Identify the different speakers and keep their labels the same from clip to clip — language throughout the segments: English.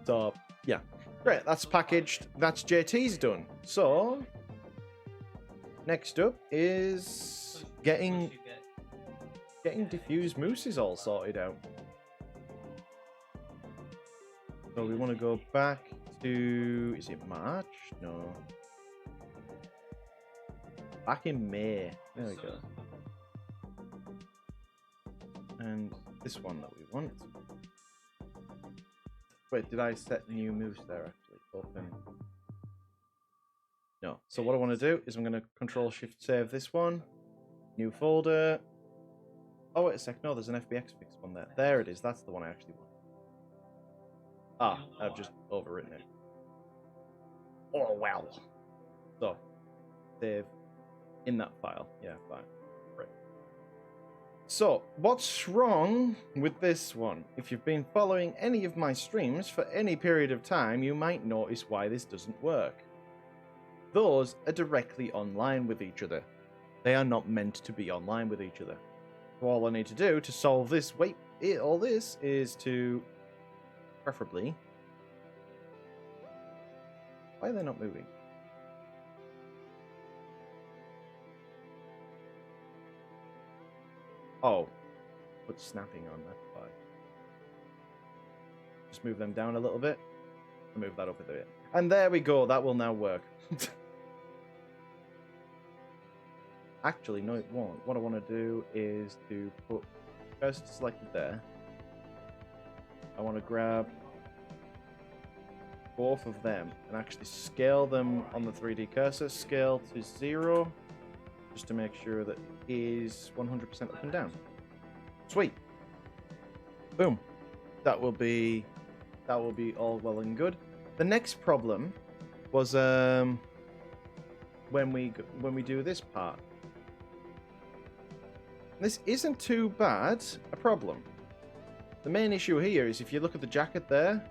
Speaker 1: So, yeah. Great, that's packaged. That's JT's done. So, next up is getting Diffuse Mooses all sorted out. So we want to go back to... Is it March? No. Back in May. There we go. And this one that we want. Wait, did I set new moves there actually? Open. No. So what I want to do is I'm going to Control-Shift save this one. New folder. Oh, wait a sec. No, there's an FBX fix one there. There it is. That's the one I actually want. Ah, I've just overwritten it. Oh, well. So, save in that file. Yeah, fine. Right. So, what's wrong with this one? If you've been following any of my streams for any period of time, you might notice why this doesn't work. Those are directly online with each other. They are not meant to be online with each other. So all I need to do to solve this, all this is to preferably... Why are they not moving? Oh, put snapping on, that's fine. Just move them down a little bit. And move that up a bit. And there we go, that will now work. Actually, no it won't. What I want to do is to put cursor selected there. I want to grab both of them and actually scale them on the 3D cursor, scale to 0, just to make sure that it is 100% up and down. Sweet. Boom. That will be all well and good. The next problem was when we do this part. This isn't too bad a problem. The main issue here is if you look at the jacket there,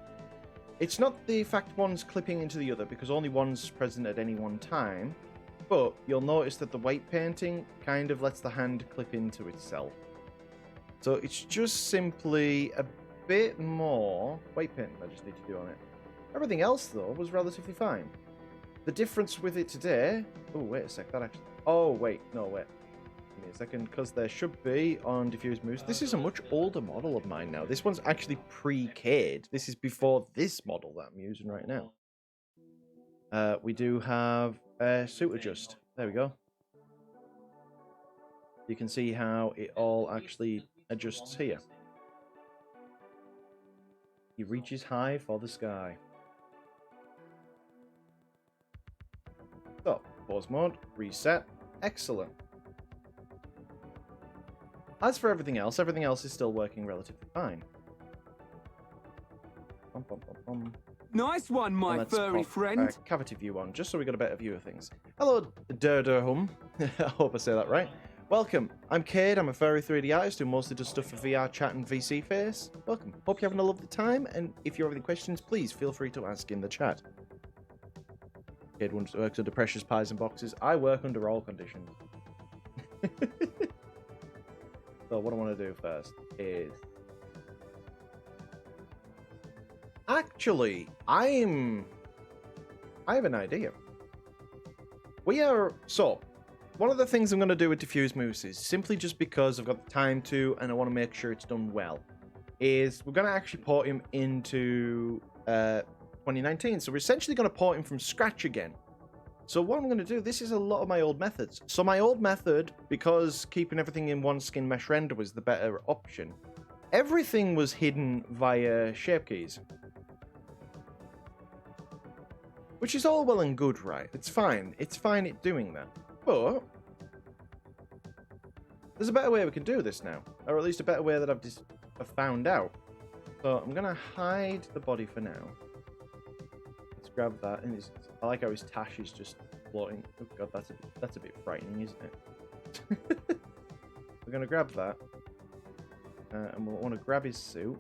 Speaker 1: it's not the fact one's clipping into the other because only one's present at any one time, but you'll notice that the white painting kind of lets the hand clip into itself. So it's just simply a bit more white painting I just need to do on it. Everything else, though, was relatively fine. The difference with it today... Oh, wait a sec, that actually... Oh, wait, no, wait. Give me a second, because there should be on Diffuse Moose. This is a much older model of mine now. This one's actually pre-K'd. This is before this model that I'm using right now. We do have a suit adjust. There we go. You can see how it all actually adjusts here. He reaches high for the sky. So, pause mode, reset. Excellent. As for everything else is still working relatively fine. Bum, bum, bum, bum.
Speaker 2: Nice one, my furry friend.
Speaker 1: Cavity view on, just so we got a better view of things. Hello, Durderhum. I hope I say that right. Welcome. I'm Cade. I'm a furry 3D artist who mostly does stuff for VR chat and VC face. Welcome. Hope you're having a lovely time, and if you have any questions, please feel free to ask in the chat. Cade works under pressures, pies, and boxes. I work under all conditions. So what I want to do first is... Actually, I have an idea. So, one of the things I'm going to do with Diffuse Moose is, simply just because I've got the time to, and I want to make sure it's done well, is we're going to actually port him into 2019. So we're essentially going to port him from scratch again. So what I'm going to do, this is a lot of my old methods. So my old method, because keeping everything in one skin mesh render was the better option, everything was hidden via shape keys. Which is all well and good, right? It's fine. It's fine at doing that. But there's a better way we can do this now. Or at least a better way that I've found out. So I'm going to hide the body for now. Let's grab that. And I like how his tash is just floating. Oh god, that's a bit frightening, isn't it? We're going to grab that. And we'll want to grab his suit.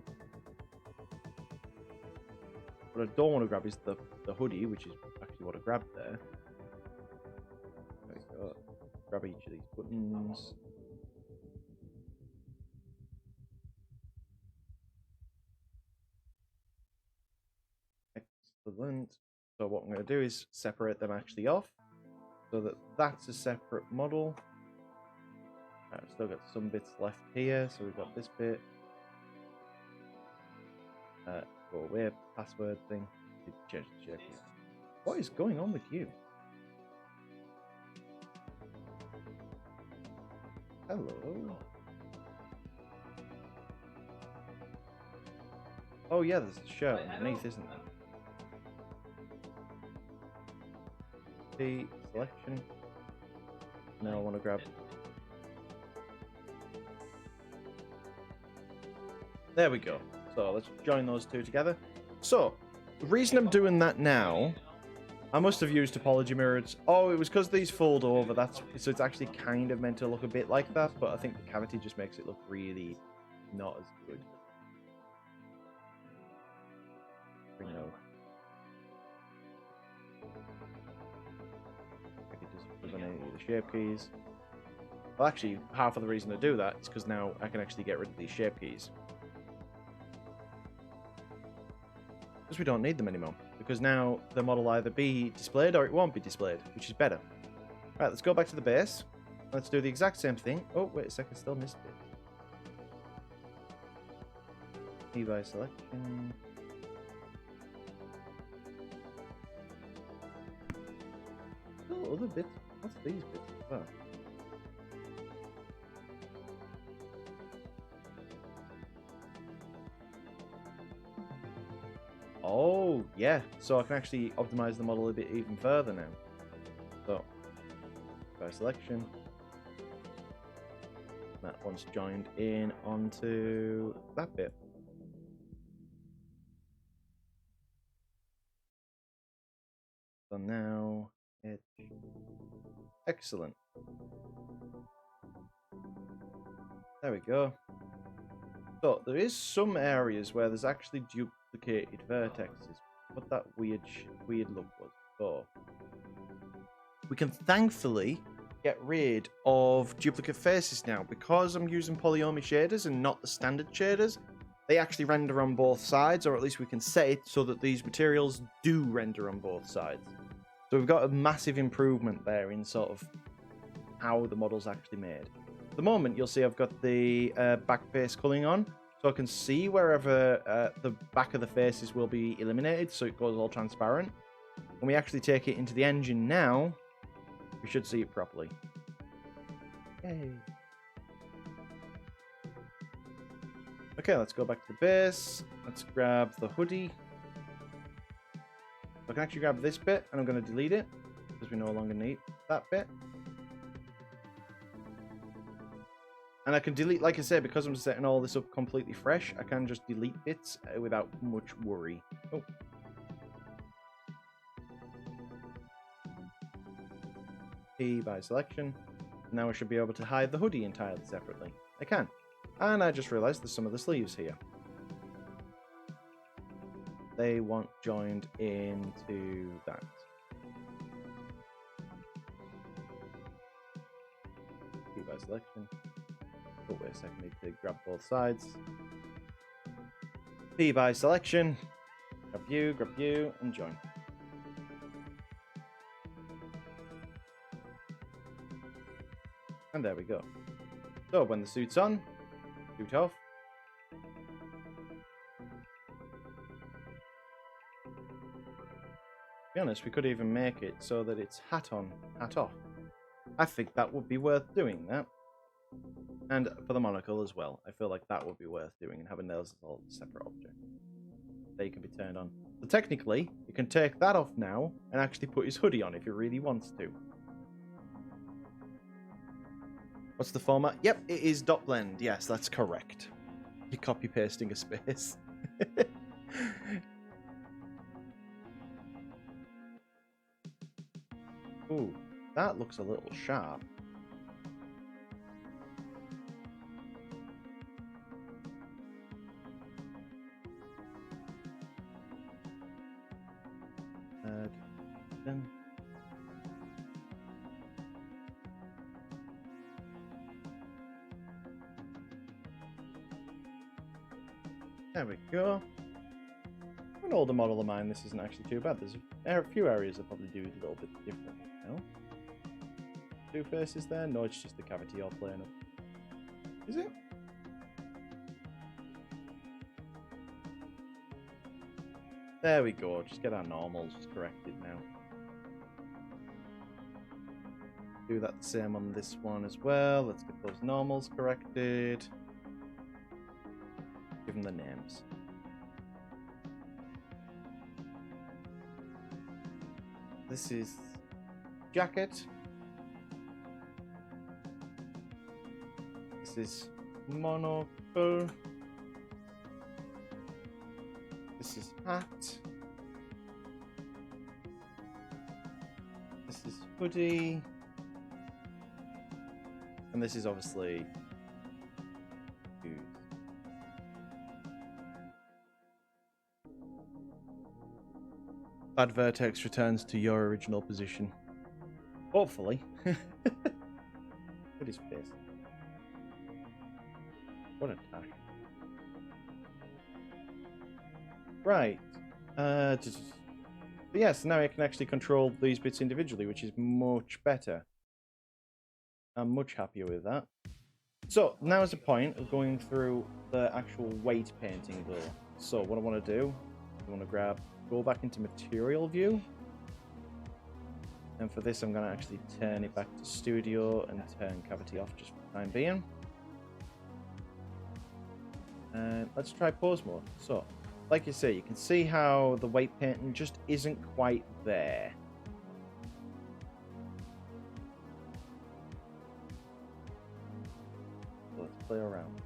Speaker 1: What I don't want to grab is the hoodie, which is actually what I grabbed there. There we go. Grab each of these buttons. Excellent. So what I'm going to do is separate them actually off so that that's a separate model. I've still got some bits left here, so we've got this bit. Go away, password thing. Change the shape. What is going on with you? Hello. Oh yeah, there's a shirt underneath, isn't there? The selection. Now I want to grab. There we go. So let's join those two together. So the reason I'm doing that now, I must have used topology mirrors. Oh, it was because these fold over. So it's actually kind of meant to look a bit like that, but I think the cavity just makes it look really not as good. Bring it over. It doesn't give any of the shape keys. Well, actually, half of the reason to do that is because now I can actually get rid of these shape keys. Because we don't need them anymore. Because now the model will either be displayed or it won't be displayed, which is better. Right, let's go back to the base. Let's do the exact same thing. Oh, wait a second, still missed it. Key by selection. Oh, other bits. What's these bits as well? Oh, yeah. So I can actually optimize the model a bit even further now. So, by selection. That one's joined in onto that bit. So now it's excellent. There we go. So there is some areas where there's actually duplicated vertexes. What that weird look was. So we can thankfully get rid of duplicate faces now because I'm using polyomi shaders and not the standard shaders. They actually render on both sides, or at least we can set it so that these materials do render on both sides. So we've got a massive improvement there in sort of how the model's actually made. At the moment, you'll see I've got the back face culling on, so I can see wherever the back of the faces will be eliminated, so it goes all transparent. When we actually take it into the engine now, we should see it properly. Yay. Okay, let's go back to the base. Let's grab the hoodie. I can actually grab this bit, and I'm going to delete it, because we no longer need that bit. And I can delete, like I said, because I'm setting all this up completely fresh, I can just delete bits without much worry. Oh. P by selection. Now I should be able to hide the hoodie entirely separately. I can. And I just realized there's some of the sleeves here. They want joined into that. P by selection. Oh, wait a second, I need to grab both sides. P by selection. Grab you, and join. And there we go. So when the suit's on, suit off. To be honest, we could even make it so that it's hat on, hat off. I think that would be worth doing that. And for the monocle as well. I feel like that would be worth doing and having those as all separate objects. They can be turned on. So technically, you can take that off now and actually put his hoodie on if he really wants to. What's the format? Yep, it is dot blend. Yes, that's correct. You're copy pasting a space. Ooh, that looks a little sharp. There we go. an older model of mine, this isn't actually too bad. There's a few areas that probably do a little bit different. No? Two faces there? No, it's just the cavity you're playing up. Is it? There we go. Just get our normals corrected now. Do that the same on this one as well. Let's get those normals corrected. Give them the names. This is jacket. This is monocle. This is hat. This is hoodie. And this is obviously shoes. Bad vertex returns to your original position. Hopefully. Look at his face. What a tash. Right. But yes, now I can actually control these bits individually, which is much better. I'm much happier with that. So, now is the point of going through the actual weight painting though. So, what I want to do, I want to go back into material view. And for this, I'm going to actually turn it back to studio and turn cavity off just for the time being. And let's try pose mode. So, like you say, you can see how the weight painting just isn't quite there. So let's play around.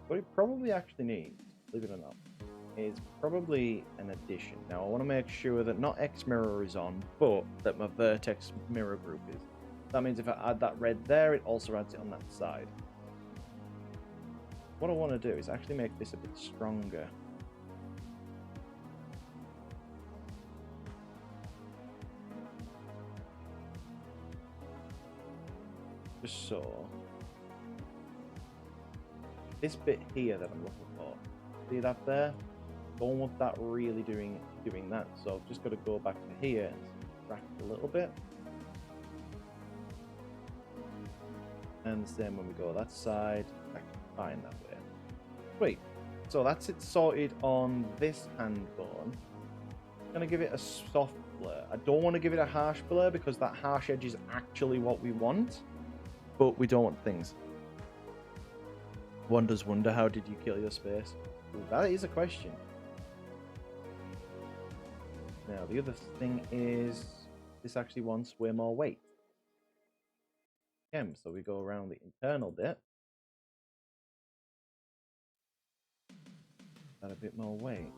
Speaker 1: What it probably actually needs, believe it or not, is probably an addition. Now, I want to make sure that not X mirror is on, but that my vertex mirror group is. That means if I add that red there, it also adds it on that side. What I want to do is actually make this a bit stronger. Just so. This bit here that I'm looking for. See that there? Don't want that really doing that. So I've just got to go back to here and subtract a little bit. And the same when we go that side, actually fine that way. Sweet. So that's it sorted on this hand bone. I'm going to give it a soft blur. I don't want to give it a harsh blur because that harsh edge is actually what we want. But we don't want things. One does wonder, how did you kill your space? Ooh, that is a question. Now, the other thing is this actually wants way more weight. So we go around the internal bit. Add a bit more weight.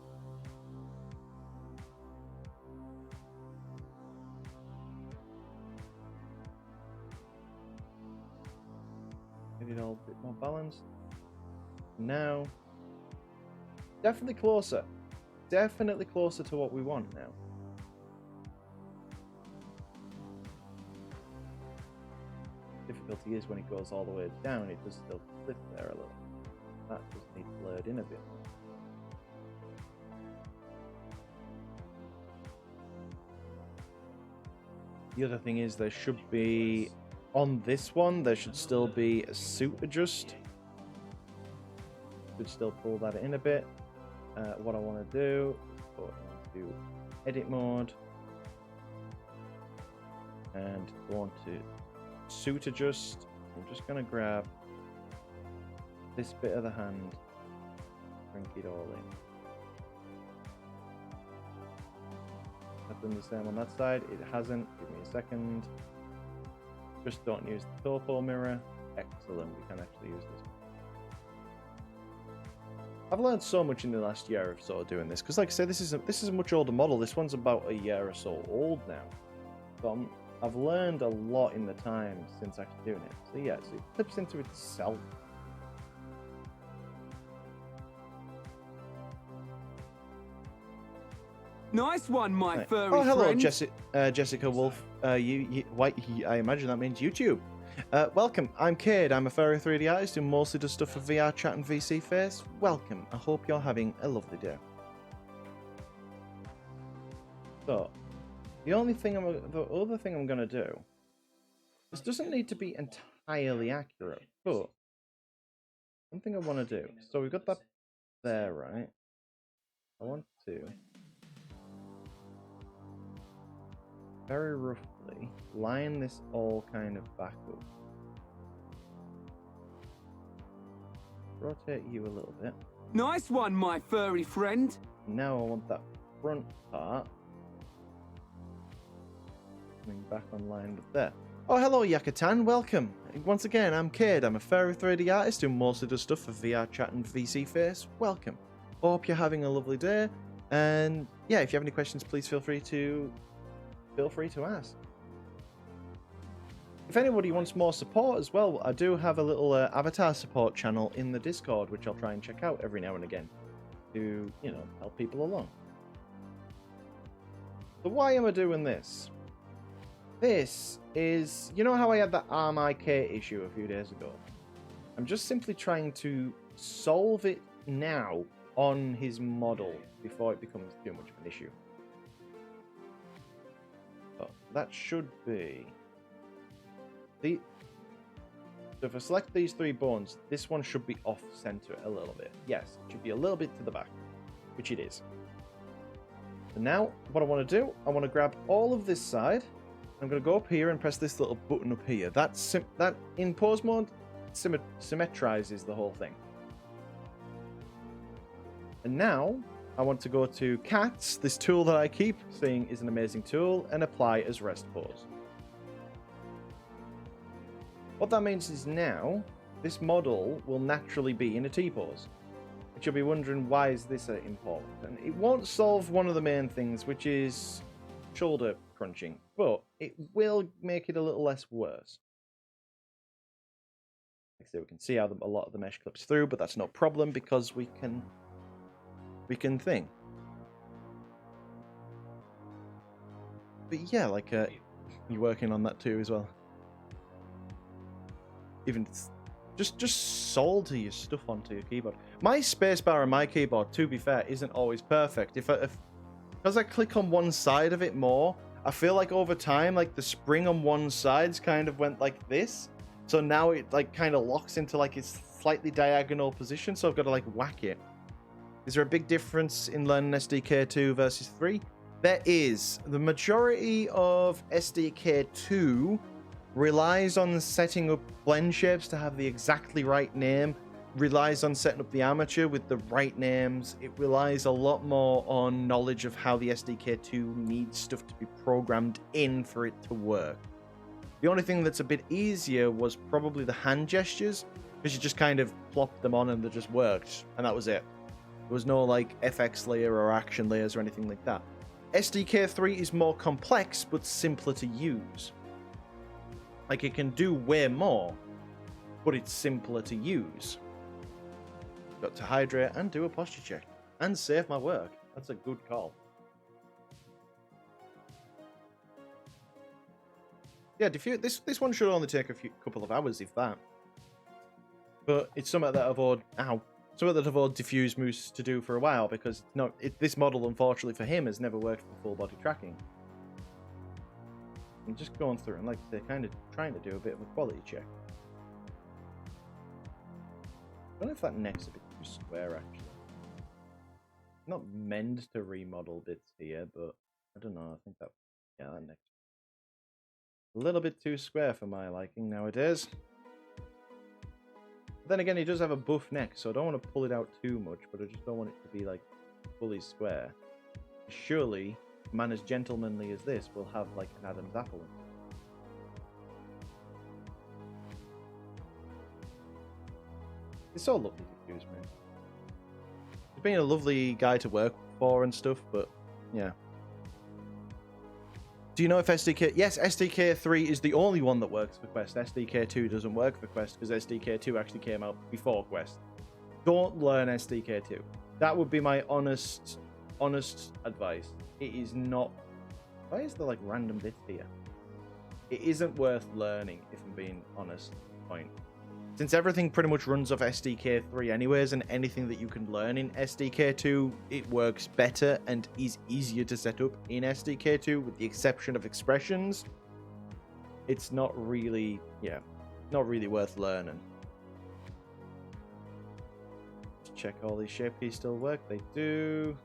Speaker 1: Get it all a bit more balanced. Now, definitely closer. Definitely closer to what we want now. Difficulty is when it goes all the way down, it does still split there a little. That just needs blurred in a bit. The other thing is there should be, on this one, there should still be a suit adjust. Could still pull that in a bit. What I want to do is go into edit mode and go on to suit adjust. I'm just going to grab this bit of the hand, shrink it all in. I've done the same on that side. It hasn't. Give me a second. Just don't use the topo mirror. Excellent. We can actually use this. I've learned so much in the last year or so doing this, because like I said, this is a much older model. This one's about a year or so old now. So I've learned a lot in the time since actually doing it. So yeah, so it flips into itself.
Speaker 2: Nice one, my furry
Speaker 1: Oh, hello,
Speaker 2: friend.
Speaker 1: Jessica Wolf. I imagine that means YouTube. Welcome, I'm Cade. I'm a furry 3D artist who mostly does stuff for VR chat and VC Face. Welcome. I hope you're having a lovely day. So, the other thing I'm gonna do. This doesn't need to be entirely accurate, but something I want to do. So we've got that there, right? I want to very roughly line this all kind of back up. Rotate you a little bit.
Speaker 2: Nice one, my furry friend.
Speaker 1: Now I want that front part coming back online with there. Oh, hello, Yakatan. Welcome. Once again, I'm Cade. I'm a furry 3D artist who mostly does stuff for VR chat and VC Face. Welcome. Hope you're having a lovely day. And yeah, if you have any questions, please feel free to ask. If anybody wants more support as well, I do have a little avatar support channel in the Discord, which I'll try and check out every now and again to, you know, help people along. So why am I doing this? This is, you know how I had that RMIK issue a few days ago? I'm just simply trying to solve it now on his model before it becomes too much of an issue. So that should be so if I select these three bones, this one should be off center a little bit. Yes, it should be a little bit to the back, which it is. So now what I want to do, I want to grab all of this side. I'm going to go up here and press this little button up here. That in pose mode symmetrizes the whole thing. And now I want to go to cats, this tool that I keep saying is an amazing tool, and apply as rest pose. What that means is now this model will naturally be in a T-pose. But you'll be wondering, why is this important? And it won't solve one of the main things, which is shoulder crunching, but it will make it a little less worse. Like I say, we can see how a lot of the mesh clips through, but that's no problem because we can thing. But yeah, like you're working on that too as well. Even just solder your stuff onto your keyboard. My spacebar on my keyboard, to be fair, isn't always perfect. Because I click on one side of it more, I feel like over time, like the spring on one side's kind of went like this. So now it like kind of locks into like its slightly diagonal position. So I've got to like whack it. Is there a big difference in learning SDK2 versus 3? There is. The majority of SDK2 relies on setting up blend shapes to have the exactly right name, relies on setting up the armature with the right names. It relies a lot more on knowledge of how the SDK2 needs stuff to be programmed in for it to work. The only thing that's a bit easier was probably the hand gestures, because you just kind of plopped them on and they just worked, and that was it. There was no like FX layer or action layers or anything like that. SDK3 is more complex but simpler to use. Like it can do way more, but it's simpler to use. Got to hydrate and do a posture check and save my work. That's a good call. Yeah, this one should only take a couple of hours, if that. But it's something that I've owed Diffuse Moose to do for a while, because this model, unfortunately for him, has never worked for full body tracking. I'm just going through and, like I say, kind of trying to do a bit of a quality check. I don't know if that neck's a bit too square, actually. Not meant to remodel bits here, but I don't know. I think that, yeah, that neck's a little bit too square for my liking nowadays. But then again, he does have a buff neck, so I don't want to pull it out too much, but I just don't want it to be, like, fully square. Surely, a man as gentlemanly as this will have, like, an Adam's apple in it. It's so lovely to use, man. He's been a lovely guy to work for and stuff, but yeah. Do you know if SDK... Yes, SDK3 is the only one that works for Quest. SDK2 doesn't work for Quest because SDK2 actually came out before Quest. Don't learn SDK2. That would be my honest advice. It is not... Why is there like random bits here? it isn't worth learning, if I'm being honest. Point. Since everything pretty much runs off SDK3 anyways, and anything that you can learn in SDK2, it works better and is easier to set up in SDK2, with the exception of expressions. It's not really, not really worth learning. Let's check all these shape keys still work. They do.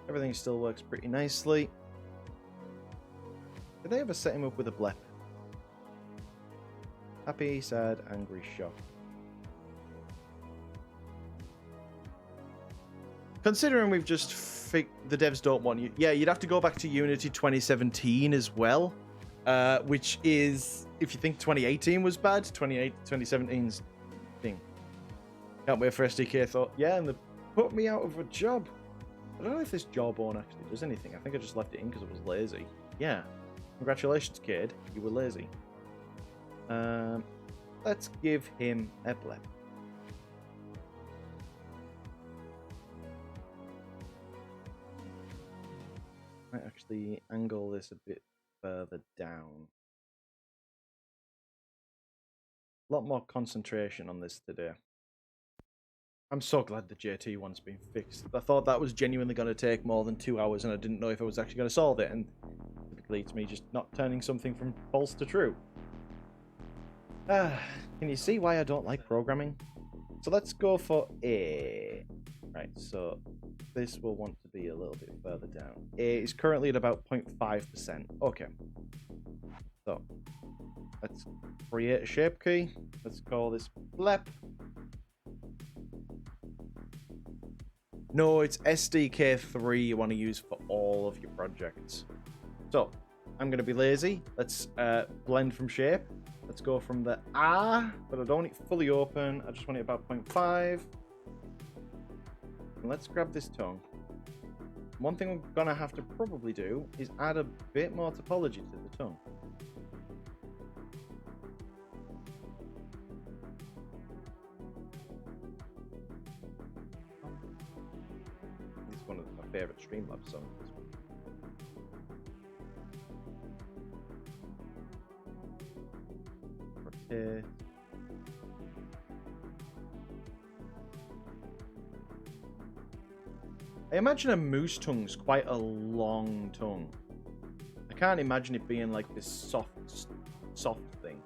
Speaker 1: Everything still works pretty nicely. Did they ever set him up with a blep? Happy, sad, angry, shocked. Considering we've just the devs don't want you. Yeah, you'd have to go back to Unity 2017 as well. Which is, if you think 2018 was bad, 2017's thing. Can't wait for SDK. Thought, yeah, and they put me out of a job. I don't know if this jawbone actually does anything. I think I just left it in because I was lazy. Yeah. Congratulations, kid. You were lazy. Let's give him a blep. Might actually angle this a bit further down. A lot more concentration on this today. I'm so glad the JT one's been fixed. I thought that was genuinely going to take more than 2 hours, and I didn't know if I was actually going to solve it, and typically it's me just not turning something from false to true. Can you see why I don't like programming? So let's go for A. Right, so this will want to be a little bit further down. A is currently at about 0.5%. Okay. So let's create a shape key. Let's call this blep. No, it's SDK3 you want to use for all of your projects. So I'm going to be lazy. Let's blend from shape. Let's go from the A, but I don't want it fully open. I just want it about 0.5. And let's grab this tongue. One thing we're going to have to probably do is add a bit more topology to the tongue. It's one of my favorite Streamlabs songs. Rotate. I imagine a moose tongue's quite a long tongue. I can't imagine it being like this soft thing.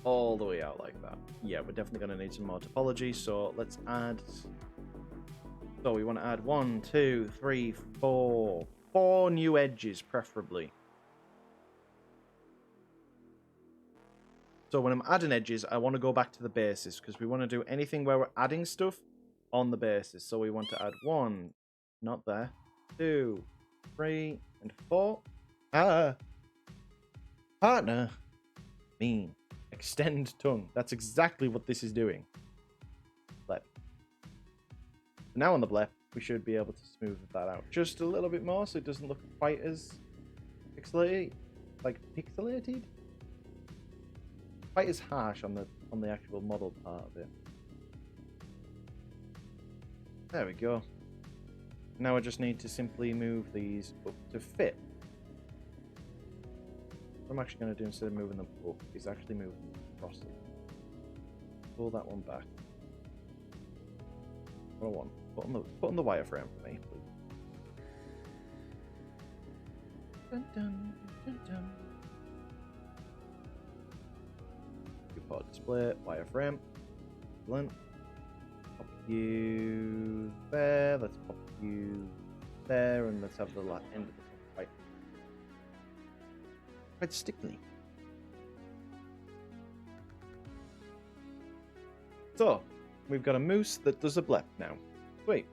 Speaker 1: All the way out like that. Yeah, we're definitely going to need some more topology, so let's add... So we want to add 1, 2, 3, 4. 4 new edges, preferably. So when I'm adding edges, I want to go back to the basis, because we want to do anything where we're adding stuff on the basis. So we want to add 1, not there, 2, 3, and 4. Partner. Mean. Extend tongue. That's exactly what this is doing. Blep. Now on the blep, we should be able to smooth that out just a little bit more so it doesn't look quite as pixelated. Like pixelated? Quite as harsh on the actual model part of it. There we go. Now I just need to simply move these up to fit. What I'm actually going to do instead of moving them up is actually move them across it. Pull that one back. What I want. Put on the wireframe for me, please. Dun, dun, dun, dun. Viewport display, wireframe. Excellent. Pop you there. Let's pop you there, and let's have the end of the right. Quite stickly. So we've got a moose that does a blep now. Sweet.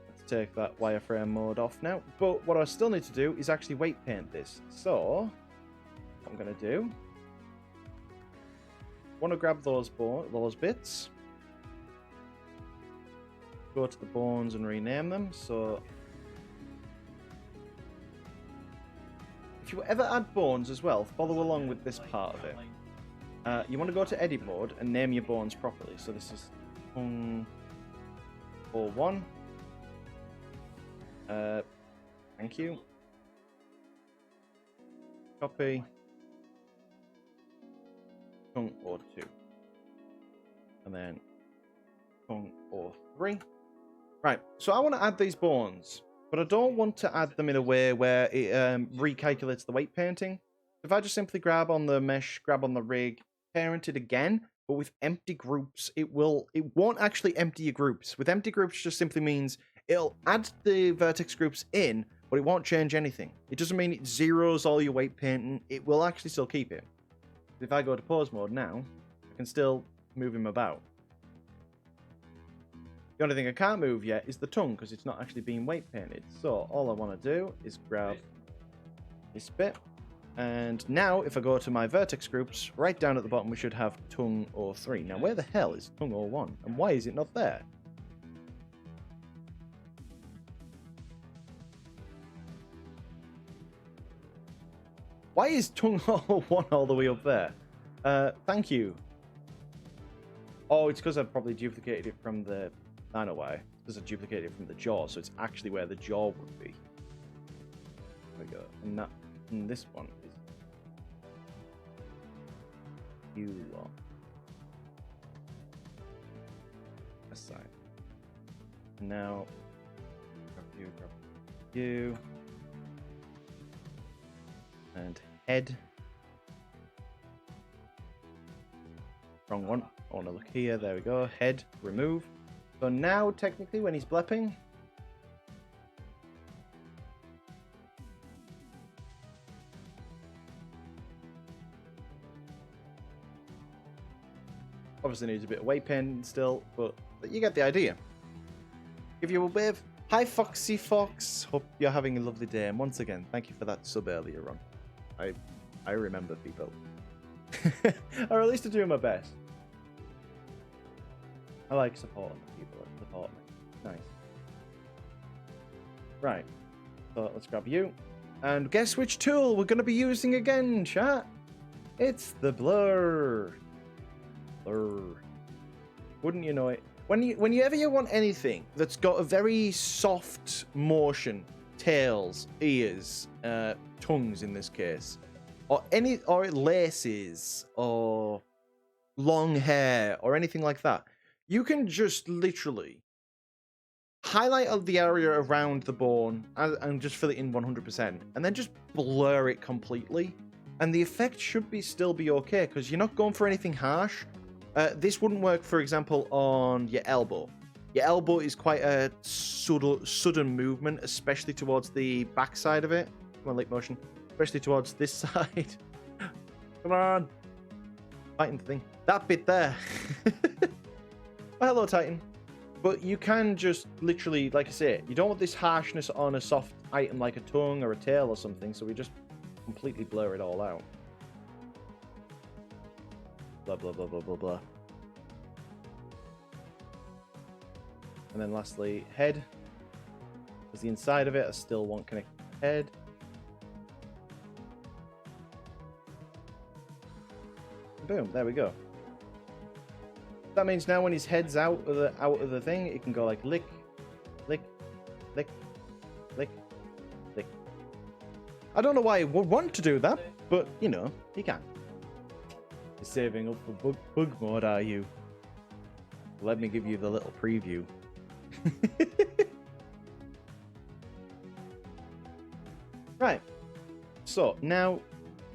Speaker 1: Let's take that wireframe mode off now. But what I still need to do is actually weight paint this. So what I'm going to do, want to grab those bits, go to the bones and rename them. So if you ever add bones as well, follow along with this part of it. You want to go to edit mode and name your bones properly. So this is tongue 01. Thank you. Copy. Tongue or 2. And then tongue or 3. Right, so I want to add these bones, but I don't want to add them in a way where it recalculates the weight painting. If I just simply grab on the mesh, grab on the rig, parent it again, but with empty groups, it won't actually empty your groups. With empty groups just simply means it'll add the vertex groups in, but it won't change anything. It doesn't mean it zeroes all your weight painting. It will actually still keep it. If I go to pose mode now, I can still move him about. The only thing I can't move yet is the tongue, because it's not actually being weight painted. So all I want to do is grab this bit. And now, if I go to my vertex groups, right down at the bottom, we should have tongue 03. Now, where the hell is tongue 01? And why is it not there? Why is tongue 01 all the way up there? Thank you. Oh, it's because I've probably duplicated it from the... I know why. Because I duplicated it from the jaw, so it's actually where the jaw would be. There we go. And this one is you lot. Aside. And now grab you. And head. Wrong one. I want to look here. There we go. Head. Remove. So now, technically, when he's blepping, obviously needs a bit of weight pain still, but you get the idea. Give you a wave. Hi, Foxy Fox. Hope you're having a lovely day. And once again, thank you for that sub earlier on. I remember people. Or at least to do my best. I like supporting people that support me. Nice. Right. So let's grab you. And guess which tool we're going to be using again, chat? It's the blur. Blur. Wouldn't you know it? Whenever you want anything that's got a very soft motion, tails, ears, tongues in this case, or laces, or long hair, or anything like that, you can just literally highlight the area around the bone and just fill it in 100%, and then just blur it completely. And the effect should still be okay, because you're not going for anything harsh. This wouldn't work, for example, on your elbow. Your elbow is quite a sudden movement, especially towards the back side of it. Come on, late motion. Especially towards this side. Come on. Fighting the thing. That bit there. Oh, hello, Titan. But you can just literally, like I say, you don't want this harshness on a soft item like a tongue or a tail or something, so we just completely blur it all out. Blah, blah, blah, blah, blah, blah. And then lastly, head. Because the inside of it, I still want connected head. Boom, there we go. That means now when his head's out of the thing, it can go like lick, lick, lick, lick, lick. I don't know why it would want to do that, but you know, he can. You're saving up for bug mode, are you? Let me give you the little preview. Right. So now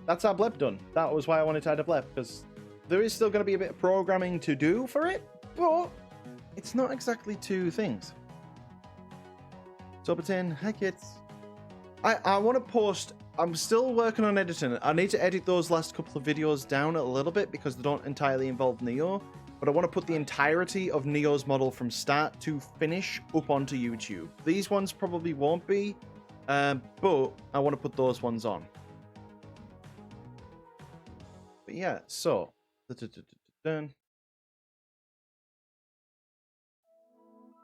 Speaker 1: that's our blep done. That was why I wanted to add a blep, because there is still going to be a bit of programming to do for it, but it's not exactly two things. Sobertin, hi kids. I want to post, I'm still working on editing. I need to edit those last couple of videos down a little bit because they don't entirely involve Neo, but I want to put the entirety of Neo's model from start to finish up onto YouTube. These ones probably won't be, but I want to put those ones on. But yeah, so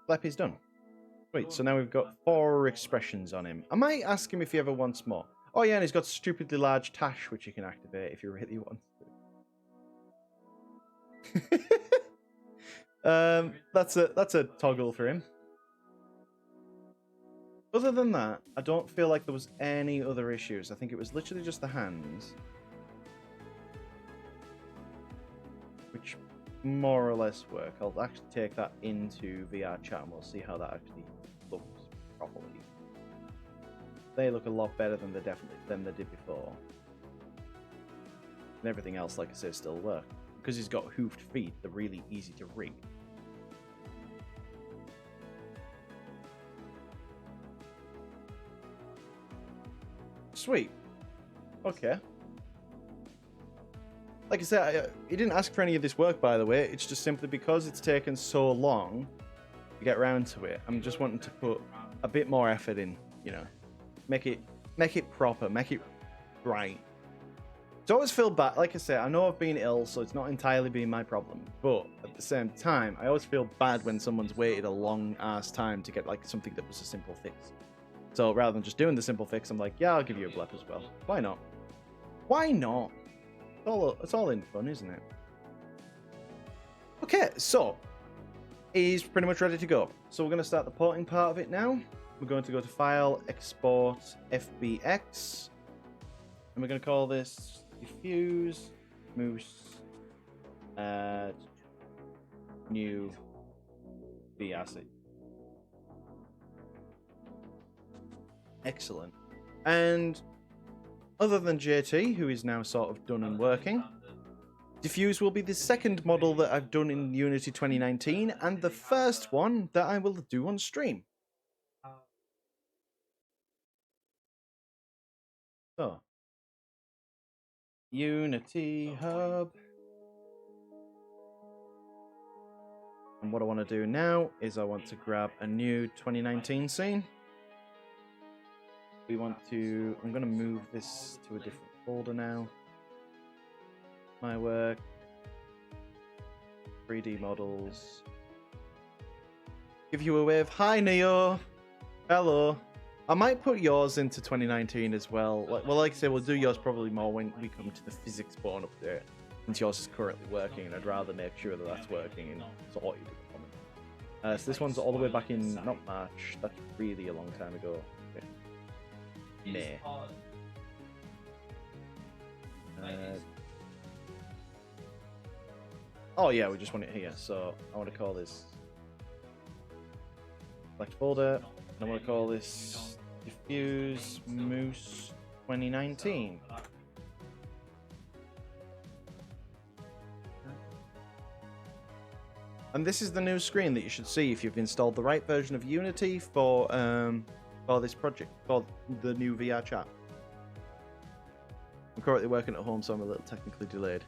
Speaker 1: Blep is done. Wait, so now we've got 4 expressions on him. I might ask him if he ever wants more. Oh yeah, and he's got stupidly large tash, which you can activate if you really want to. That's a toggle for him. Other than that, I don't feel like there was any other issues. I think it was literally just the hands, which more or less work. I'll actually take that into VR chat and we'll see how that actually looks properly. They look a lot better than they did before. And everything else, like I say, still work. Because he's got hoofed feet, they're really easy to rig. Sweet. Okay. Like I said, he didn't ask for any of this work, by the way. It's just simply because it's taken so long to get around to it. I'm just wanting to put a bit more effort in, you know. Make it proper, make it right. I always feel bad. Like I said, I know I've been ill, so it's not entirely been my problem. But at the same time, I always feel bad when someone's waited a long-ass time to get like something that was a simple fix. So rather than just doing the simple fix, I'm like, yeah, I'll give you a blep as well. Why not? Why not? It's all in fun, isn't it? Okay, so he's pretty much ready to go. So we're going to start the porting part of it now. We're going to go to File, Export, FBX. And we're going to call this Diffuse Moose New VRC. Excellent. And other than JT, who is now sort of done and working, Diffuse will be the second model that I've done in Unity 2019 and the first one that I will do on stream. So, Unity Hub. And what I want to do now is I want to grab a new 2019 scene. I'm going to move this to a different folder now. My work. 3D models. Give you a wave. Hi, Neo. Hello. I might put yours into 2019 as well. Like I say, we'll do yours probably more when we come to the physics born update. Since yours is currently working, and I'd rather make sure that that's working and sorted at the moment. So this one's all the way back in, not March. That's really a long time ago. May. Oh yeah, we just want it here. So I want to call this select folder, and I want to call this Diffuse Moose 2019. And this is the new screen that you should see if you've installed the right version of Unity for this project, for the new VR chat. I'm currently working at home, so I'm a little technically delayed.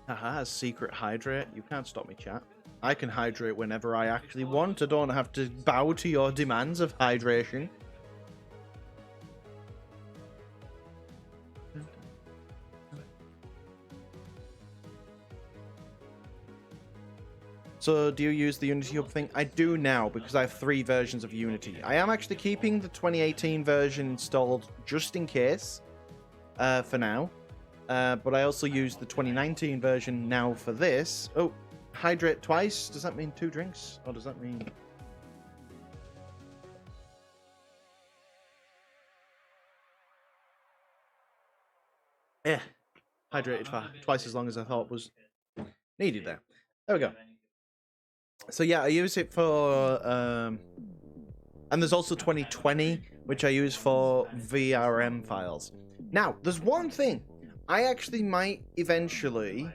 Speaker 1: Haha, secret hydrate. You can't stop me, chat. I can hydrate whenever I actually want. I don't have to bow to your demands of hydration. So, do you use the Unity Hub thing? I do now, because I have 3 versions of Unity. I am actually keeping the 2018 version installed just in case, for now. But I also use the 2019 version now for this. Oh, hydrate twice? Does that mean 2 drinks? Or does that mean... Yeah, hydrated for twice as long as I thought was needed there. There we go. So yeah, I use it for... and there's also 2020, which I use for VRM files. Now, there's one thing. I actually might eventually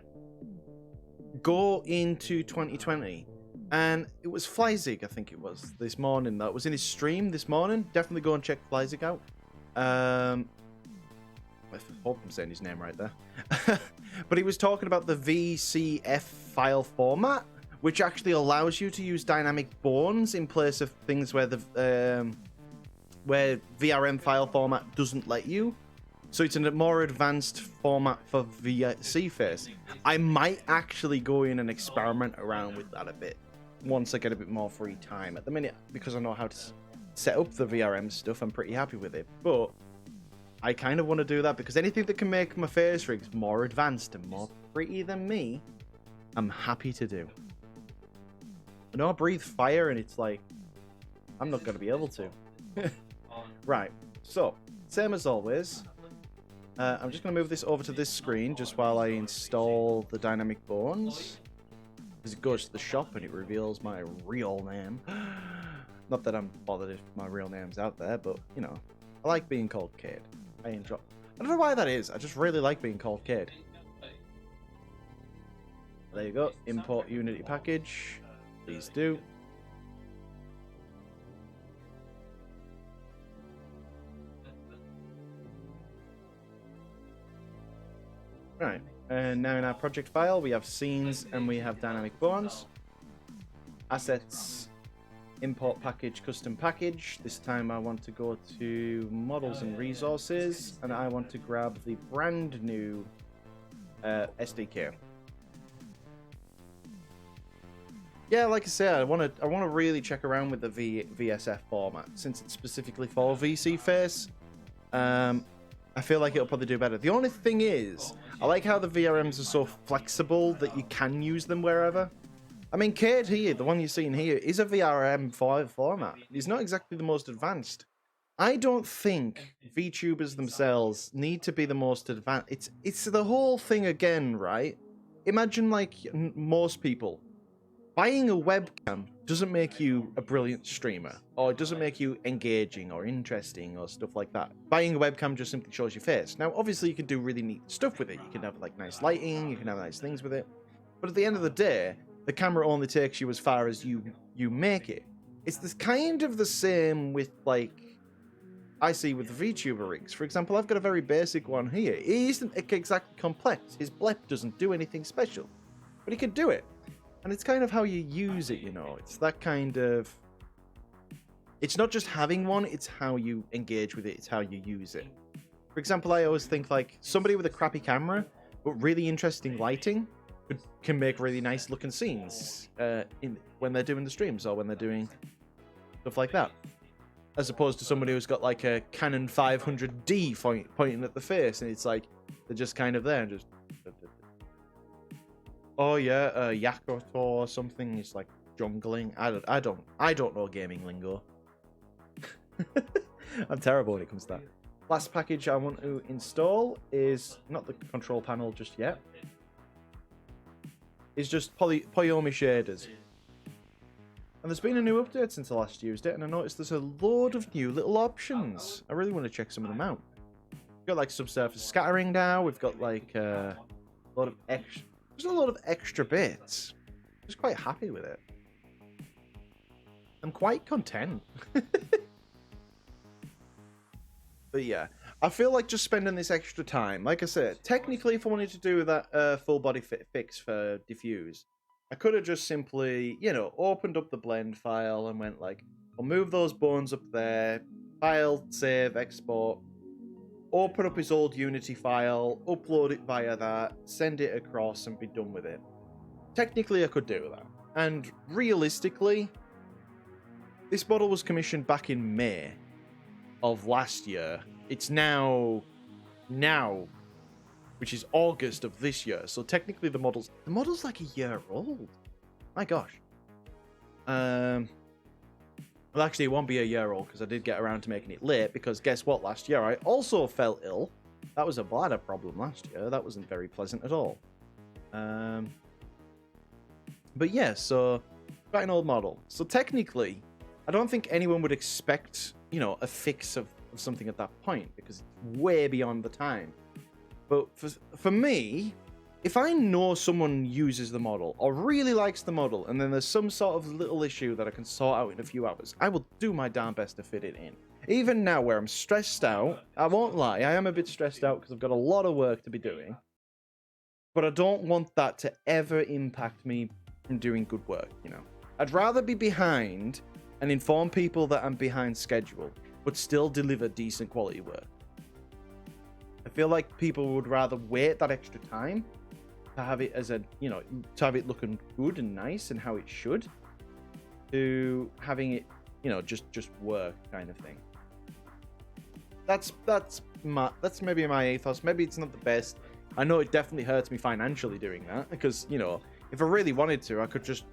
Speaker 1: go into 2020, and it was Flyzig, I think it was, this morning. That was in his stream this morning. Definitely go and check Flyzig out. I hope I'm saying his name right there. But he was talking about the VCF file format, which actually allows you to use dynamic bones in place of things where the where VRM file format doesn't let you. So it's a more advanced format for CFace. I might actually go in and experiment around with that a bit once I get a bit more free time. At the minute, because I know how to set up the VRM stuff, I'm pretty happy with it. But I kind of want to do that because anything that can make my face rigs more advanced and more pretty than me, I'm happy to do. I know I breathe fire and it's like, I'm not going to be able to. Right, so, same as always. I'm just going to move this over to this screen just while I install the dynamic bones. Because it goes to the shop and it reveals my real name. Not that I'm bothered if my real name's out there, but, you know, I like being called Cade. I enjoy. I don't know why that is. I just really like being called Cade. There you go. Import Unity package. Please do. Right. And now in our project file, we have scenes and we have dynamic bones. Assets. Import package, custom package. This time I want to go to models and resources, and I want to grab the brand new SDK. Yeah, like I said, I want to really check around with the VSF format since it's specifically for VC face. I feel like it'll probably do better. The only thing is, I like how the VRMs are so flexible that you can use them wherever. I mean, Cade here, the one you're seeing here, is a VRM5 format. He's not exactly the most advanced. I don't think VTubers themselves need to be the most advanced. It's the whole thing again, right? Imagine, like, most people. Buying a webcam doesn't make you a brilliant streamer, or it doesn't make you engaging or interesting or stuff like that. Buying a webcam just simply shows your face. Now, obviously, you can do really neat stuff with it. You can have, like, nice lighting, you can have nice things with it. But at the end of the day, the camera only takes you as far as you make it. It's this kind of the same with, like, I see with the VTuber rigs. For example, I've got a very basic one here. It isn't exactly complex. His blep doesn't do anything special, but he could do it. And it's kind of how you use it, you know. It's that kind of... It's not just having one, it's how you engage with it. It's how you use it. For example, I always think, like, somebody with a crappy camera, but really interesting lighting, can make really nice looking scenes when they're doing the streams or when they're doing stuff like that, as opposed to somebody who's got like a Canon 500D pointing at the face and it's like they're just kind of there and just oh yeah, Yakoto or something. It's like jungling. I don't know gaming lingo. I'm terrible when it comes to that. Last package I want to install is not the control panel just yet. It's just Poyomi shaders. And there's been a new update since I last used it, and I noticed there's a load of new little options. I really want to check some of them out. We've got like subsurface scattering now. We've got like a lot of extra. There's a lot of extra bits. I'm just quite happy with it. I'm quite content. But yeah, I feel like just spending this extra time. Like I said, technically, if I wanted to do that full body fix for Diffuse, I could have just simply, you know, opened up the blend file and went like, I'll move those bones up there, file, save, export, open up his old Unity file, upload it via that, send it across and be done with it. Technically, I could do that. And realistically, this model was commissioned back in May of last year. It's now, which is August of this year. So technically the model's like a year old. My gosh. Well, actually, it won't be a year old because I did get around to making it late because guess what? Last year I also fell ill. That was a bladder problem last year. That wasn't very pleasant at all. But yeah, so quite an old model. So technically, I don't think anyone would expect, you know, a fix of something at that point because it's way beyond the time. But for me, if I know someone uses the model or really likes the model and then there's some sort of little issue that I can sort out in a few hours, I will do my darn best to fit it in. Even now where I'm stressed out, I won't lie, I am a bit stressed out because I've got a lot of work to be doing. But I don't want that to ever impact me from doing good work, you know. I'd rather be behind and inform people that I'm behind schedule, but still deliver decent quality work. I feel like people would rather wait that extra time to have it as a, you know, to have it looking good and nice and how it should, to having it, you know, just work kind of thing. that's maybe my ethos. Maybe it's not the best. I know it definitely hurts me financially doing that because, you know, if I really wanted to, I could just,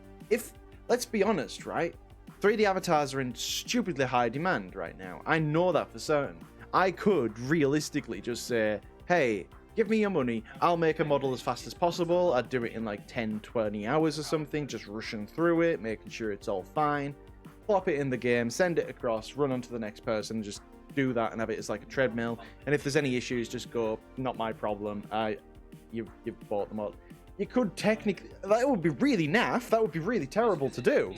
Speaker 1: let's be honest, right? 3D avatars are in stupidly high demand right now. I know that for certain. I could realistically just say, hey, give me your money, I'll make a model as fast as possible. I'd do it in like 10, 20 hours or something, just rushing through it, making sure it's all fine. Plop it in the game, send it across, run on to the next person, just do that and have it as like a treadmill. And if there's any issues, just go, not my problem. You've bought the model. You could technically, that would be really naff, that would be really terrible to do.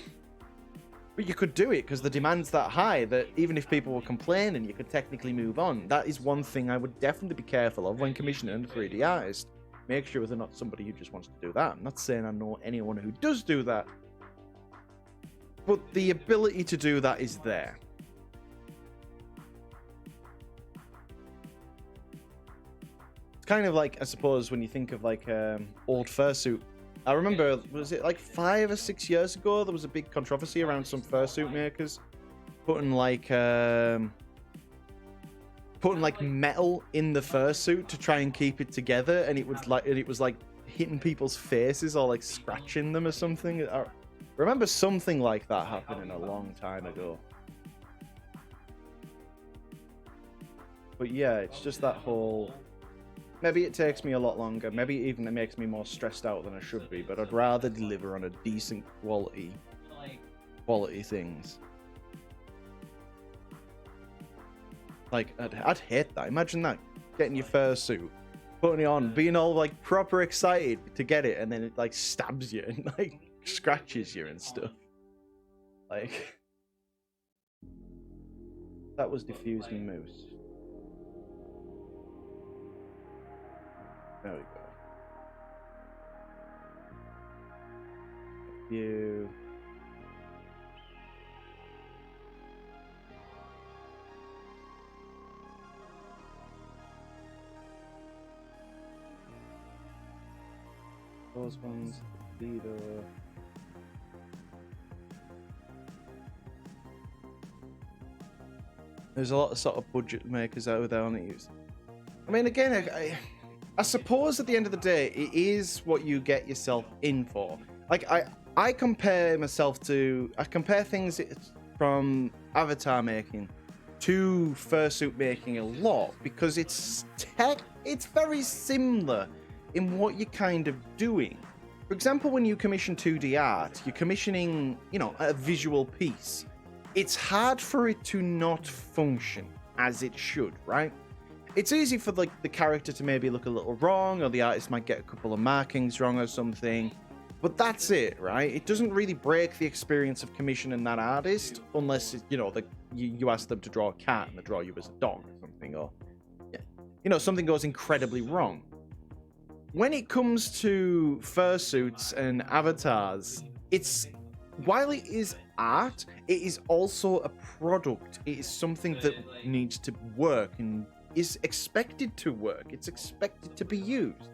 Speaker 1: But you could do it because the demand's that high that even if people were complaining, you could technically move on. That is one thing I would definitely be careful of when commissioning a 3D artist. Make sure they're not somebody who just wants to do that. I'm not saying I know anyone who does do that. But the ability to do that is there. It's kind of like, I suppose, when you think of like old fursuit. I remember, was it like 5 or 6 years ago, there was a big controversy around some fursuit makers putting like metal in the fursuit to try and keep it together, and it was like hitting people's faces or like scratching them or something. I remember something like that happening a long time ago. But yeah, it's just that whole. Maybe it takes me a lot longer. Maybe even it makes me more stressed out than I should be. But I'd rather deliver on a decent quality things. Like I'd hate that. Imagine that, getting your fursuit, putting it on, being all like proper excited to get it, and then it like stabs you and like scratches you and stuff. Like that was Diffuse Moose. There we go. You. Those ones, leader. There's a lot of sort of budget makers out there on it. I mean, again, I suppose at the end of the day, it is what you get yourself in for. Like, I compare things from avatar making to fursuit making a lot because it's very similar in what you're kind of doing. For example, when you commission 2D art, you're commissioning, you know, a visual piece. It's hard for it to not function as it should, right? It's easy for like the character to maybe look a little wrong, or the artist might get a couple of markings wrong or something. But that's it, right? It doesn't really break the experience of commissioning that artist unless, you know, you ask them to draw a cat and they draw you as a dog or something, or, you know, something goes incredibly wrong. When it comes to fursuits and avatars, while it is art, it is also a product. It is something that needs to work and is expected to work. It's expected to be used.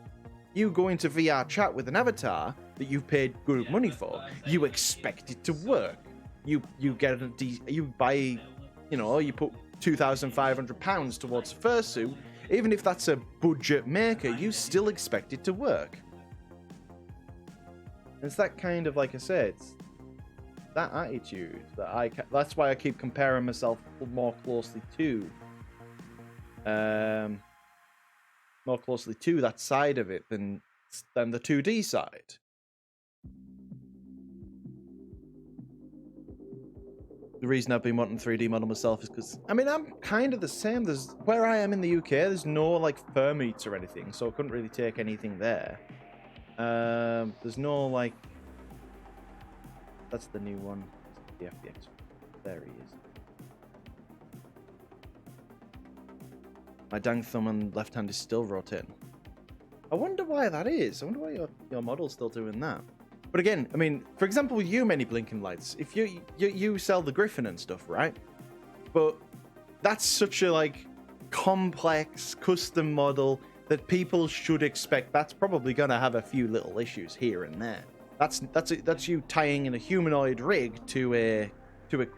Speaker 1: You go into VR chat with an avatar that you've paid good money for. You expect it to work. You buy, you know, you put £2,500 towards a fursuit. Even if that's a budget maker, you still expect it to work. It's that kind of, like I said, it's that attitude that's why I keep comparing myself more closely to that side of it than the 2D side. The reason I've been wanting 3D model myself is because, I mean, I'm kind of the same. Where I am in the UK, there's no like fur meets or anything, so I couldn't really take anything there. There's no like. That's the new one. The FBX. There he is. My dang thumb and left hand is still rotating. I wonder why that is. I wonder why your model's still doing that. But again, I mean, for example, with you, many blinking lights. If you sell the Griffin and stuff, right? But that's such a like complex custom model that people should expect. That's probably gonna have a few little issues here and there. That's you tying in a humanoid rig to a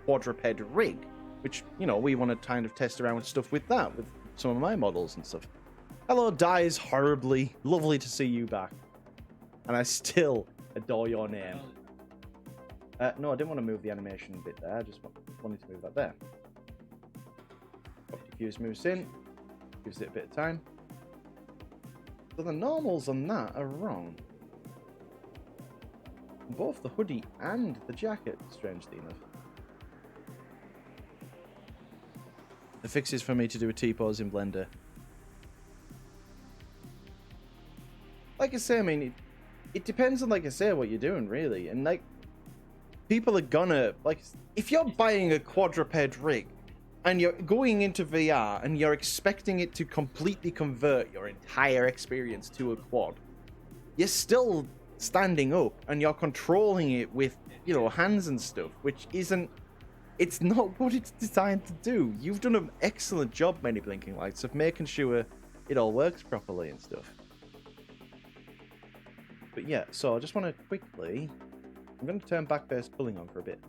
Speaker 1: quadruped rig. which, you know, we want to kind of test around with stuff with that, with some of my models and stuff. Hello, Dies Horribly. Lovely to see you back. And I still adore your name. No, I didn't want to move the animation bit there. I just wanted to move that there. Pop Diffuse Moose in. Gives it a bit of time. So the normals on that are wrong. Both the hoodie and the jacket, strangely enough. The fix is for me to do a T-pose in Blender. Like I say, I mean, it depends on, like I say, what you're doing, really. And, like, people are gonna, like, if you're buying a quadruped rig and you're going into VR and you're expecting it to completely convert your entire experience to a quad, you're still standing up and you're controlling it with, you know, hands and stuff, which isn't, it's not what it's designed to do. You've done an excellent job, Many Blinking Lights, of making sure it all works properly and stuff. But yeah, so I just want to quickly, I'm going to turn back-face pulling on for a bit.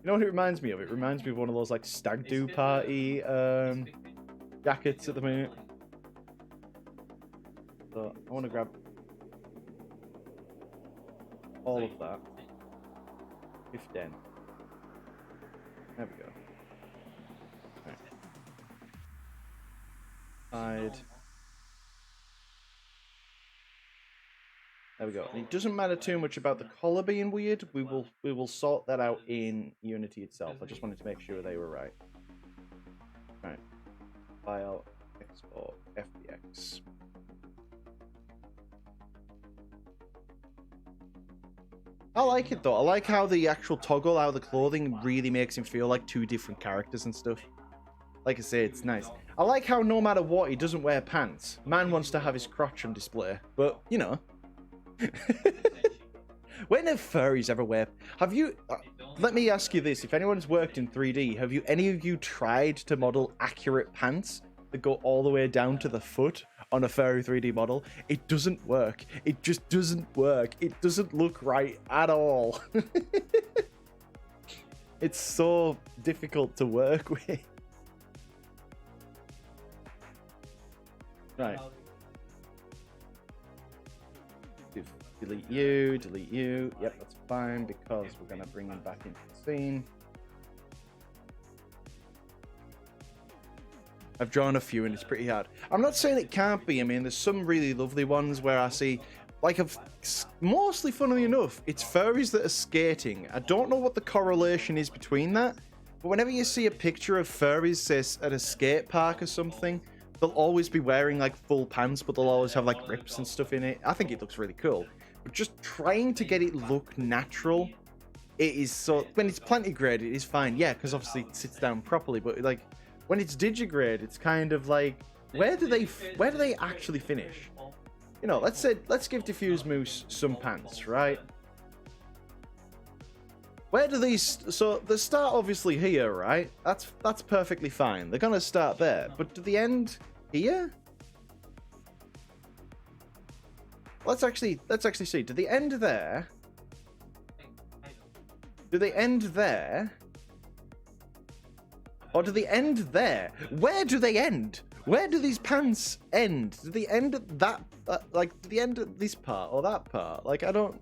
Speaker 1: You know what it reminds me of? It reminds me of one of those, like, stag do party jackets at the minute. So I want to grab all of that. 15. There we go. Right. Side. There we go. And it doesn't matter too much about the collar being weird. We will sort that out in Unity itself. I just wanted to make sure they were right. Right. File, export, FBX. I like it though. I like how the actual toggle out of the clothing really makes him feel like two different characters and stuff. Like I say, it's nice. I like how no matter what, he doesn't wear pants. Man wants to have his crotch on display, but you know. When have furries ever wear? Have you? Let me ask you this: if anyone's worked in 3D, have any of you tried to model accurate pants that go all the way down to the foot on a furry 3D model? It doesn't work. It just doesn't work. It doesn't look right at all. It's so difficult to work with. Right. Delete you, delete you. Yep, that's fine because we're going to bring him back into the scene. I've drawn a few and it's pretty hard. I'm not saying it can't be. I mean, there's some really lovely ones where I see, like, mostly, funnily enough, it's furries that are skating. I don't know what the correlation is between that, but whenever you see a picture of furries, say, at a skate park or something, they'll always be wearing, like, full pants, but they'll always have, like, rips and stuff in it. I think it looks really cool. But just trying to get it look natural, it is so... When it's plantigrade, it is fine, yeah, because obviously it sits down properly, but, like, when it's digigrade, it's kind of like, where do they actually finish? You know, let's give Diffuse Moose some pants, right? Where do these... So, they start obviously here, right? That's perfectly fine. They're gonna start there, but do they end here? Let's actually see. Do they end there? Do they end there? Or do they end there? Where do they end? Where do these pants end? Do they end at that, like, do they end at this part or that part? Like, I don't...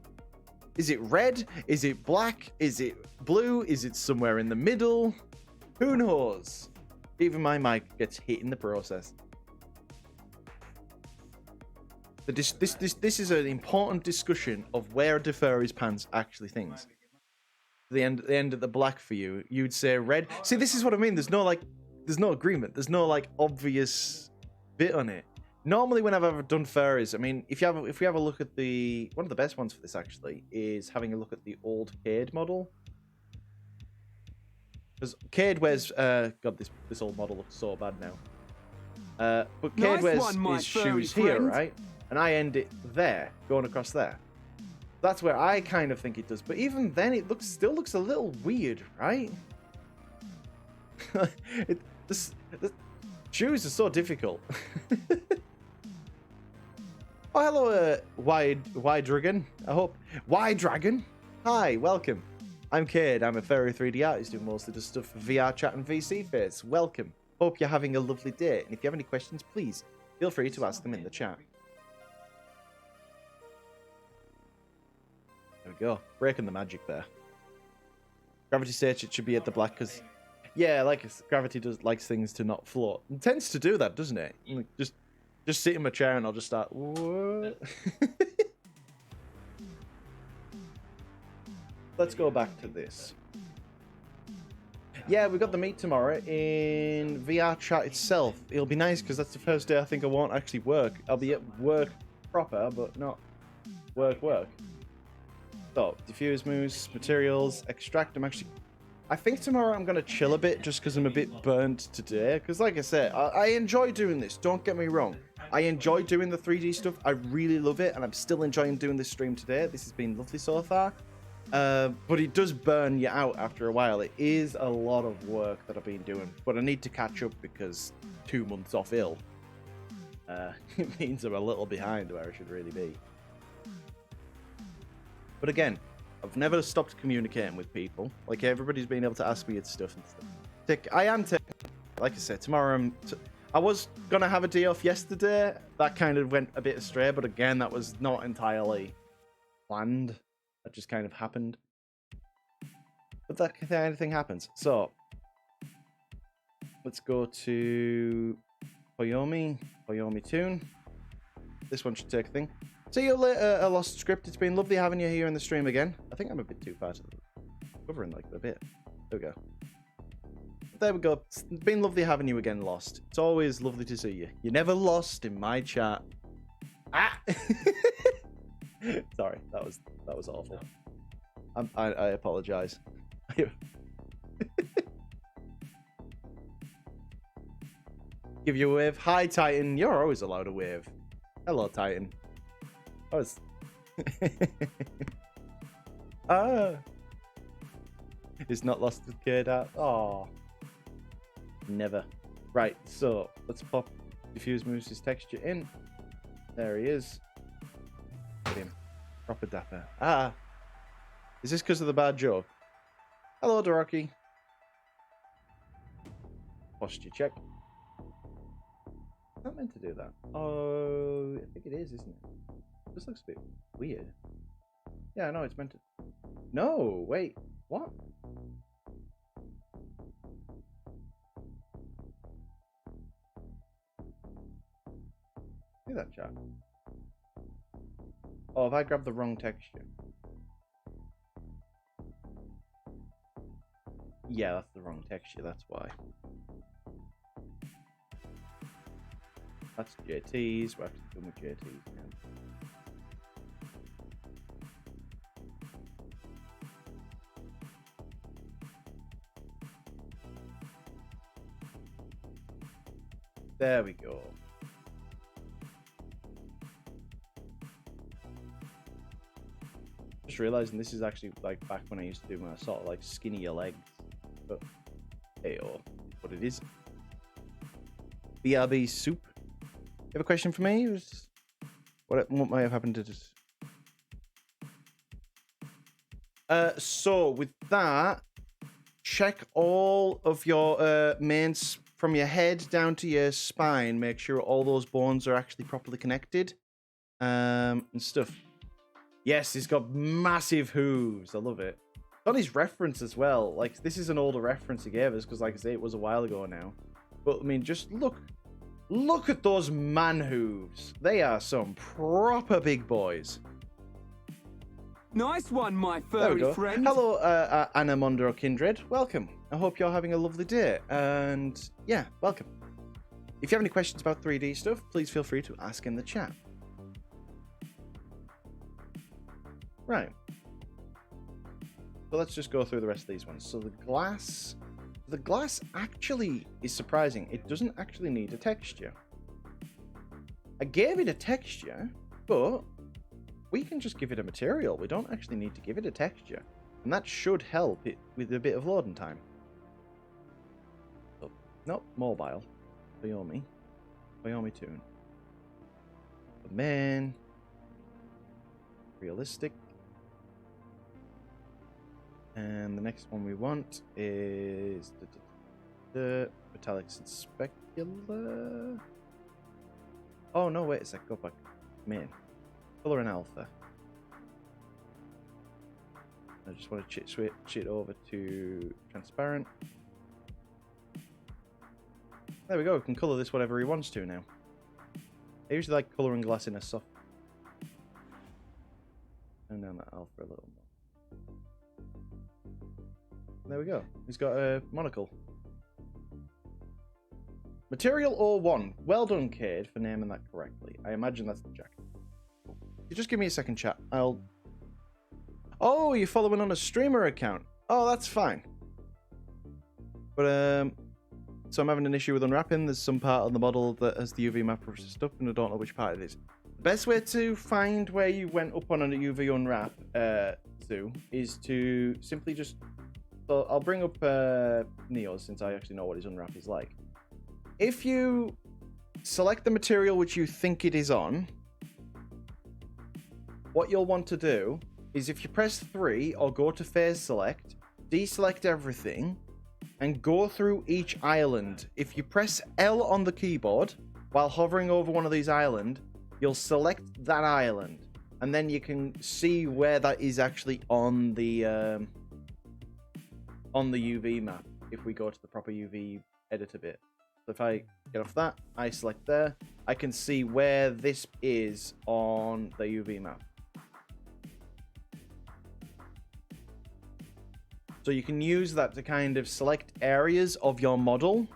Speaker 1: Is it red? Is it black? Is it blue? Is it somewhere in the middle? Who knows? Even my mic gets hit in the process. This is an important discussion of where do furries pants actually things. The end at the black for you. You'd say red. See, this is what I mean. There's no agreement. There's no, like, obvious bit on it. Normally, when I've ever done furries, I mean, if we have a look at one of the best ones for this actually is having a look at the old Cade model. Because Cade wears, God, this old model looks so bad now. But Cade wears his shoes here, right? And I end it there, going across there. That's where I kind of think it does. But even then, it still looks a little weird, right? The shoes are so difficult. Oh, hello, Wide Dragon. I hope Wide Dragon. Hi, welcome. I'm Cade. I'm a furry 3D artist who mostly does stuff for VR chat and VC Face. Welcome. Hope you're having a lovely day. And if you have any questions, please feel free to ask them in the chat. There we go. Breaking the magic there. Gravity Search, it should be at the black because, yeah, like gravity likes things to not float. It tends to do that, doesn't it? Like, just sit in my chair and I'll just start. What? Let's go back to this. Yeah, we got the meet tomorrow in VR chat itself. It'll be nice because that's the first day I think I won't actually work. I'll be at work proper, but not work. So, Diffuse Moose, materials, extract. I think tomorrow I'm going to chill a bit just because I'm a bit burnt today. Because like I said, I enjoy doing this. Don't get me wrong. I enjoy doing the 3D stuff. I really love it. And I'm still enjoying doing this stream today. This has been lovely so far. But it does burn you out after a while. It is a lot of work that I've been doing. But I need to catch up because 2 months off ill. It means I'm a little behind where I should really be. But again, I've never stopped communicating with people. Like, everybody's been able to ask me stuff and stuff. I am taking, like I said, tomorrow I was going to have a day off yesterday. That kind of went a bit astray, but again, that was not entirely planned. That just kind of happened. But that kind of thing happens. So, let's go to Poyomi Tune. This one should take a thing. See you later, a Lost Script. It's been lovely having you here in the stream again. I think I'm a bit too far to covering like a bit. There we go. There we go. It's been lovely having you again, Lost. It's always lovely to see you. You're never lost in my chat. Ah! Sorry, that was awful. I apologize. Give you a wave. Hi, Titan. You're always allowed a wave. Hello, Titan. It's not lost with K-Dart. Oh, never. Right, so let's pop Diffuse Moose's texture in. There he is. Get him. Proper dapper. Ah, is this because of the bad joke? Hello, Doraki. Posture check. Not meant to do that. Oh, I think it is, isn't it? This looks a bit weird. Yeah, no, it's meant to. No, wait, what? See that, chat? Oh, have I grabbed the wrong texture? Yeah, that's the wrong texture, that's why. That's JTs, we're actually done with JTs now. There we go. Just realizing this is actually like back when I used to do my sort of like skinnier legs. But hey, what it is. BRB soup. You have a question for me? What might have happened to this? So with that, check all of your mains from your head down to your spine. Make sure all those bones are actually properly connected, and stuff. Yes, he's got massive hooves. I love it. On his reference as well. Like, this is an older reference he gave us because, like I say, it was a while ago now. But I mean, just look at those man hooves. They are some proper big boys.
Speaker 2: Nice one, my furry friend.
Speaker 1: Hello, Anamondo Kindred. Welcome. I hope you're having a lovely day. And yeah, welcome. If you have any questions about 3D stuff, please feel free to ask in the chat. Right. So let's just go through the rest of these ones. So the glass actually is surprising. It doesn't actually need a texture. I gave it a texture, but we can just give it a material. We don't actually need to give it a texture. And that should help it with a bit of loading time. So, nope, mobile. Poyomi Tune. The man. Realistic. And the next one we want is the metallics and specular. Oh no, wait a sec. Go back. Main. Color and alpha. I just want to switch it over to transparent. There we go. We can color this whatever he wants to now. I usually like coloring glass in a soft. Turn down that alpha a little more. There we go. He's got a monocle. Material 01. Well done, Cade, for naming that correctly. I imagine that's the jacket. You just give me a second, chat. Oh, you're following on a streamer account. Oh, that's fine. But, so I'm having an issue with unwrapping. There's some part of the model that has the UV map processed up, and I don't know which part it is. The best way to find where you went up on a UV unwrap, Zoo, is to simply just... So I'll bring up Neo's, since I actually know what his unwrap is like. If you select the material which you think it is on, what you'll want to do is if you press 3 or go to phase select, deselect everything, and go through each island. If you press L on the keyboard while hovering over one of these islands, you'll select that island, and then you can see where that is actually on the UV map if we go to the proper UV editor bit. So if I get off that, I select there, I can see where this is on the UV map. So you can use that to kind of select areas of your model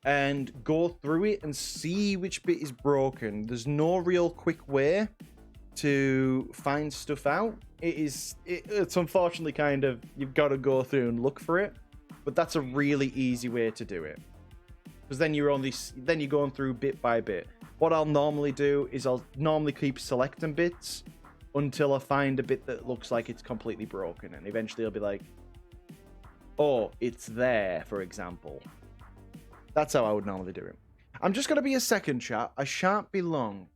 Speaker 1: and go through it and see which bit is broken. There's no real quick way to find stuff out. It's unfortunately kind of, you've got to go through and look for it, but that's a really easy way to do it. Because then you're going through bit by bit. What I'll normally do is I'll normally keep selecting bits until I find a bit that looks like it's completely broken, and eventually I'll be like, oh, it's there, for example. That's how I would normally do it. I'm just going to be a second, chat. I shan't be long.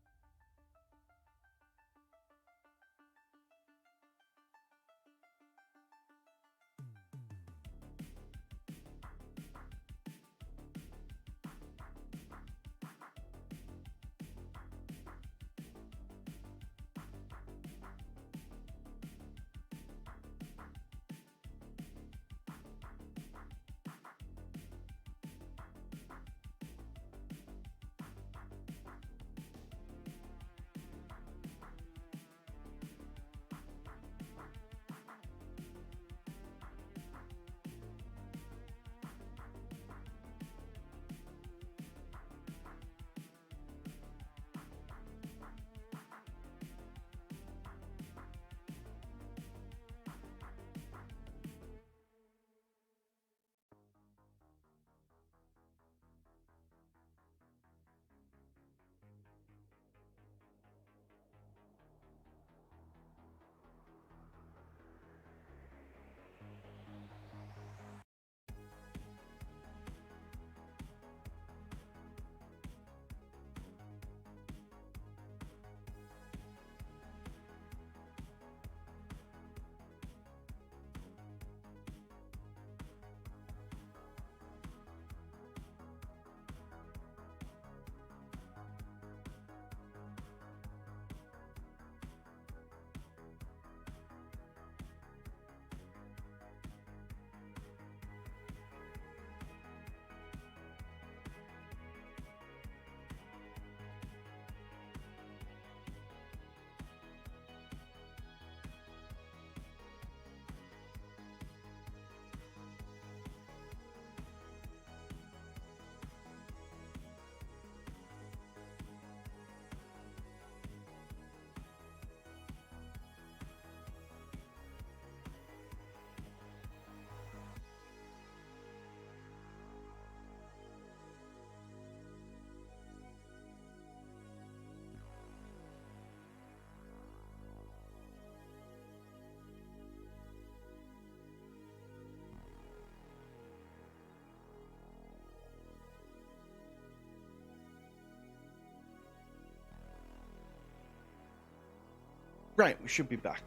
Speaker 1: Right, we should be back.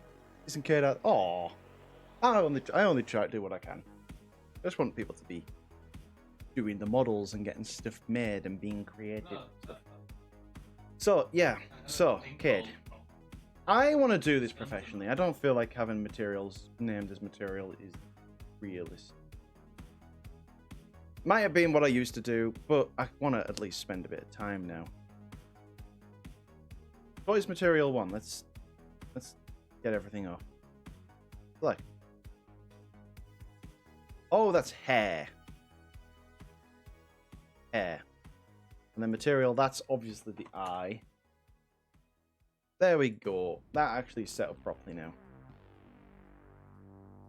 Speaker 1: Isn't Kate out? Aw. I only try to do what I can. I just want people to be doing the models and getting stuff made and being creative. So yeah, so kid, I want to do this professionally. I don't feel like having materials named as material is realistic. Might have been what I used to do, but I want to at least spend a bit of time now. Toys material 1. Let's get everything off. Look. Oh, that's hair. Hair. And then material, that's obviously the eye. There we go. That actually is set up properly now.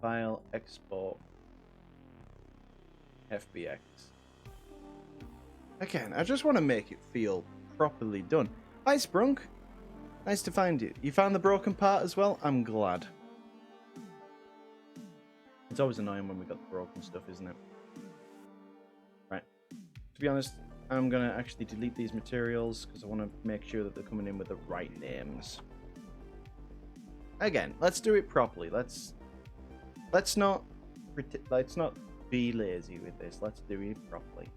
Speaker 1: File, export, FBX. Again, I just want to make it feel properly done. Hi, Sprunk. Nice to find you. You found the broken part as well? I'm glad. It's always annoying when we got the broken stuff, isn't it? Right. To be honest, I'm going to actually delete these materials because I want to make sure that they're coming in with the right names. Again, let's do it properly. Let's not be lazy with this. Let's do it properly.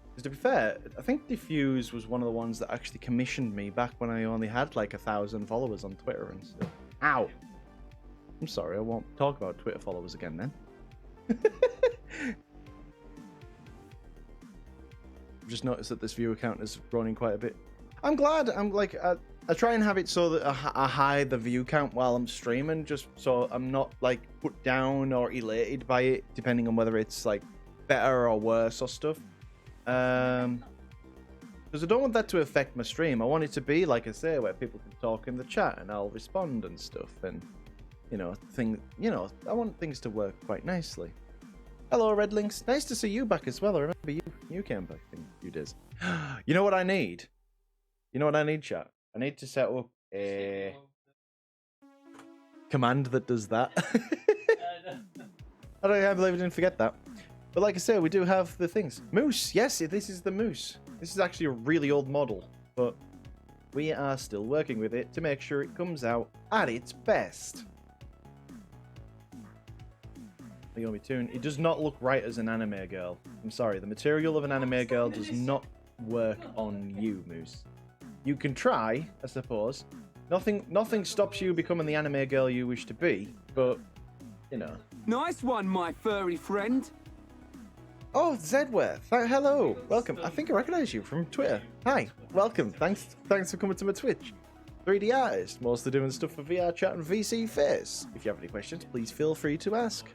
Speaker 1: Because to be fair, I think Diffuse was one of the ones that actually commissioned me back when I only had like 1,000 followers on Twitter and stuff. Ow! I'm sorry, I won't talk about Twitter followers again then. I've just noticed that this viewer count is running quite a bit. I'm glad. I'm like, I try and have it so that I hide the view count while I'm streaming, just so I'm not like put down or elated by it, depending on whether it's like better or worse or stuff. Because I don't want that to affect my stream. I want it to be, like I say, where people can talk in the chat and I'll respond and stuff, and I want things to work quite nicely. Hello, Red Links. Nice to see you back as well. I remember you came back in a few days. You know what I need? You know what I need, chat? I need to set up a command that does that. I can't believe I didn't forget that. But like I said, we do have the things. Moose, yes, this is the Moose. This is actually a really old model, but we are still working with it to make sure it comes out at its best. It does not look right as an anime girl. I'm sorry, the material of an anime girl does not work on you, Moose. You can try, I suppose. Nothing stops you becoming the anime girl you wish to be, but, you know.
Speaker 2: Nice one, my furry friend.
Speaker 1: Oh, Zedware. Hello. Welcome. I think I recognize you from Twitter. Hi. Welcome. Thanks for coming to my Twitch. 3D artist. Mostly doing stuff for VR chat and VC Face. If you have any questions, please feel free to ask.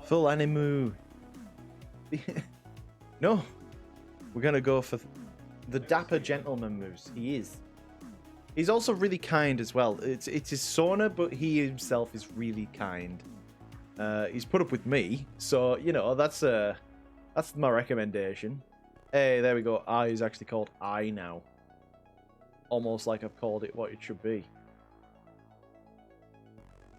Speaker 1: Full animu. No. We're going to go for the dapper gentleman Moose. He is. He's also really kind as well. It's his sauna, but he himself is really kind. He's put up with me, so you know that's my recommendation. Hey, there we go. I is actually called I now, almost like I've called it what it should be.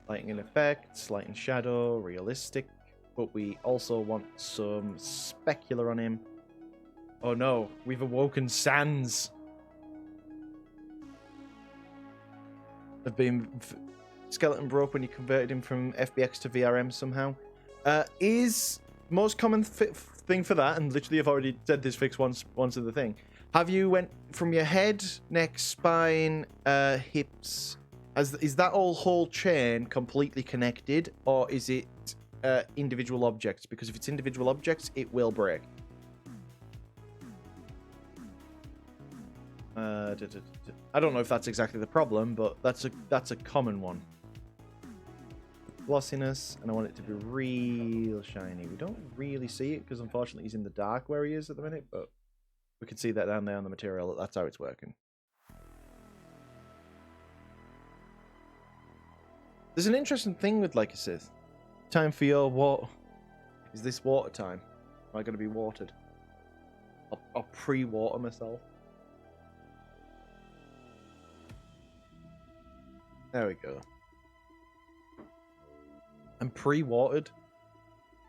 Speaker 1: Lighting and effects, light and shadow, realistic, but we also want some specular on him. Oh no, we've awoken Sans. Have been. Skeleton broke when you converted him from FBX to VRM somehow. Is most common thing for that, and literally I've already said this fix once in the thing. Have you went from your head, neck, spine, hips? Is that whole chain completely connected, or is it individual objects? Because if it's individual objects, it will break. I don't know if that's exactly the problem, but that's a common one. Glossiness, and I want it to be real shiny. We don't really see it because unfortunately he's in the dark where he is at the minute, but we can see that down there on the material. That's how it's working. There's an interesting thing with like a Sith. Time for your water. Is this water time? Am I going to be watered? I'll pre-water myself. There we go. I'm pre-watered.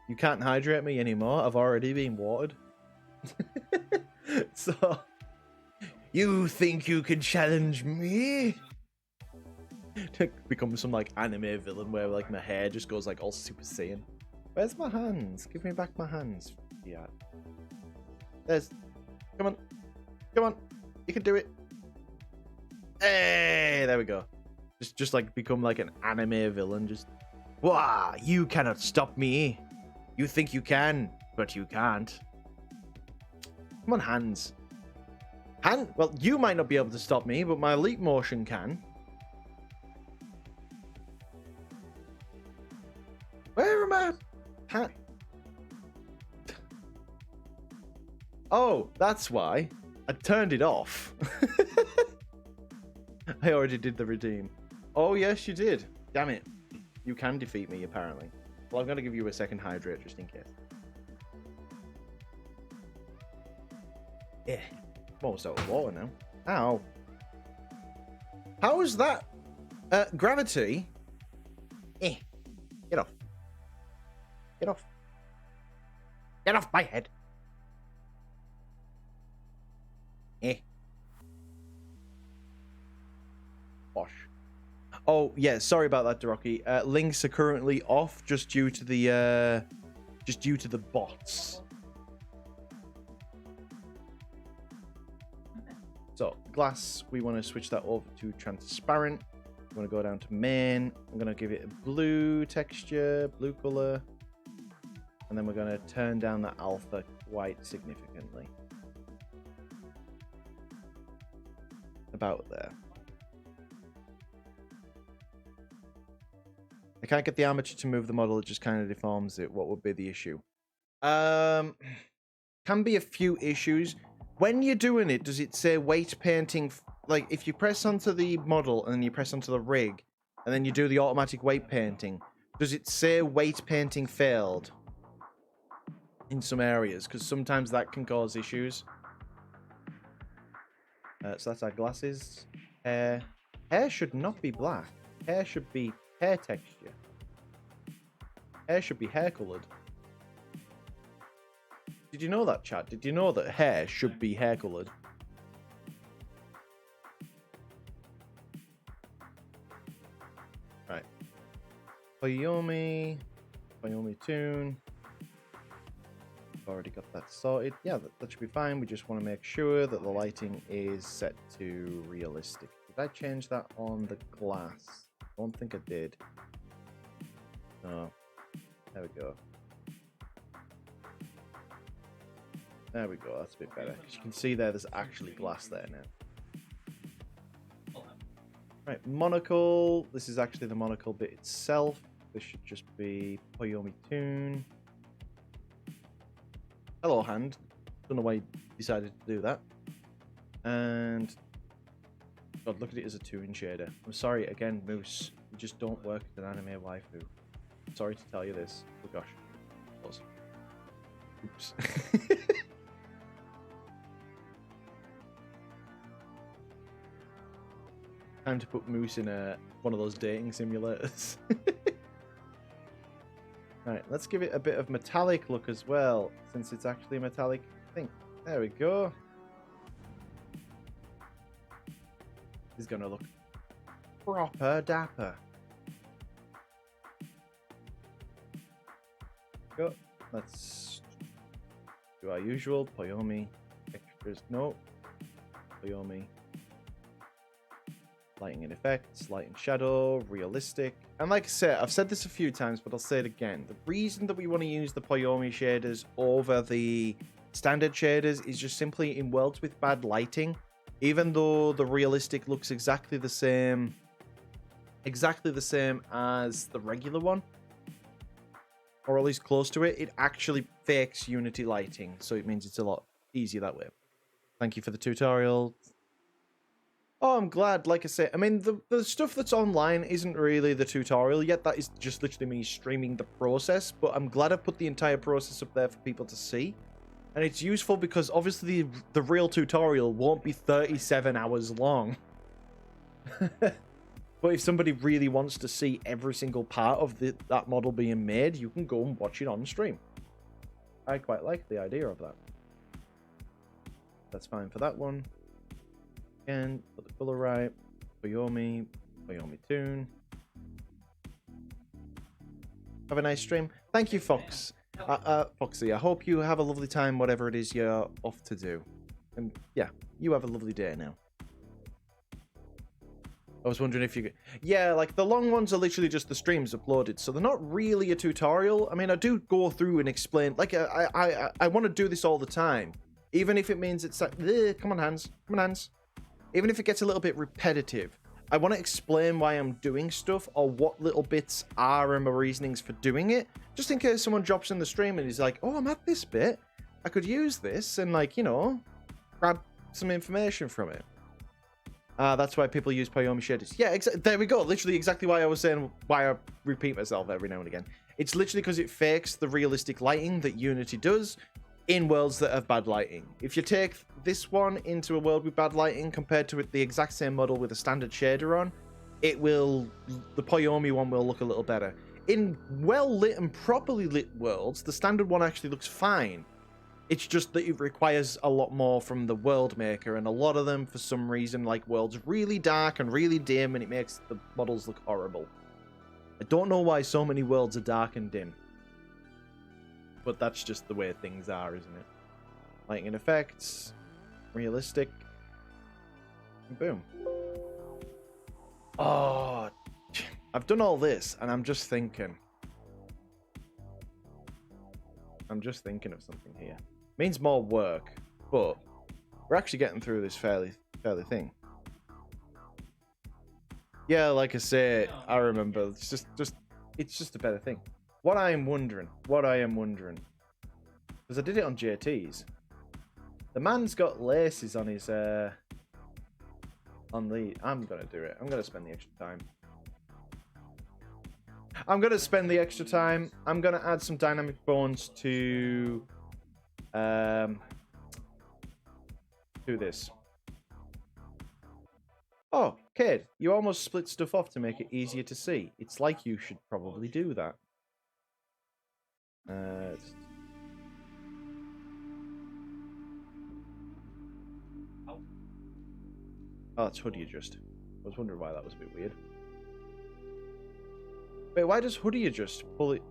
Speaker 1: You can't hydrate me anymore. I've already been watered. So, you think you can challenge me? become some like anime villain where like my hair just goes like all Super Saiyan. Where's my hands? Give me back my hands. Yeah. There's. Come on. Come on. You can do it. Hey, there we go. Just like become like an anime villain. Just. Wah! You cannot stop me. You think you can, but you can't. Come on, hands. Well, you might not be able to stop me, but my leap motion can. Where am I? Oh, that's why. I turned it off. I already did the redeem. Oh, yes, you did. Damn it. You can defeat me, apparently. Well, I'm going to give you a second hydrate just in case. Yeah. I'm almost out of water now. Ow. How is that? Gravity? Get off. Get off. Get off my head. Bosh. Oh, yeah, sorry about that, Doroki. Links are currently off just due to the bots. So, glass, we want to switch that over to transparent. We want to go down to main. I'm going to give it a blue texture, blue color. And then we're going to turn down the alpha quite significantly. About there. I can't get the armature to move the model, it just kind of deforms it. What would be the issue? Can be a few issues. When you're doing it, does it say weight painting? Like, if you press onto the model and then you press onto the rig, and then you do the automatic weight painting, does it say weight painting failed? In some areas, because sometimes that can cause issues. So that's our glasses. Hair. Hair should not be black. Hair should be hair texture. Hair should be hair colored. Did you know that, chat? Did you know that hair should be hair colored? Right. Poyomi tune. Already got that sorted. Yeah, that should be fine. We just want to make sure that the lighting is set to realistic. Did I change that on the glass? I don't think I did. No. There we go. There we go. That's a bit better. Because you can see there's actually glass there now. Right, monocle. This is actually the monocle bit itself. This should just be Poyomi tune. Hello, hand. Don't know why you decided to do that. And God, look at it as a tune shader. I'm sorry again, Moose. You just don't work as an anime waifu. Sorry to tell you this. Oh gosh. Close. Oops. Time to put Moose in one of those dating simulators. Right, let's give it a bit of metallic look as well, since it's actually a metallic thing. There we go. He's gonna look proper dapper. Go. Let's do our usual Poyomi textures. No. Poyomi. Lighting and effects, light and shadow, realistic. And like I said, I've said this a few times, but I'll say it again. The reason that we want to use the Poyomi shaders over the standard shaders is just simply in worlds with bad lighting. Even though the realistic looks exactly the same as the regular one, or at least close to it, it actually fakes Unity lighting. So it means it's a lot easier that way. Thank you for the tutorial. Oh, I'm glad. Like I say, I mean, the stuff that's online isn't really the tutorial yet. That is just literally me streaming the process. But I'm glad I put the entire process up there for people to see. And it's useful because obviously the real tutorial won't be 37 hours long. But if somebody really wants to see every single part of that model being made, you can go and watch it on stream. I quite like the idea of that. That's fine for that one. Again, put the color right. Poyomi tune. Have a nice stream. Thank you, Fox. Foxy, I hope you have a lovely time, whatever it is you're off to do. And yeah, you have a lovely day now. I was wondering if you could... Yeah, like, the long ones are literally just the streams uploaded, so they're not really a tutorial. I mean, I do go through and explain... Like, I want to do this all the time. Even if it means it's like... Come on, hands. Come on, hands. Even if it gets a little bit repetitive. I want to explain why I'm doing stuff, or what little bits are and my reasonings for doing it. Just in case someone drops in the stream and is like, oh, I'm at this bit. I could use this and, like, you know, grab some information from it. That's why people use Payomi shaders. Yeah, there we go. Literally exactly why I was saying why I repeat myself every now and again. It's literally because it fakes the realistic lighting that Unity does in worlds that have bad lighting. If you take this one into a world with bad lighting compared to the exact same model with a standard shader on, the Payomi one will look a little better. In well-lit and properly lit worlds, the standard one actually looks fine. It's just that it requires a lot more from the world maker, and a lot of them, for some reason, like worlds really dark and really dim, and it makes the models look horrible. I don't know why so many worlds are dark and dim. But that's just the way things are, isn't it? Lighting and effects, realistic, and boom. Oh, I've done all this, and I'm just thinking of something here. Means more work, but we're actually getting through this fairly thing. Yeah, like I say, I remember. It's just a better thing. What I am wondering, because I did it on JT's. The man's got laces on his I'm gonna do it. I'm gonna spend the extra time. I'm gonna add some dynamic bones to do this. Oh, kid, you almost split stuff off to make it easier to see. It's like you should probably do that. Oh, it's hoodie adjust. I was wondering why that was a bit weird. Wait, why does hoodie adjust pull it?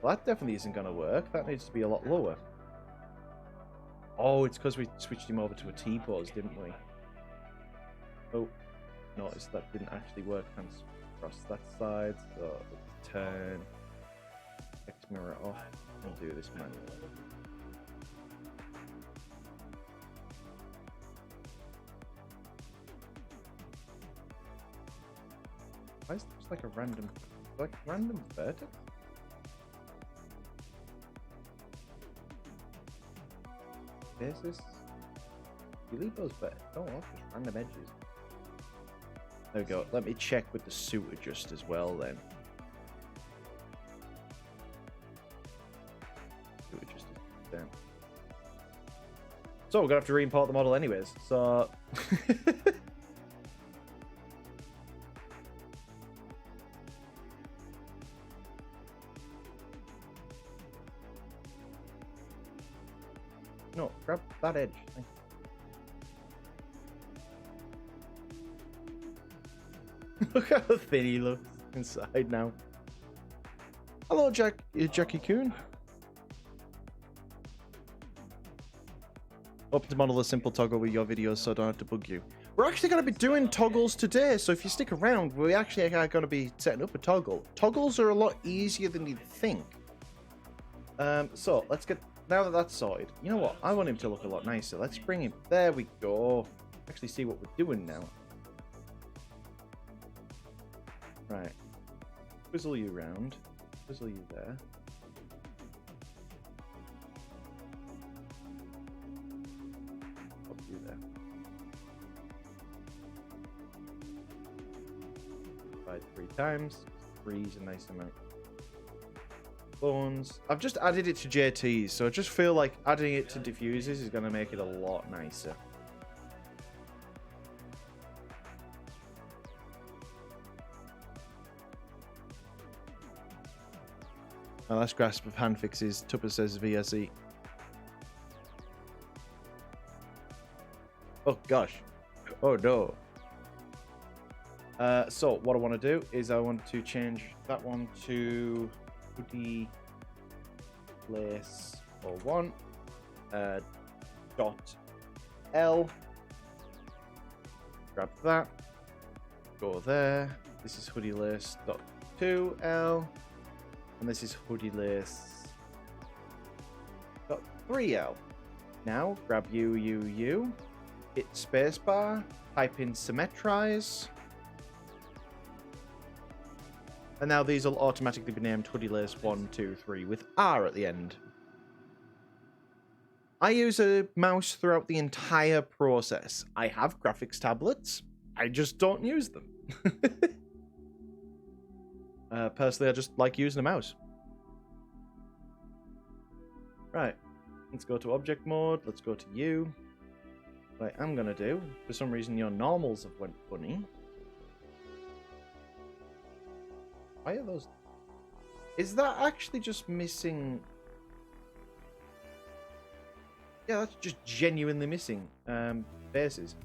Speaker 1: Well, that definitely isn't going to work. That needs to be a lot lower. Oh, it's because we switched him over to a T-pose, didn't we? Oh, notice that didn't actually work. Hands across that side. So let's turn X mirror off and do this manually. Why is there just like a random vertex? Basis? You leave those but don't off just random edges. There we go. Let me check with the suit adjust as well then. Suit adjust is down. So we're gonna have to re-import the model anyways, so no, grab that edge. Thank you. Look how thin he looks inside now. Hello, Jackie Coon. Hope to model a simple toggle with your videos so I don't have to bug you. We're actually going to be doing toggles today, so if you stick around, we actually are going to be setting up a toggle. Toggles are a lot easier than you'd think. So let's get... Now that that's sorted, you know what? I want him to look a lot nicer. Let's bring him... There we go. Actually see what we're doing now. Right. Twizzle you round. Twizzle you there. Pop you there. Divide 3 times. 3 is a nice amount. Bones. I've just added it to JT's, so I just feel like adding it to diffuses is going to make it a lot nicer. My last grasp of hand fixes, Tupper says VSE. Oh gosh. Oh no. So what I want to do is I want to change that one to hoodie place 01 dot L. Grab that. Go there. This is hoodie lace dot 2L. And this is hoodie lace dot 3L. Now grab U, hit spacebar, type in symmetrize. And now these will automatically be named hoodie lace 1, 2, 3 with R at the end. I use a mouse throughout the entire process. I have graphics tablets. I just don't use them. Personally, I just like using a mouse. Right. Let's go to object mode. Let's go to you. What I'm going to do, for some reason your normals have went funny. Why are those? Is that actually just missing? Yeah, that's just genuinely missing bases.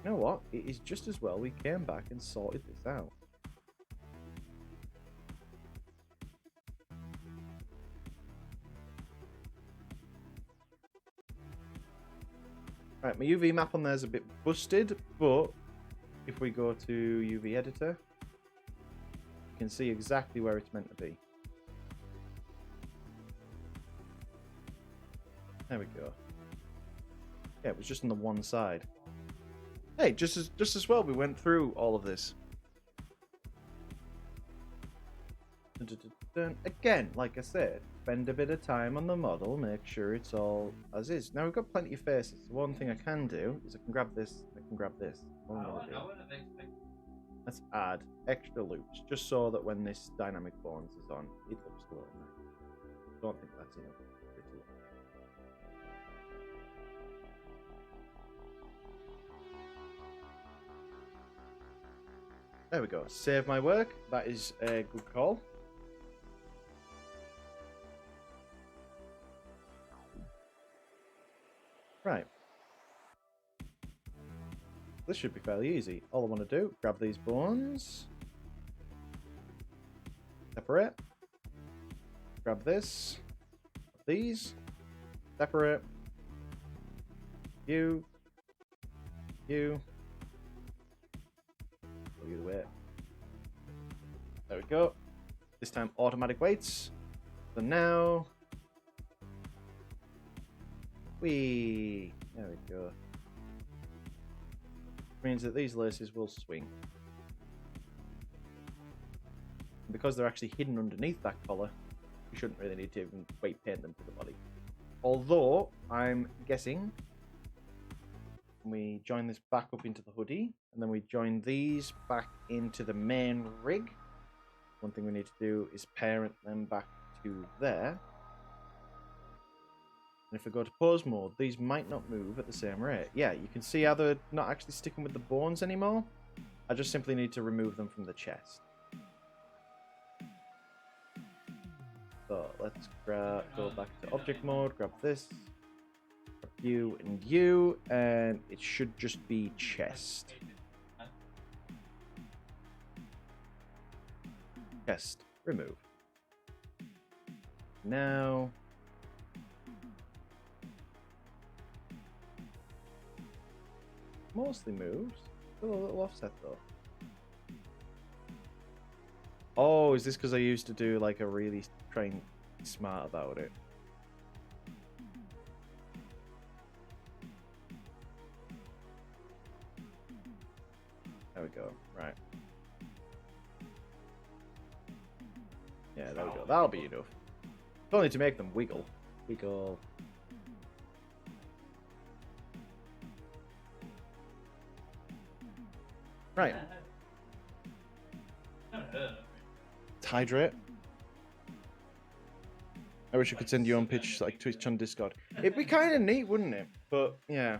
Speaker 1: You know what? It is just as well we came back and sorted this out. Right, my UV map on there is a bit busted, but if we go to UV editor, you can see exactly where it's meant to be. There we go. Yeah, it was just on the one side. Hey, just as well we went through all of this. Again, like I said, spend a bit of time on the model, make sure it's all as is. Now we've got plenty of faces. So one thing I can do is I can grab this, I can grab this. Let's add extra loops, just so that when this dynamic bones is on, it looks a little nice. Don't think that's enough. There we go. Save my work. That is a good call. Right. This should be fairly easy. All I want to do, grab these bones. Separate. Grab this. These. Separate. You. You. Either way. There we go. This time automatic weights. So now there we go. Means that these laces will swing. And because they're actually hidden underneath that collar, you shouldn't really need to even weight paint them to the body. Although I'm guessing we join this back up into the hoodie, and then we join these back into the main rig. One thing we need to do is parent them back to there. And if we go to pose mode, these might not move at the same rate. Yeah, you can see how they're not actually sticking with the bones anymore. I just simply need to remove them from the chest. So let's go back to object mode, grab this. You and you, and it should just be chest. Chest, remove. Now, mostly moves. Still a little offset though. Oh, is this because I used to do like a really trying smart about it? There we go. Right. Yeah, there we go. That'll be enough. It's only to make them wiggle. Wiggle. Right. Hydrate. I wish I could send you on pitch like Twitch on Discord. It'd be kind of neat, wouldn't it? But yeah.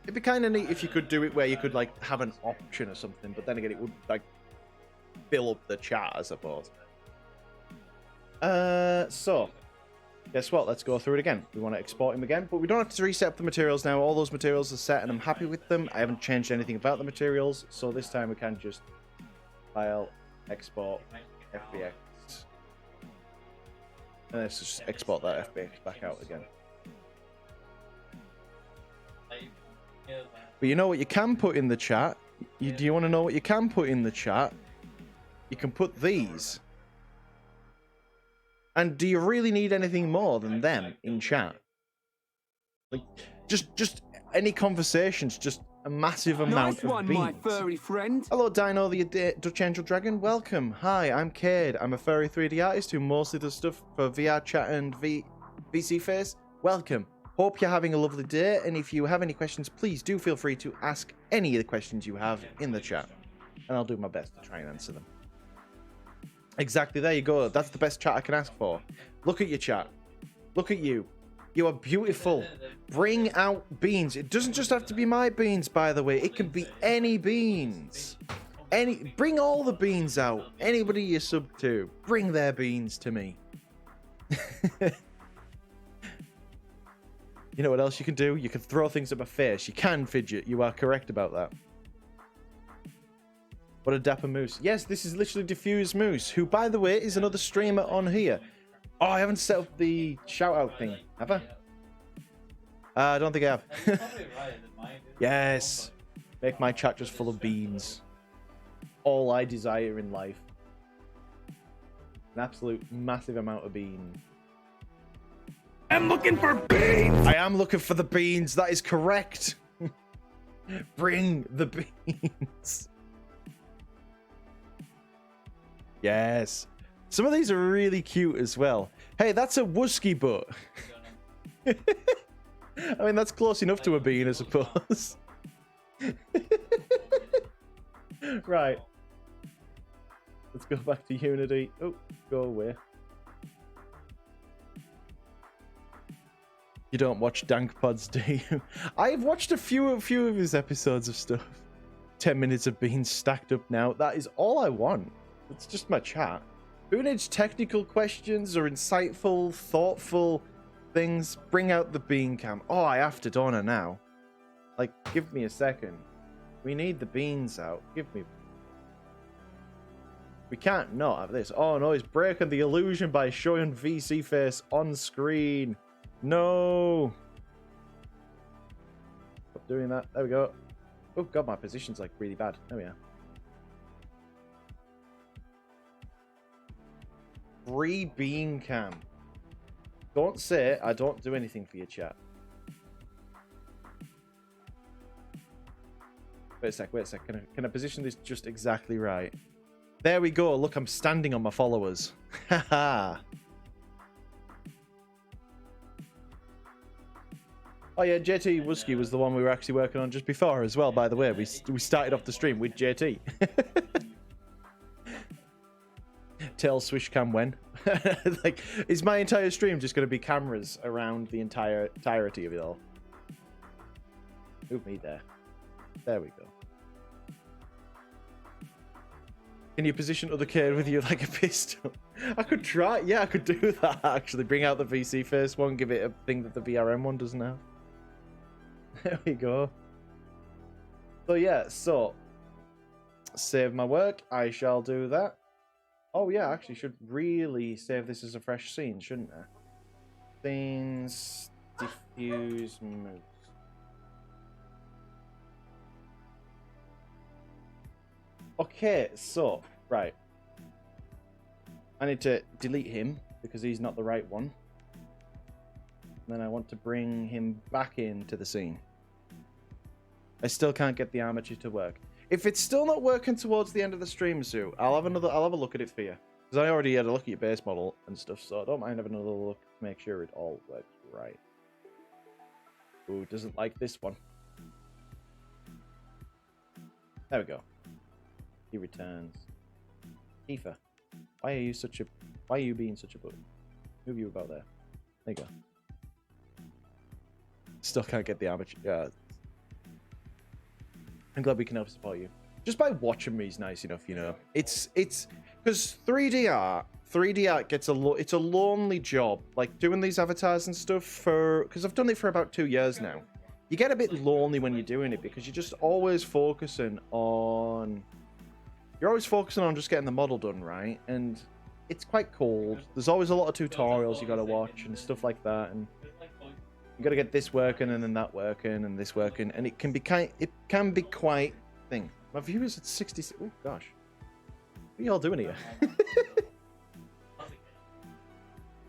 Speaker 1: It'd be kind of neat if you could do it where you could like have an option or something, but then again it would like fill up the chat, I suppose. So, guess what? Let's go through it again. We want to export him again, but we don't have to reset up the materials now. All those materials are set, and I'm happy with them. I haven't changed anything about the materials, so this time we can just file, export, FBX. And let's just export that FBX back out again. But you know what you can put in the chat? Do you want to know what you can put in the chat? You can put these. And do you really need anything more than them in chat? Like, just any conversations, just a massive amount
Speaker 2: Nice
Speaker 1: of
Speaker 2: one,
Speaker 1: beans.
Speaker 2: my furry friend.
Speaker 1: Hello, Dino, the Dutch Angel Dragon. Welcome. Hi, I'm Cade. I'm a furry 3D artist who mostly does stuff for VR chat and VC Face. Welcome. Hope you're having a lovely day, and if you have any questions, please do feel free to ask any of the questions you have in the chat, and I'll do my best to try and answer them. Exactly, there you go. That's the best chat I can ask for. Look at your chat. Look at you. You are beautiful. Bring out beans. It doesn't just have to be my beans, by the way. It can be any beans. Bring all the beans out. Anybody you sub to, bring their beans to me. You know what else you can do? You can throw things at my face. You can fidget. You are correct about that. What a dapper moose. Yes, this is literally Diffuse Moose, who, by the way, is another streamer on here. Oh, I haven't set up the shout-out thing, have I? I don't think I have. Yes. Make my chat just full of beans. All I desire in life. An absolute massive amount of beans.
Speaker 2: I'm looking for beans.
Speaker 1: I am looking for the beans. That is correct. Bring the beans. Yes. Some of these are really cute as well. Hey, that's a wooski butt. I mean, that's close enough to a bean, I suppose. Right. Let's go back to Unity. Oh, go away. You don't watch Dank Pods, do you? I've watched a few of his episodes of stuff. 10 minutes of being stacked up now. That is all I want. It's just my chat. Who needs technical questions or insightful, thoughtful things? Bring out the bean cam. Oh, I have to, don't I, now? Like, give me a second. We need the beans out. Give me... We can't not have this. Oh, no, he's breaking the illusion by showing VC face on screen. No. Stop doing that. There we go. Oh, God, my position's, like, really bad. There we are. Free bean cam. Don't say I don't do anything for your chat. Wait a sec. Can I position this just exactly right? There we go. Look, I'm standing on my followers. Haha. Oh yeah, JT Wooski was the one we were actually working on just before as well, by the way. We started off the stream with JT. Tell Swish Cam when. Like, is my entire stream just going to be cameras around the entirety of it all? Move me there. There we go. Can you position other kid with you like a pistol? I could try. Yeah, I could do that, actually. Bring out the VC first one. Give it a thing that the VRM one doesn't have. There we go. So, yeah. So, save my work. I shall do that. Oh, yeah. I actually should really save this as a fresh scene, shouldn't I? Scenes. Diffuse Moose. Okay, so, right. I need to delete him because he's not the right one. And then I want to bring him back into the scene. I still can't get the armature to work. If it's still not working towards the end of the stream, Sue, I'll have a look at it for you. Because I already had a look at your base model and stuff, so I don't mind having another look to make sure it all works right. Ooh, doesn't like this one. There we go. He returns. Tifa, why are you being such a butt? Move you about there. There you go. Still can't get the armature. Yeah. I'm glad we can help support you. Just by watching me is nice enough, you know. It's Because 3D art gets it's a lonely job. Like doing these avatars and stuff because I've done it for about 2 years now. You get a bit lonely when you're doing it because you're just always focusing on. You're always focusing on just getting the model done right, and it's quite cold. There's always a lot of tutorials you got to watch and stuff like that, and you got to get this working and then that working and this working, and it can be quite thing. My viewers at 60. Oh gosh, what are y'all doing here?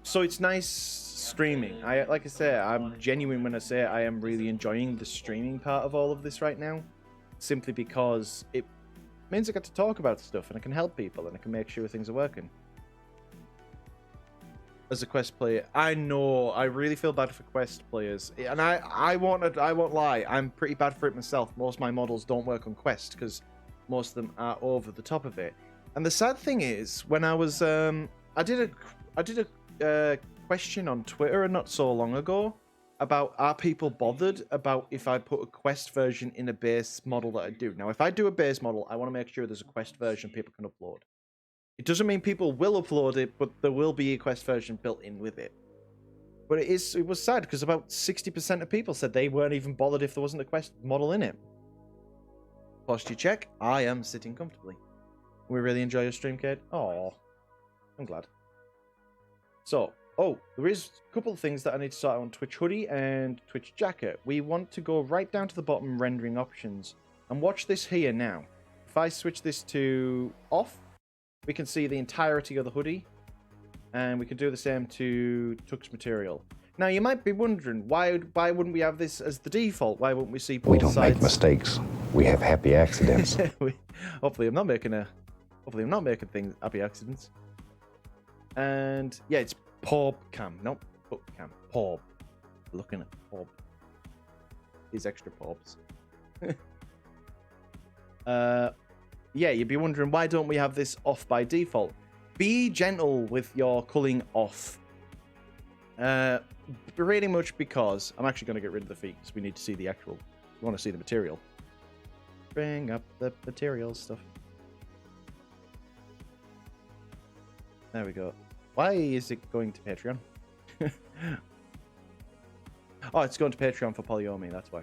Speaker 1: So it's nice streaming. Like I say, I'm genuine when I say I am really enjoying the streaming part of all of this right now, simply because it means I get to talk about stuff and I can help people and I can make sure things are working. As a quest player, I know I really feel bad for quest players, and I won't lie, I'm pretty bad for it myself. Most of my models don't work on quest because most of them are over the top of it. And the sad thing is, when I was I did a question on Twitter not so long ago about, are people bothered about if I put a quest version in a base model that I do. Now, if I do a base model, I want to make sure there's a quest version people can upload. It doesn't mean people will upload it, but there will be a quest version built in with it. But it was sad because about 60% of people said they weren't even bothered if there wasn't a quest model in it. Posture check. I am sitting comfortably. We really enjoy your stream, Kate. Oh, I'm glad. So, there is a couple of things that I need to sort out on Twitch Hoodie and Twitch Jacket. We want to go right down to the bottom rendering options and watch this here now. If I switch this to off, we can see the entirety of the hoodie, and we can do the same to Tux material. Now, you might be wondering, why wouldn't we have this as the default? Why wouldn't we see both sides?
Speaker 3: We don't make mistakes. We have happy accidents.
Speaker 1: Hopefully I'm not making things happy accidents. And yeah, it's Porb cam, not Book cam. Porb. Looking at Porb. These extra Porbs. Yeah, you'd be wondering, why don't we have this off by default? Be gentle with your culling off. Pretty much because I'm actually going to get rid of the feet because we need to see the actual. We want to see the material. Bring up the material stuff. There we go. Why is it going to Patreon? Oh, it's going to Patreon for Polyomi, that's why.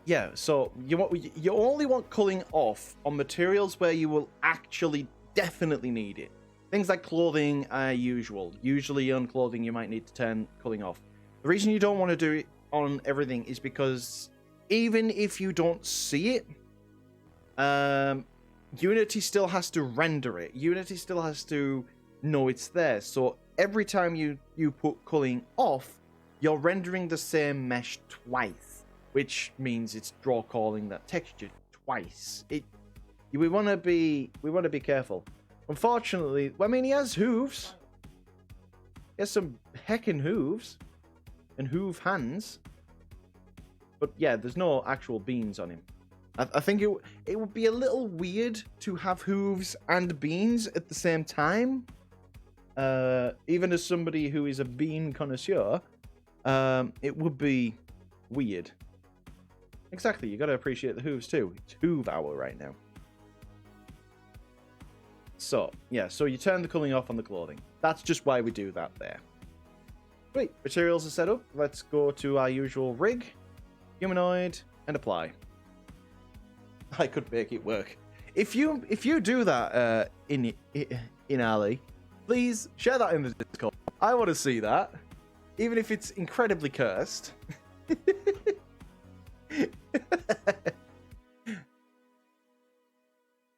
Speaker 1: Yeah, so you only want culling off on materials where you will actually definitely need it. Things like clothing are usual. Usually on clothing you might need to turn culling off. The reason you don't want to do it on everything is because even if you don't see it, Unity still has to render it. Unity still has to know it's there. So every time you put culling off, you're rendering the same mesh twice, which means it's draw calling that texture twice. We want to be careful. Unfortunately, I mean, he has hooves. He has some heckin' hooves and hoof hands. But yeah, there's no actual beans on him. I think it would be a little weird to have hooves and beans at the same time. Even as somebody who is a bean connoisseur, it would be weird. Exactly, you got to appreciate the hooves too. It's hoof hour right now. So, yeah, so you turn the culling off on the clothing. That's just why we do that there. Great, materials are set up. Let's go to our usual rig, humanoid, and apply. I could make it work. If you do that in Ali, please share that in the Discord. I want to see that, even if it's incredibly cursed.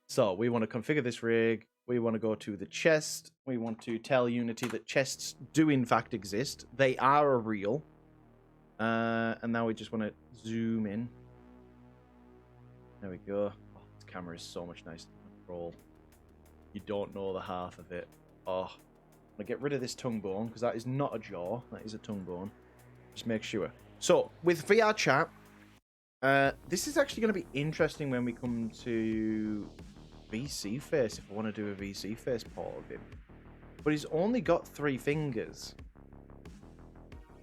Speaker 1: So we want to configure this rig. We want to go to the chest. We want to tell Unity that chests do in fact exist. They are real. And now we just want to zoom in. There we go. Oh, this camera is so much nicer to control. You don't know the half of it. Oh, I'm gonna get rid of this tongue bone because that is not a jaw. That is a tongue bone. Just make sure. So with VR chat, this is actually going to be interesting when we come to VC face. If I want to do a VC face port of him, but he's only got 3 fingers,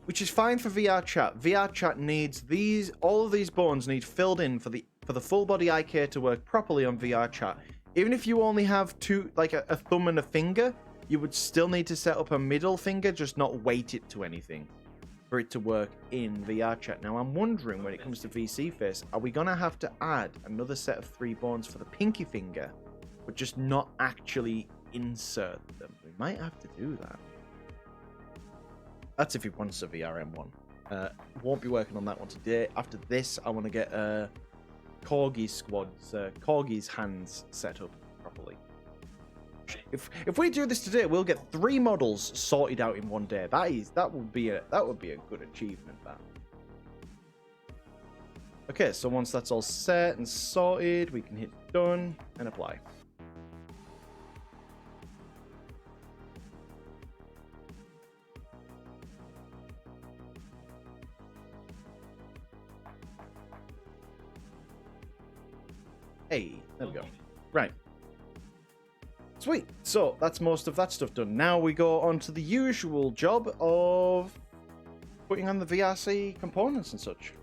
Speaker 1: which is fine for VR chat. VR chat needs these. All of these bones need filled in for the for the full body IK to work properly on VR chat, even if you only have two, like a thumb and a finger, you would still need to set up a middle finger, just not weight it to anything for it to work in VR chat. Now, I'm wondering when it comes to VC Face, are we going to have to add another set of 3 bones for the pinky finger, but just not actually insert them? We might have to do that. That's if he wants a VRM1. Won't be working on that one today. After this, I want to get Corgi's hands set up properly. If we do this today, we'll get 3 models sorted out in one day. That would be a good achievement. That. Okay, so once that's all set and sorted, we can hit done and apply. Hey, there we go. Right. Sweet. So that's most of that stuff done. Now we go on to the usual job of putting on the VRC components and such.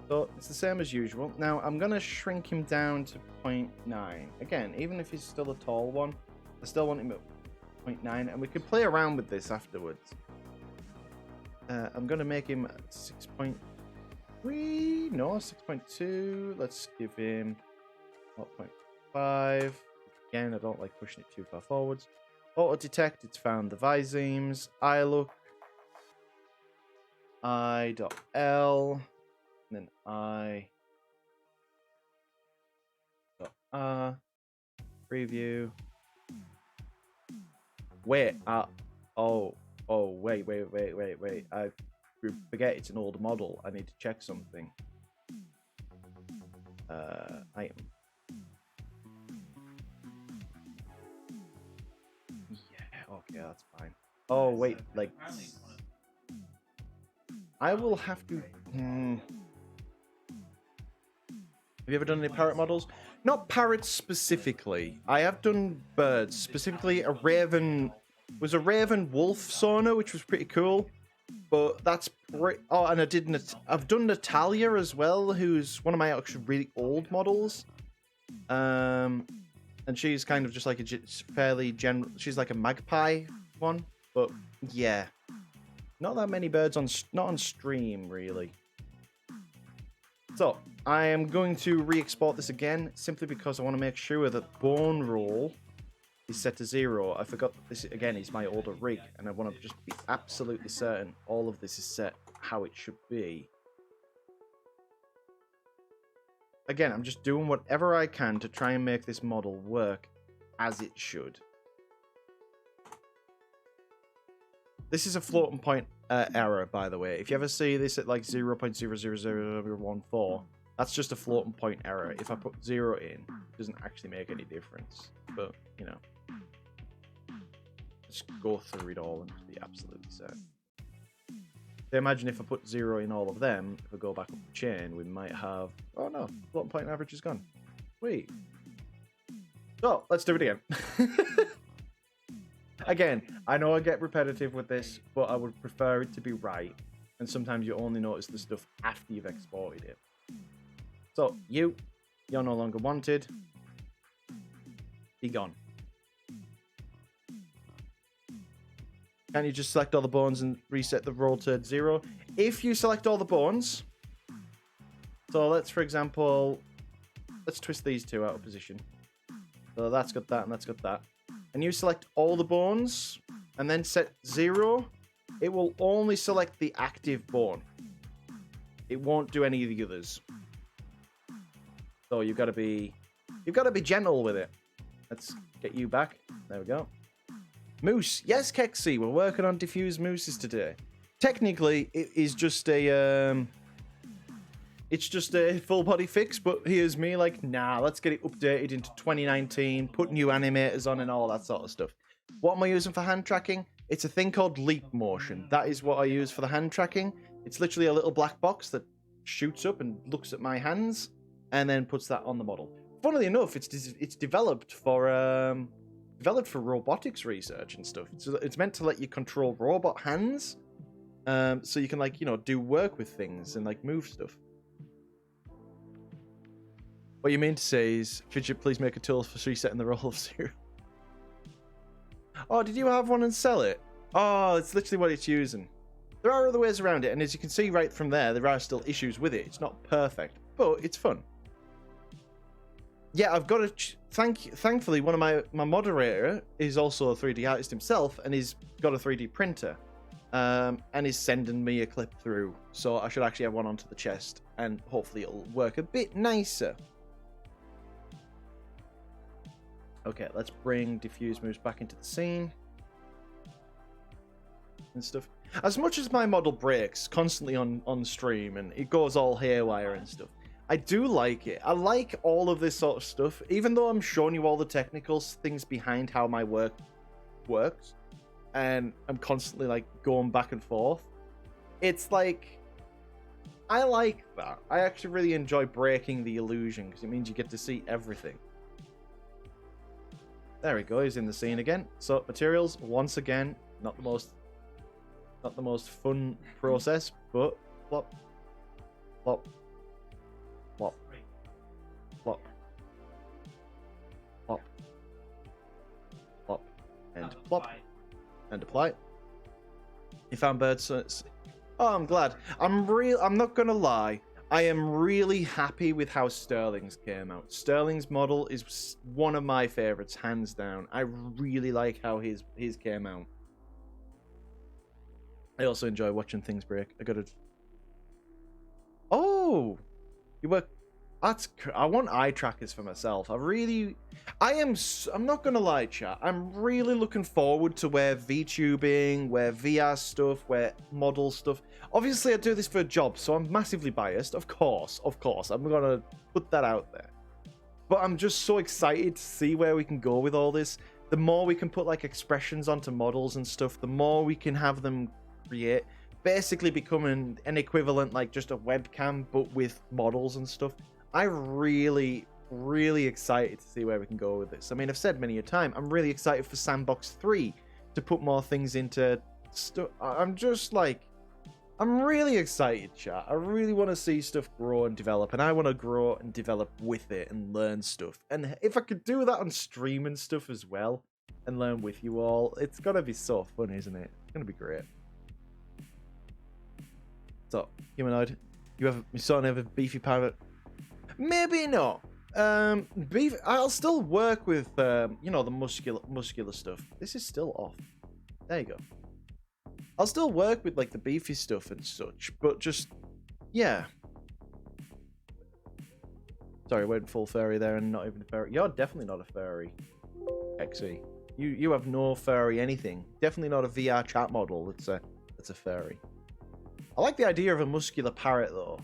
Speaker 1: So it's the same as usual. Now I'm going to shrink him down to 0.9. Again, even if he's still a tall one, I still want him at 0.9, and we could play around with this afterwards. I'm going to make him 6.3. No, 6.2. Let's give him 0.5. Again, I don't like pushing it too far forwards. Auto detect, it's found the Visemes. I look. I.L. And then I.R. Preview. Wait, wait. I forget it's an old model. I need to check something. Item. Yeah, okay, that's fine. Oh, wait, like... I will have to... Have you ever done any parrot models? Not parrots specifically. I have done birds. Specifically, a raven... was a raven wolf sauna, which was pretty cool. But that's pretty... Oh, and I've done Natalia as well, who's one of my actually really old models. And she's kind of just like a fairly general... She's like a magpie one. But, yeah. Not that many birds not on stream, really. So, I am going to re-export this again, simply because I want to make sure that bone roll is set to 0. I forgot that this, again, is my older rig, and I want to just be absolutely certain all of this is set how it should be. Again, I'm just doing whatever I can to try and make this model work as it should. This is a floating point error, by the way. If you ever see this at like 0.00014, that's just a floating point error. If I put 0 in, it doesn't actually make any difference. But, you know, just go through it all and be absolutely certain. So imagine if I put 0 in all of them, if I go back up the chain, we might have... Oh no, floating point average is gone. Sweet. So, let's do it again. Again, I know I get repetitive with this, but I would prefer it to be right. And sometimes you only notice the stuff after you've exported it. So, you're no longer wanted. Be gone. Can you just select all the bones and reset the roll to 0? If you select all the bones, so let's, for example, let's twist these two out of position. So that's got that and that's got that. And you select all the bones and then set 0, it will only select the active bone. It won't do any of the others. So you've got to be gentle with it. Let's get you back. There we go. Moose. Yes, Kexi, we're working on Diffuse Mooses today. Technically, it is just a it's just a full body fix, but here's me like, nah, let's get it updated into 2019, put new animators on and all that sort of stuff. What am I using for hand tracking? It's a thing called Leap Motion. That is what I use for the hand tracking. It's literally a little black box that shoots up and looks at my hands and then puts that on the model. Funnily enough, it's developed for robotics research and stuff. It's meant to let you control robot hands, so you can, like, you know, do work with things and like move stuff. What you mean to say is, Fidget, please make a tool for resetting the roll of 0. Oh, did you have one and sell it? Oh, it's literally what it's using. There are other ways around it, and as you can see right from there are still issues with it. It's not perfect, but it's fun. Yeah, I've got a... Thankfully, one of my moderator is also a 3D artist himself, and he's got a 3D printer. And is sending me a clip through, so I should actually have one onto the chest, and hopefully it'll work a bit nicer. Okay, let's bring Diffuse Moose back into the scene and stuff. As much as my model breaks constantly on stream and it goes all haywire and stuff, I do like it. I like all of this sort of stuff, even though I'm showing you all the technical things behind how my work works. And I'm constantly like going back and forth. It's like, I like that. I actually really enjoy breaking the illusion because it means you get to see everything. There we go. He's in the scene again. So materials, once again, not the most fun process, but plop, plop, plop, plop, plop, plop, and plop. And apply. You found birds. Oh, I'm glad. I'm not gonna lie. I am really happy with how Sterling's came out. Sterling's model is one of my favorites, hands down. I really like how his came out. I also enjoy watching things break. I gotta. Oh, you work. I want eye trackers for myself. I'm not gonna lie, chat. I'm really looking forward to where VTubing, where VR stuff, where model stuff. Obviously, I do this for a job, so I'm massively biased. Of course. I'm gonna put that out there. But I'm just so excited to see where we can go with all this. The more we can put like expressions onto models and stuff, the more we can have them create, basically becoming an equivalent like just a webcam, but with models and stuff. I'm really excited to see where we can go with this. I mean, I've said many a time, I'm really excited for Sandbox 3 to put more things into stuff. I'm really excited, chat. I really want to see stuff grow and develop, and I want to grow and develop with it and learn stuff. And if I could do that on stream and stuff as well, and learn with you all, it's gonna be so fun, isn't it? It's gonna be great. So, humanoid, your son have a beefy pirate? Maybe not. I'll still work with you know, the muscular stuff. This is still off. There you go. I'll still work with like the beefy stuff and such, but just yeah. Sorry, I went full furry there and not even a furry. You're definitely not a furry, XE. You have no furry anything. Definitely not a VR chat model. It's a furry. I like the idea of a muscular parrot though.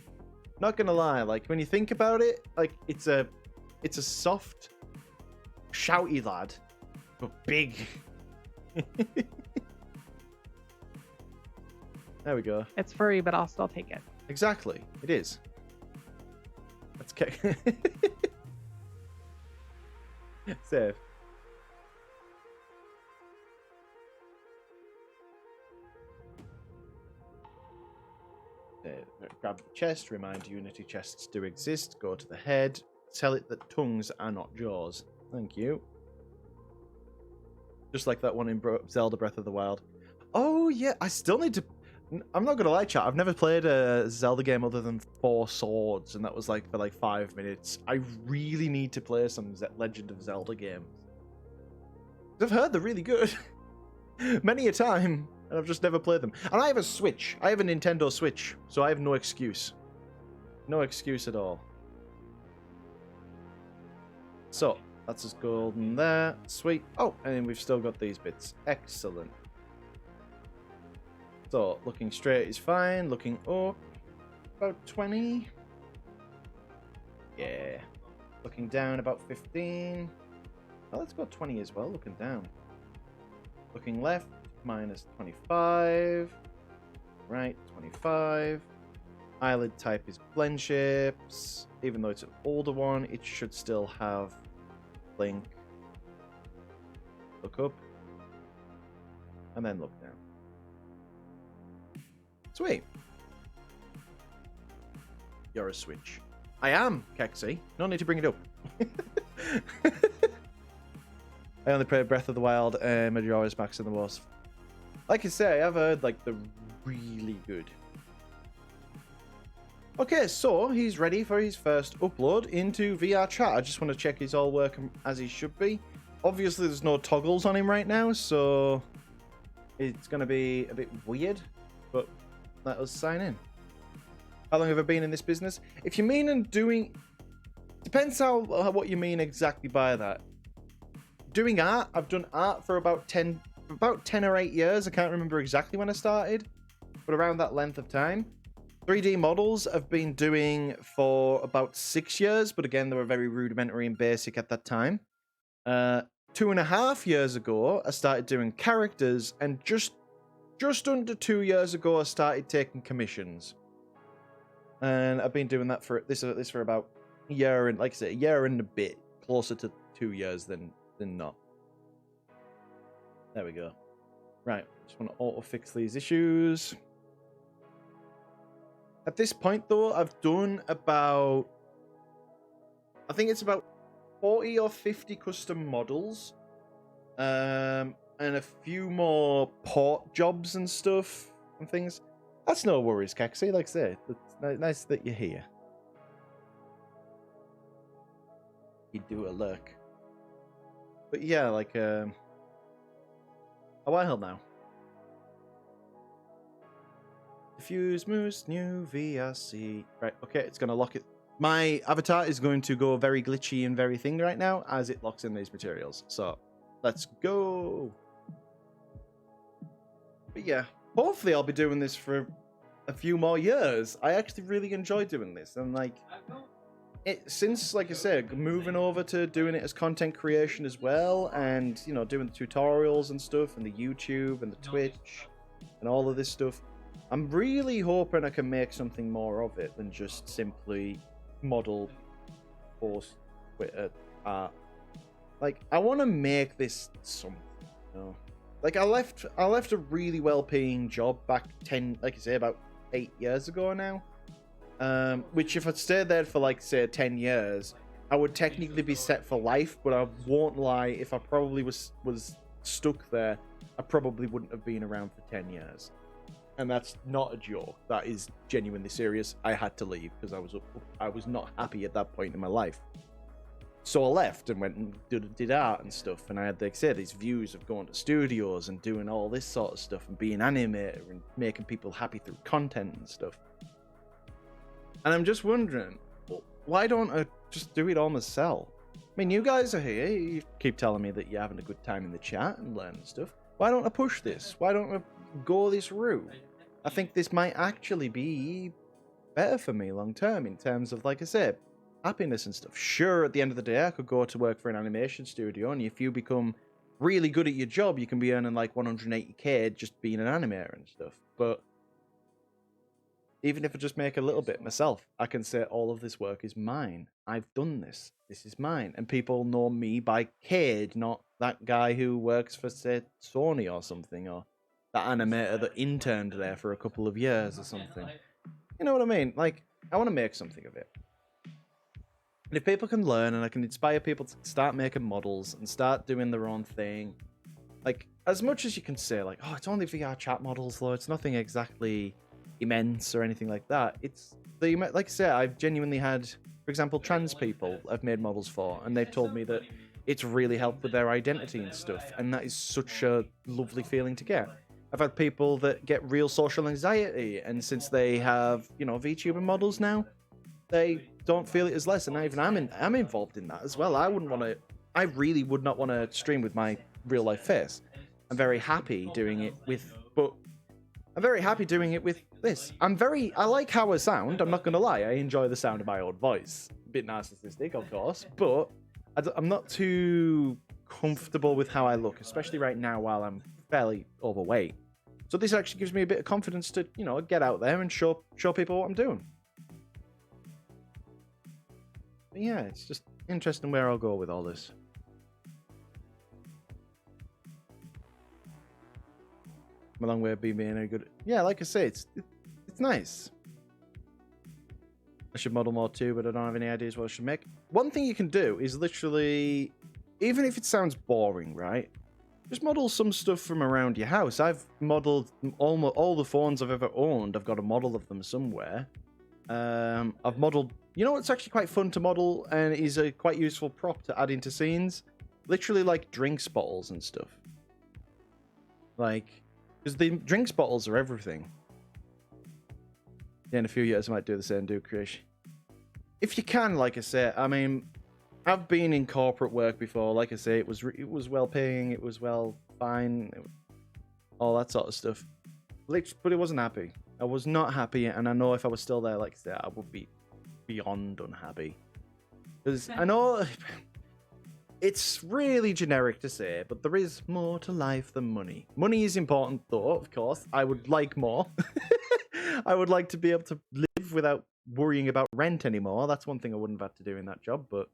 Speaker 1: Not gonna lie, like when you think about it, like it's a soft, shouty lad, but big. There we go.
Speaker 4: It's furry, but I'll still take it.
Speaker 1: Exactly, it is. That's okay. Save. Grab the chest, remind Unity chests do exist, go to the head, tell it that tongues are not jaws. Thank you. Just like that one in Zelda Breath of the Wild. Oh yeah, I still need to... I'm not gonna lie, chat, I've never played a Zelda game other than 4 Swords, and that was like for like 5 minutes. I really need to play some Legend of Zelda games. I've heard they're really good. Many a time. And I've just never played them. And I have a Switch. I have a Nintendo Switch. So I have no excuse. No excuse at all. So, that's as golden there. Sweet. Oh, and we've still got these bits. Excellent. So, looking straight is fine. Looking up, about 20. Yeah. Looking down, about 15. Oh, let's go 20 as well, looking down. Looking left. Minus 25. Right, 25. Eyelid type is blend shapes. Even though it's an older one, it should still have blink. Look up. And then look down. Sweet. You're a Switch. I am, Kexi. No need to bring it up. I only played Breath of the Wild and Majora's Mask and the Wars. Like I say, I've heard like the really good. Okay, so he's ready for his first upload into VR chat. I just want to check he's all working as he should be. Obviously, there's no toggles on him right now, so it's going to be a bit weird, but let us sign in. How long have I been in this business? If you mean in doing... Depends what you mean exactly by that. Doing art, I've done art for about 10 or 8 years. I can't remember exactly when I started, but around that length of time. 3D models I've been doing for about 6 years, but again, they were very rudimentary and basic at that time. 2.5 years ago, I started doing characters, and just under 2 years ago, I started taking commissions. And I've been doing that for this for about a year and, like I say, a year and a bit, closer to 2 years than not. There we go. Right, just want to auto fix these issues. At this point, though, I've done about, I think it's about 40 or 50 custom models, and a few more port jobs and stuff and things. That's no worries, Kexi. Like I say, it's nice that you're here. You do a look. But yeah, like, a while now. Diffuse Moose, new VRC. Right, okay, it's going to lock it. My avatar is going to go very glitchy and very thing right now as it locks in these materials. So, let's go. But yeah, hopefully I'll be doing this for a few more years. I actually really enjoy doing this. And like, since, like I said, moving over to doing it as content creation as well, and, you know, doing the tutorials and stuff, and the YouTube and the Twitch and all of this stuff, I'm really hoping I can make something more of it than just simply model, post, Twitter, art. Like, I want to make this something, you know? Like, I left a really well-paying job back like I say, about 8 years ago now. Which if I'd stayed there for, like, say, 10 years, I would technically be set for life, but I won't lie, if I probably was stuck there, I probably wouldn't have been around for 10 years. And that's not a joke. That is genuinely serious. I had to leave because I was not happy at that point in my life. So I left and went and did art and stuff. And I had, like I say, these views of going to studios and doing all this sort of stuff and being an animator and making people happy through content and stuff. And I'm just wondering, why don't I just do it all myself? I mean, you guys are here. You keep telling me that you're having a good time in the chat and learning stuff. Why don't I push this? Why don't I go this route? I think this might actually be better for me long term in terms of, like I said, happiness and stuff. Sure, at the end of the day, I could go to work for an animation studio, and if you become really good at your job, you can be earning like 180k just being an animator and stuff. But even if I just make a little bit myself, I can say all of this work is mine. I've done this. This is mine. And people know me by Cade, not that guy who works for, say, Sony or something, or that animator that interned there for a couple of years or something. You know what I mean? Like, I want to make something of it. And if people can learn and I can inspire people to start making models and start doing their own thing, like, as much as you can say, like, oh, it's only VR chat models, though, it's nothing exactly immense or anything like that. It's the, like I say, I've genuinely had, for example, trans people I've made models for, and they've told me that it's really helped with their identity and stuff, and that is such a lovely feeling to get. I've had people that get real social anxiety, and since they have, you know, VTuber models now, they don't feel it as less, and even I'm involved in that as well. I really would not want to stream with my real life face. I'm very happy doing it with, this. I like how I sound, I'm not going to lie. I enjoy the sound of my own voice. A bit narcissistic, of course, but I'm not too comfortable with how I look, especially right now while I'm fairly overweight. So this actually gives me a bit of confidence to, you know, get out there and show people what I'm doing. But yeah, it's just interesting where I'll go with all this. I'm a long way of being a good... Yeah, like I say, it's nice. should model more too, but I don't have any ideas what I should make. One thing you can do is literally, even if it sounds boring, right? Just model some stuff from around your house. I've modeled almost all the phones I've ever owned. I've got a model of them somewhere. I've modeled... You know what's actually quite fun to model and is a quite useful prop to add into scenes? Literally like drinks bottles and stuff. Like, because the drinks bottles are everything. Yeah, in a few years I might do the same, do Krish. If you can, like I say, I mean, I've been in corporate work before. Like I say, it was well paying, it was well fine, all that sort of stuff. But it wasn't happy. I was not happy, and I know if I was still there, like I said, I would be beyond unhappy. Because I know it's really generic to say, but there is more to life than money. Money is important, though, of course. I would like more. I would like to be able to live without worrying about rent anymore. That's one thing I wouldn't have had to do in that job, but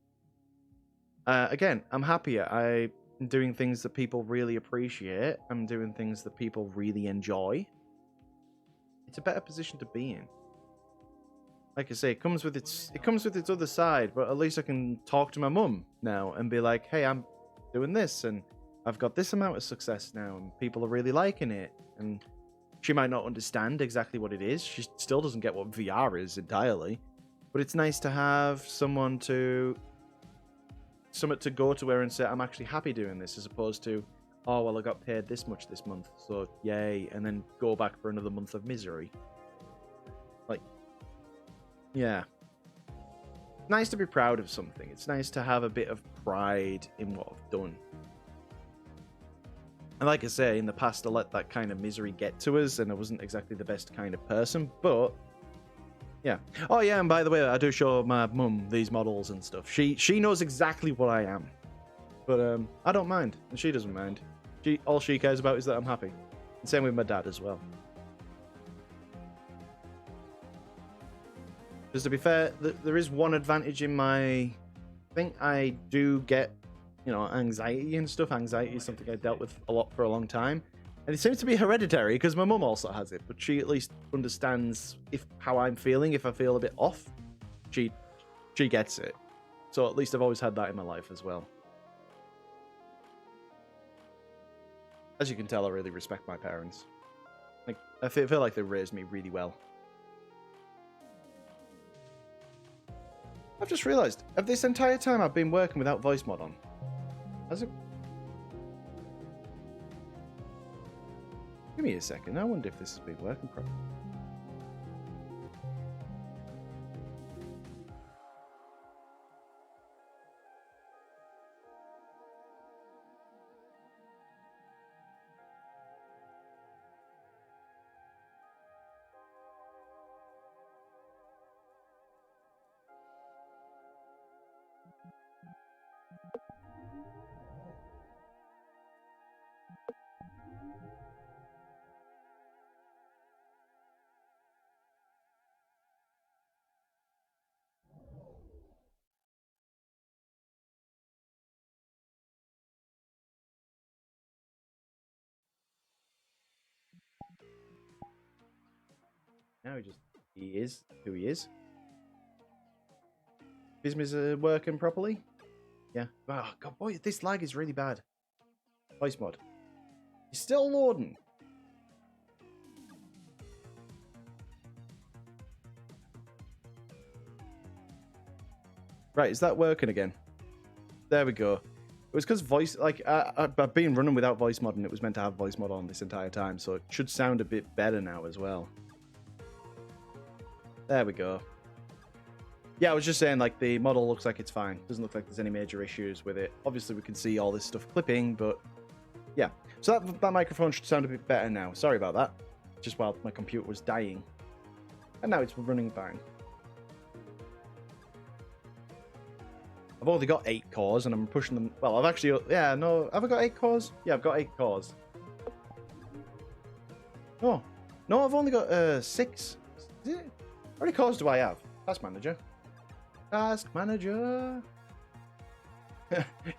Speaker 1: again, I'm happier. I'm doing things that people really appreciate. I'm doing things that people really enjoy. It's a better position to be in. Like I say, it comes with its other side, but at least I can talk to my mum now and be like, hey, I'm doing this and I've got this amount of success now and people are really liking it. And she might not understand exactly what it is. She still doesn't get what VR is entirely. But it's nice to have someone to go to her and say, I'm actually happy doing this, as opposed to, oh, well, I got paid this much this month, so yay, and then go back for another month of misery. Like, yeah. Nice to be proud of something. It's nice to have a bit of pride in what I've done. And like I say, in the past, I let that kind of misery get to us, and I wasn't exactly the best kind of person, but yeah. Oh, yeah, and by the way, I do show my mum these models and stuff. She knows exactly what I am. But I don't mind, and she doesn't mind. All she cares about is that I'm happy. And same with my dad as well. Because to be fair, there is one advantage in my... I think I do get, you know, anxiety and stuff. Anxiety is something I dealt with a lot for a long time. And it seems to be hereditary, because my mum also has it. But she at least understands how I'm feeling. If I feel a bit off, she gets it. So at least I've always had that in my life as well. As you can tell, I really respect my parents. Like, I feel like they raised me really well. I've just realised, of this entire time I've been working without voice mod on. Has it? Give me a second. I wonder if this has been working properly. Now he is who he is. Business working properly? Yeah. Oh, God, boy, this lag is really bad. Voice mod. He's still loading. Right, is that working again? There we go. It was because voice, like, I've been running without voice mod, and it was meant to have voice mod on this entire time, so it should sound a bit better now as well. There we go. Yeah, I was just saying, like, the model looks like it's fine. Doesn't look like there's any major issues with it. Obviously, we can see all this stuff clipping, but yeah. So that microphone should sound a bit better now. Sorry about that. Just while my computer was dying. And now it's running fine. I've only got 8 cores, and I'm pushing them... Well, I've actually... Yeah, no... Have I got 8 cores? Yeah, I've got 8 cores. Oh. No, I've only got 6. How many cores do I have? Task Manager. Task Manager.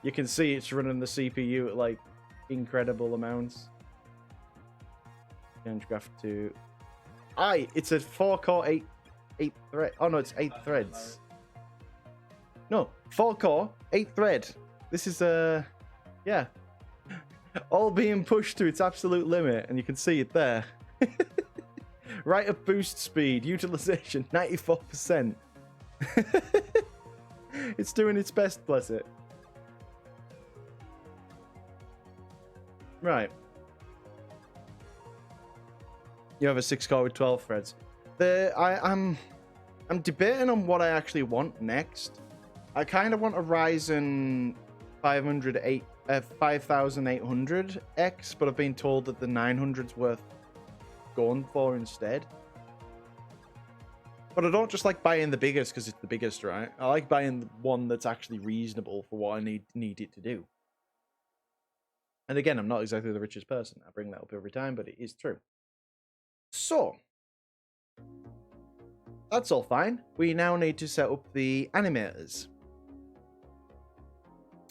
Speaker 1: You can see it's running the CPU at, like, incredible amounts. Change graph to... Aye, it's a 4-core, 8 thread. Oh no, it's 8 threads. No, 4 core, 8 thread. This is yeah, all being pushed to its absolute limit, and you can see it there. Right at boost speed, utilization 94%. It's doing its best, bless it. Right. You have a 6 core with 12 threads. I'm debating on what I actually want next. I kind of want a Ryzen 5800X, but I've been told that the 900's worth going for instead. But I don't just like buying the biggest because it's the biggest, right? I like buying the one that's actually reasonable for what I need it to do. And again, I'm not exactly the richest person. I bring that up every time, but it is true. So, that's all fine. We now need to set up the animators.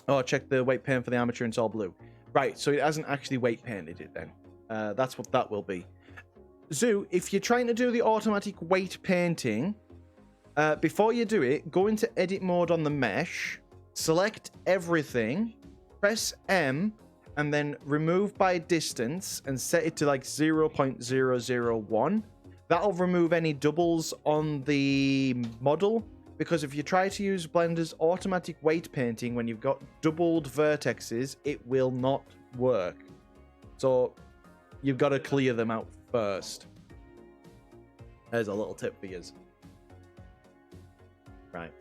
Speaker 1: Oh, check the weight paint for the armature, and it's all blue. Right, so it hasn't actually weight painted it then. That's what that will be. Zoo, if you're trying to do the automatic weight painting, before you do it, go into edit mode on the mesh, select everything, press M, and then remove by distance and set it to like 0.001. That'll remove any doubles on the model, because if you try to use Blender's automatic weight painting when you've got doubled vertexes, it will not work. So you've got to clear them out first. There's a little tip for you. Right.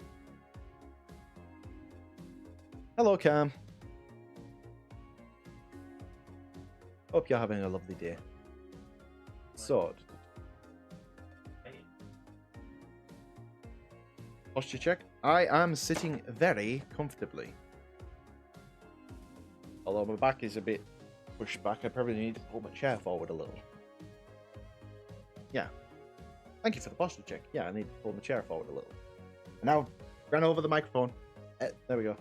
Speaker 1: Hello, Cam. Hope you're having a lovely day. So, posture check. I am sitting very comfortably. Although my back is a bit pushed back, I probably need to pull my chair forward a little. Yeah. Thank you for the posture check. Yeah, I need to pull my chair forward a little. And now, ran over the microphone. There we go.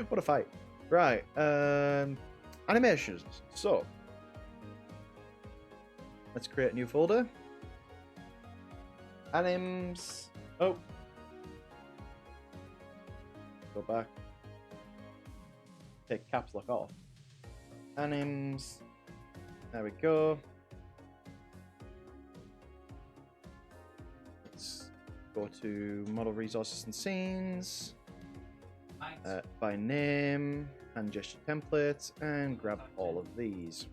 Speaker 1: What a fight. Right. Animations. So, let's create a new folder. Anims. Oh. Go back. Take caps lock off. Anims. There we go. Let's go to model resources and scenes. By name and gesture templates, and grab all of these.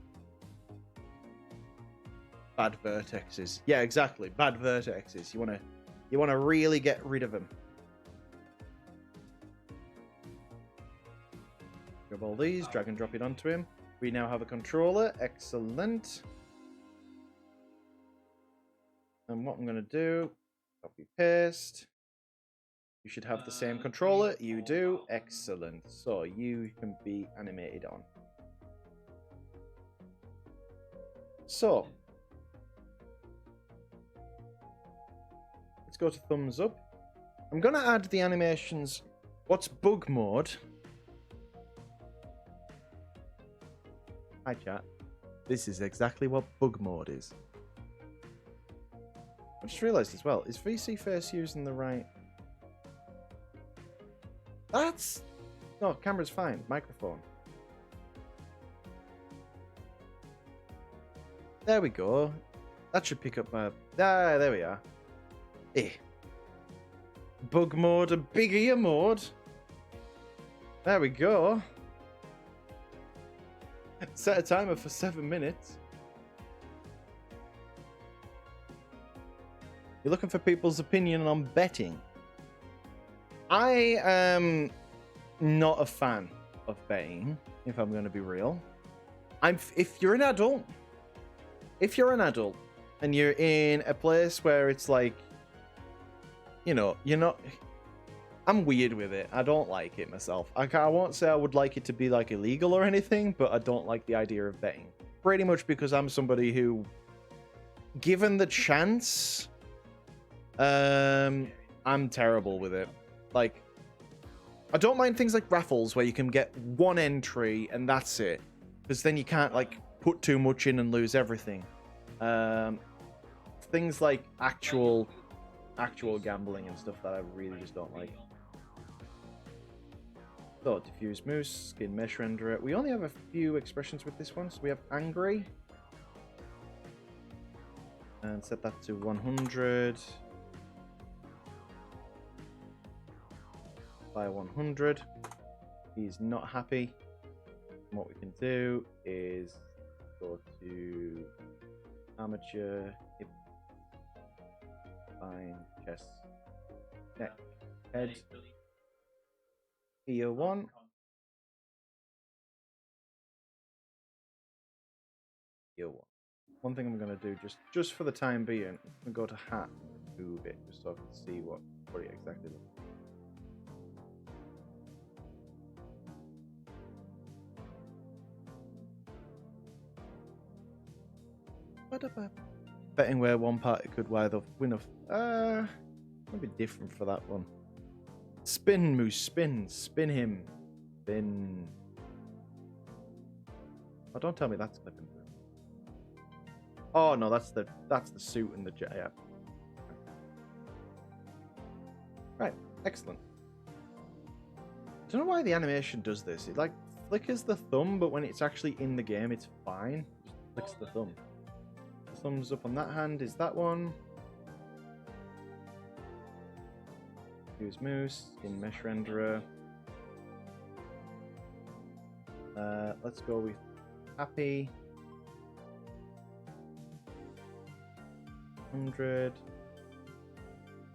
Speaker 1: Bad vertexes. Yeah, exactly. Bad vertexes. You wanna really get rid of them. Grab all these, drag and drop it onto him. We now have a controller. Excellent. And what I'm gonna do, copy paste. You should have the same controller. You do. Excellent. So you can be animated on. So let's go to thumbs up. I'm going to add the animations. What's bug mode? Hi, chat. This is exactly what bug mode is. I just realized as well, is VC Face using the right... That's... No, camera's fine. Microphone. There we go. That should pick up my... Ah, there we are. Bug mode and big ear mode. There we go. Set a timer for 7 minutes. You're looking for people's opinion on betting. I am not a fan of betting, if I'm going to be real. If you're an adult and you're in a place where it's like, you know, you're not... I'm weird with it. I don't like it myself. I won't say I would like it to be like illegal or anything, but I don't like the idea of betting. Pretty much because I'm somebody who, given the chance, I'm terrible with it. Like, I don't mind things like raffles where you can get one entry and that's it. Because then you can't, like, put too much in and lose everything. Things like actual gambling and stuff that I really just don't like. So, Diffuse Moose, Skin Mesh Renderer. We only have a few expressions with this one. So we have Angry. And set that to 100. By 100. He's not happy. And what we can do is go to Armature, Hip, Spine, Chest, Neck, Head. Ear 1. Ear 1. One thing I'm going to do, just for the time being, I'm going to go to Hat and move it, just so I can see what it exactly looks like. Betting where one party could win a... maybe different for that one. Spin, Moose, spin. Spin him. Spin. Oh, don't tell me that's clipping through. Oh, no, that's the suit and the jet. Yeah. Right, excellent. I don't know why the animation does this. It, like, flickers the thumb, but when it's actually in the game, it's fine. It just flicks the thumb. The thumbs up on that hand is that one. Use Moose, Skin Mesh Renderer. Let's go with Happy. 100.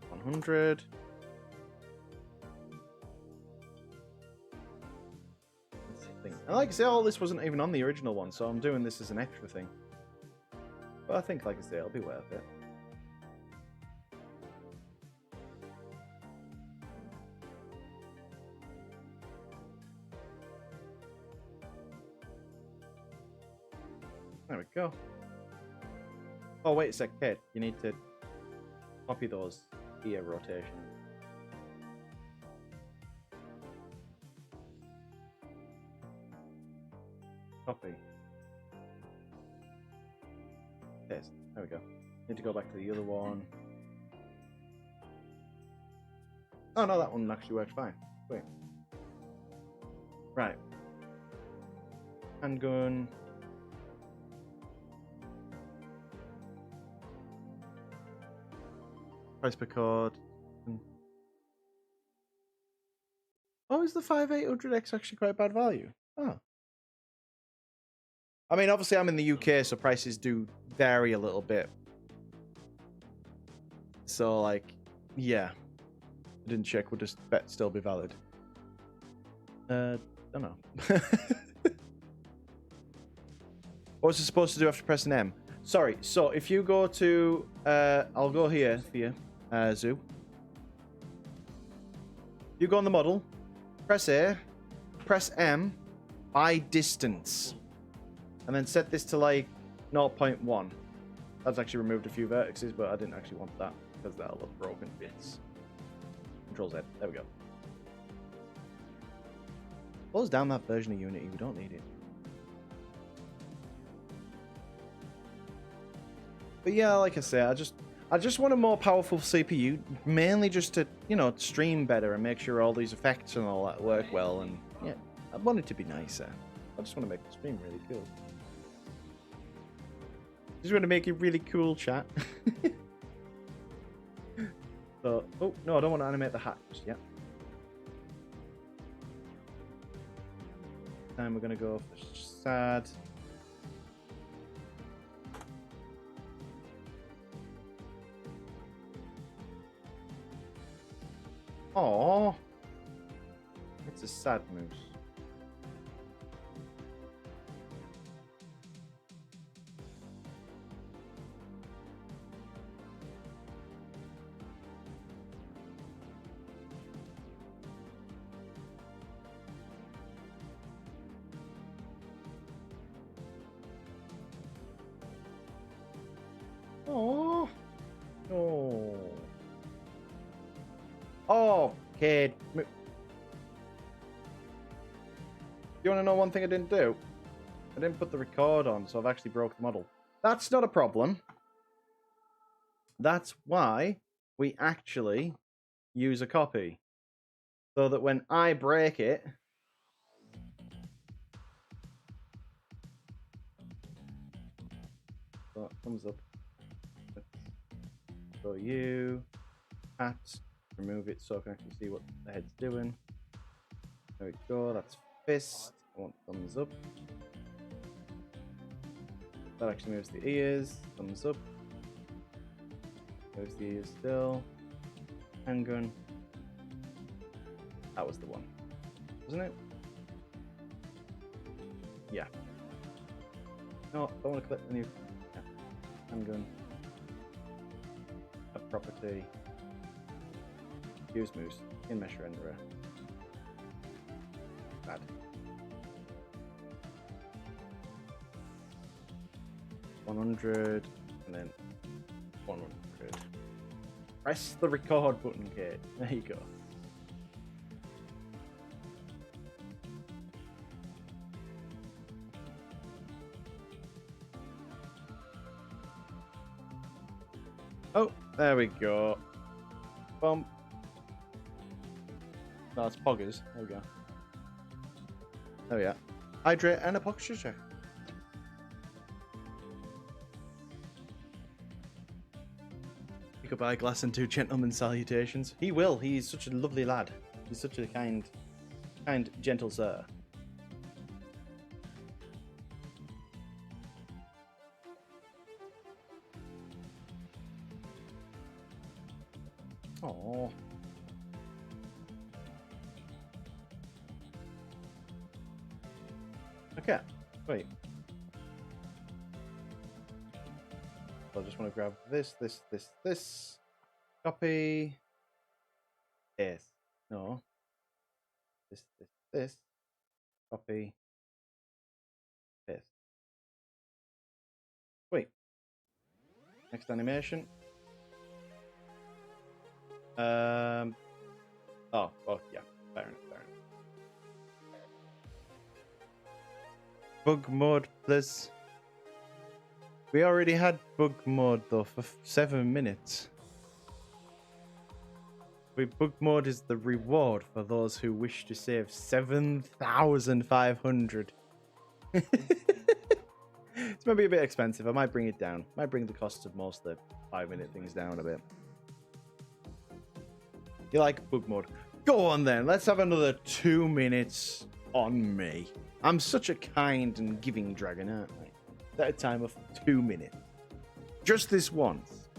Speaker 1: 100. And like I say, all this wasn't even on the original one, so I'm doing this as an extra thing. But I think, like I say, it'll be worth it. There we go. Oh, wait a sec, Kate. You need to copy those ear rotations. Copy. Paste. There we go. Need to go back to the other one. Oh, no, that one actually worked fine. Wait. Right. Handgun. Price per card. Oh, is the 5800X actually quite bad value? Oh. I mean, obviously I'm in the UK, so prices do vary a little bit. So, like, yeah. I didn't check, would this bet still be valid? Don't know. What was it supposed to do after pressing M? Sorry, so if you go to... I'll go here for you, Zoo. You go on the model, press A, press M, by distance. And then set this to, like, 0.1. That's actually removed a few vertices, but I didn't actually want that, because that'll look broken bits. Control Z. There we go. Close down that version of Unity. We don't need it. But yeah, like I say, I just want a more powerful CPU, mainly just to, you know, stream better and make sure all these effects and all that work well. And yeah, I want it to be nicer. I just want to make the stream really cool. Just want to make it really cool, chat. So, oh no, I don't want to animate the hat just yet. Time we're gonna go for sad. Aww. It's a sad moose. Aww. Oh. Oh, kid. You want to know one thing I didn't do? I didn't put the record on, so I've actually broke the model. That's not a problem. That's why we actually use a copy. So that when I break it, so it comes up. So you, hat, remove it so I can actually see what the head's doing. There we go, that's fist. I want thumbs up. That actually moves the ears, thumbs up. Moves the ears still. Handgun. That was the one, wasn't it? Yeah. No, don't want to click the new. Yeah. Handgun. A property. Diffuse Moose. In mesh renderer. Bad. $100 and then 100. Press the record button, Kate. There you go. Oh, there we go. Bump. No, it's poggers. There we go. Oh yeah. Hydrate and a posture check. Pick up eyeglass and 2 gentlemen's salutations. He will. He's such a lovely lad. He's such a kind, gentle sir. Oh. Okay. Wait. I just want to grab this. Copy. Yes. No. This. Copy. This. Wait. Next animation. Oh, yeah. Fair enough. Bug mode, please. We already had bug mode though for 7 minutes. Bug mode is the reward for those who wish to save 7,500. It's maybe a bit expensive. I might bring it down. Might bring the cost of most of the 5-minute things down a bit. You like bug mode? Go on then. Let's have another 2 minutes on me. I'm such a kind and giving dragon, aren't I? At a time of 2 minutes. Just this once.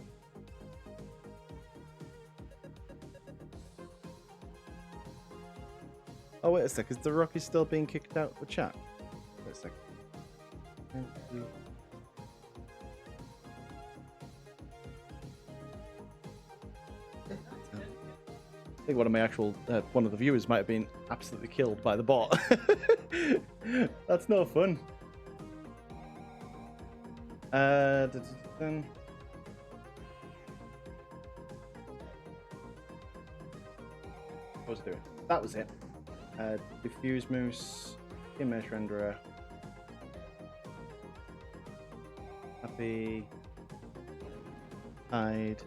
Speaker 1: Oh, wait a sec. Is the Rocky still being kicked out of the chat? Wait a sec. Thank you. I think one of my actual, one of the viewers might have been absolutely killed by the bot. That's no fun. What was I doing? That was it. Diffuse Moose, image renderer. Happy. Hide.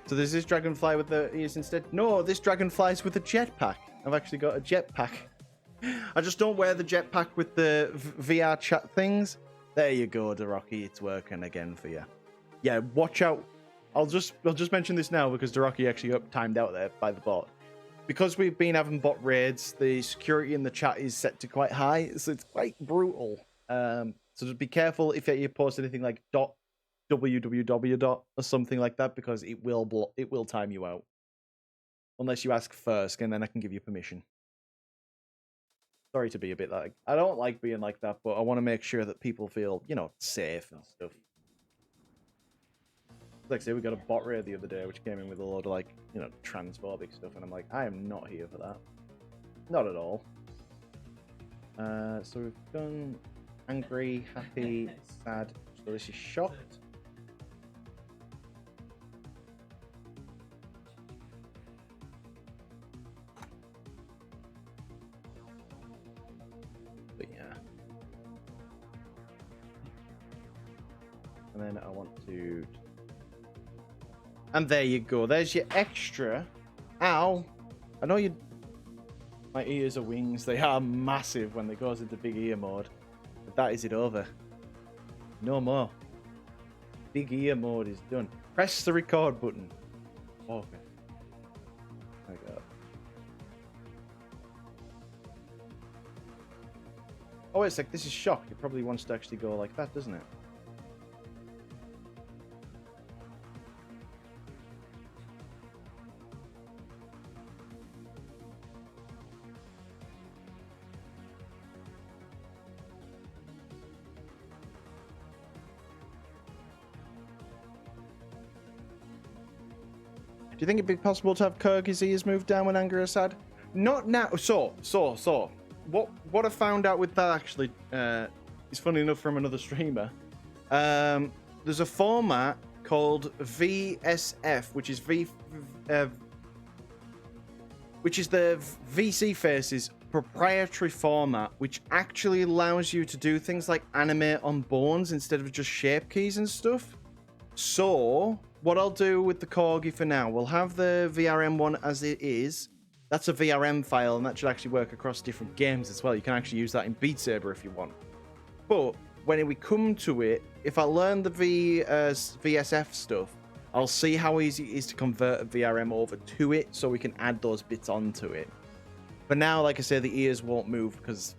Speaker 1: So there's this dragonfly with the ears instead. No, this dragonfly's with a jetpack. I've actually got a jetpack. I just don't wear the jetpack with the VR chat things. There you go, Derocky. It's working again for you. Yeah, watch out. I'll just mention this now because Derocky actually got timed out there by the bot. Because we've been having bot raids, the security in the chat is set to quite high, so it's quite brutal. So just be careful if you post anything like www or something like that, because it will time you out unless you ask first, and then I can give you permission. Sorry to be a bit like, I don't like being like that, but I want to make sure that people feel, you know, safe and stuff. Like I say, we got a bot raid the other day which came in with a load of, like, you know, transphobic stuff, and I'm like, I am not here for that. Not at all. So we've done angry, happy, sad. So this is shocked. But yeah. And then I want to... And there you go. There's your extra. Ow. I know you... My ears are wings. They are massive when they goes into big ear mode. But that is it over. No more. Big ear mode is done. Press the record button. Okay. My God. Oh, it's like this is shock. It probably wants to actually go like that, doesn't it? Do you think it'd be possible to have Kurg's ears moved down when anger is sad? Not now. So. What I found out with that actually is funny enough from another streamer. There's a format called VSF, which is the VC Face's proprietary format, which actually allows you to do things like animate on bones instead of just shape keys and stuff. So what I'll do with the Corgi for now, we'll have the VRM one as it is. That's a VRM file, and that should actually work across different games as well. You can actually use that in Beat Saber if you want. But when we come to it, if I learn the VSF stuff, I'll see how easy it is to convert a VRM over to it, so we can add those bits onto it. But now, like I say, the ears won't move because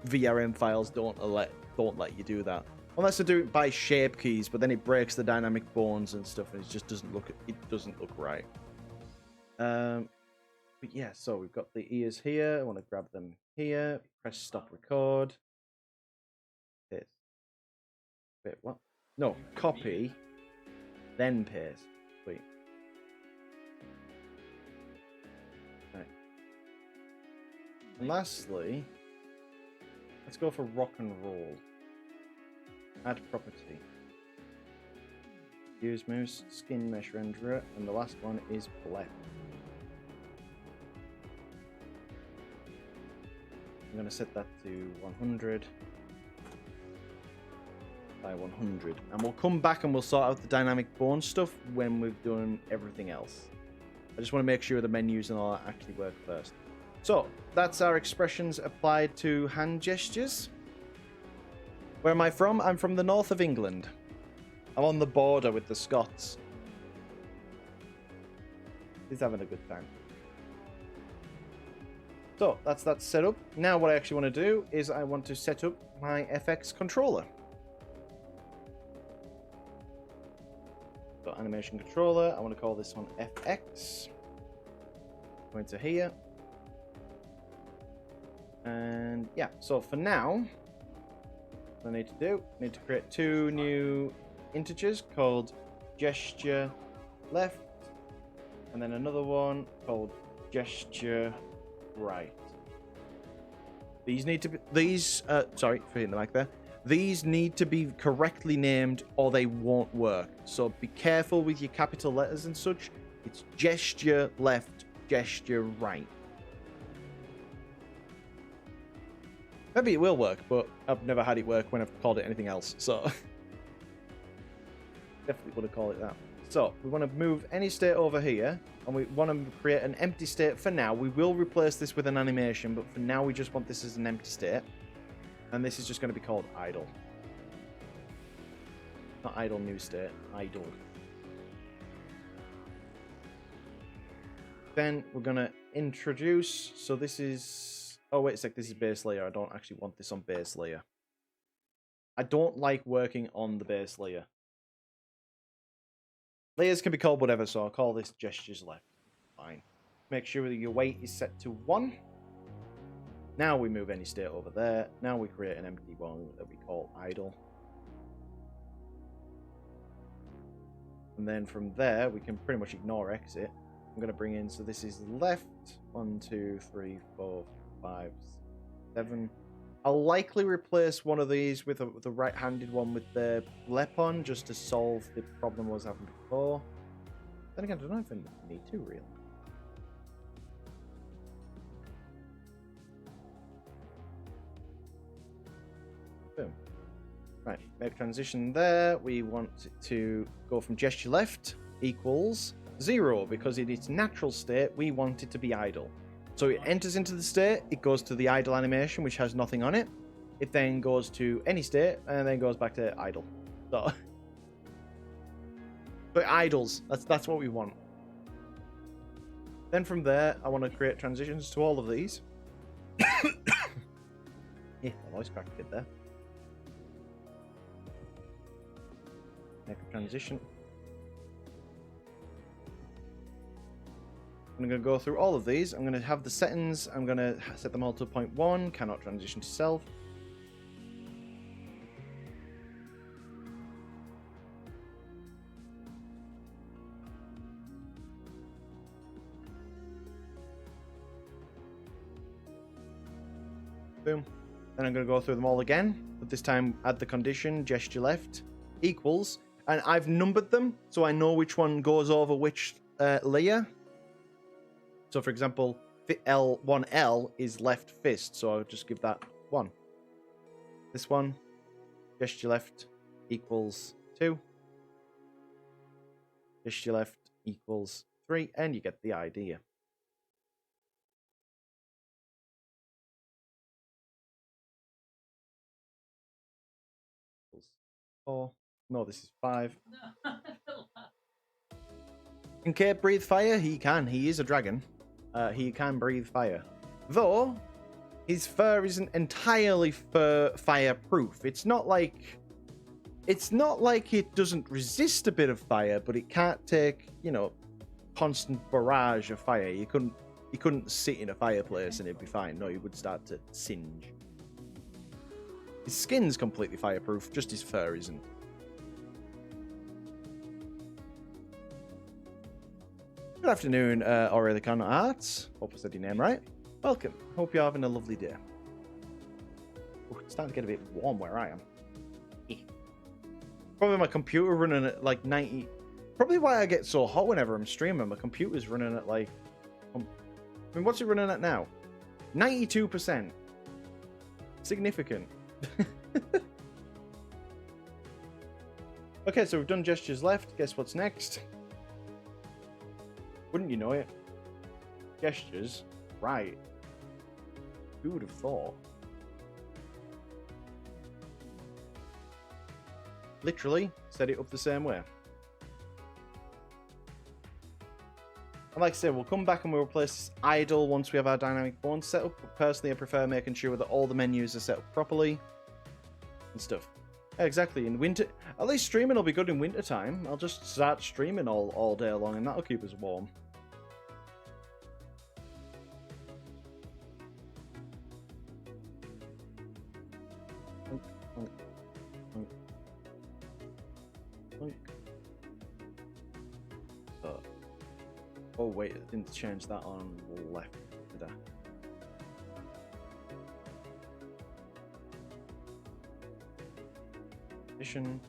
Speaker 1: VRM files don't let you do that. Unless I do it by shape keys, but then it breaks the dynamic bones and stuff, and it just doesn't look right. But yeah, so we've got the ears here. I want to grab them here. Press stop record. This. Wait, what? No, copy. Then paste. Wait. Right. And lastly, let's go for rock and roll. Add property. Diffuse Moose, skin mesh renderer, and the last one is blend. I'm going to set that to 100 by 100. And we'll come back and we'll sort out the dynamic bone stuff when we've done everything else. I just want to make sure the menus and all that actually work first. So, that's our expressions applied to hand gestures. Where am I from? I'm from the north of England. I'm on the border with the Scots. He's having a good time. So, that's that set up. Now what I actually want to do is I want to set up my FX controller. So, animation controller. I want to call this one FX. Go into here. And yeah, so for now, what I need to do, I need to create two new integers called gesture left, and then another one called gesture right. These need to be sorry for hitting the mic there. These need to be correctly named or they won't work. So be careful with your capital letters and such. It's gesture left, gesture right. Maybe it will work, but I've never had it work when I've called it anything else. So definitely would have called it that. So we want to move any state over here, and we want to create an empty state for now. We will replace this with an animation, but for now we just want this as an empty state. And this is just going to be called idle. Not idle new state, idle. Then we're going to introduce, so this is, oh wait a sec, this is base layer. I don't actually want this on base layer. I don't like working on the base layer. Layers can be called whatever, so I'll call this gestures left. Fine. Make sure that your weight is set to 1. Now we move any state over there. Now we create an empty one that we call idle. And then from there, we can pretty much ignore exit. I'm going to bring in, so this is left. 1, 2, 3, 4, 5, 7. I'll likely replace one of these with the right-handed one with the lep on, just to solve the problem I was having before. Then again, I don't know if I need to, really. Boom. Right, make transition there. We want it to go from gesture left equals 0 because in its natural state we want it to be idle. So it enters into the state, it goes to the idle animation which has nothing on it. It then goes to any state and then goes back to idle. So but idles, that's what we want. Then from there I want to create transitions to all of these. Yeah, my voice cracked it there. Make a transition. I'm going to go through all of these. I'm going to have the settings. I'm going to set them all to 0.1. Cannot transition to self. Boom. Then I'm going to go through them all again. But this time add the condition, gesture left equals. And I've numbered them so I know which one goes over which layer. So for example, L1L is left fist, so I'll just give that 1. This one, gesture left equals 2. Gesture left equals 3, and you get the idea. Equals 4. No, this is 5. Can Cape breathe fire? He can. He is a dragon. He can breathe fire. Though, his fur isn't entirely fireproof. It's not like it doesn't resist a bit of fire, but it can't take, you know, constant barrage of fire. You couldn't sit in a fireplace and it'd be fine. No, you would start to singe. His skin's completely fireproof, just his fur isn't. Good afternoon, Aurelican Arts. Hope I said your name right. Welcome. Hope you're having a lovely day. Ooh, it's starting to get a bit warm where I am. Probably my computer running at like 90. Probably why I get so hot whenever I'm streaming. My computer's running at like... I mean, what's it running at now? 92%. Significant. Okay, so we've done gestures left. Guess what's next? Wouldn't you know it? Gestures right. Who would have thought? Literally set it up the same way. And like I said, we'll come back and we'll replace this idle once we have our dynamic pawn set up. But personally, I prefer making sure that all the menus are set up properly and stuff. Yeah, exactly. In winter, at least streaming will be good in winter time. I'll just start streaming all day long, and that'll keep us warm. So, oh wait, I didn't change that on left, did I? Addition.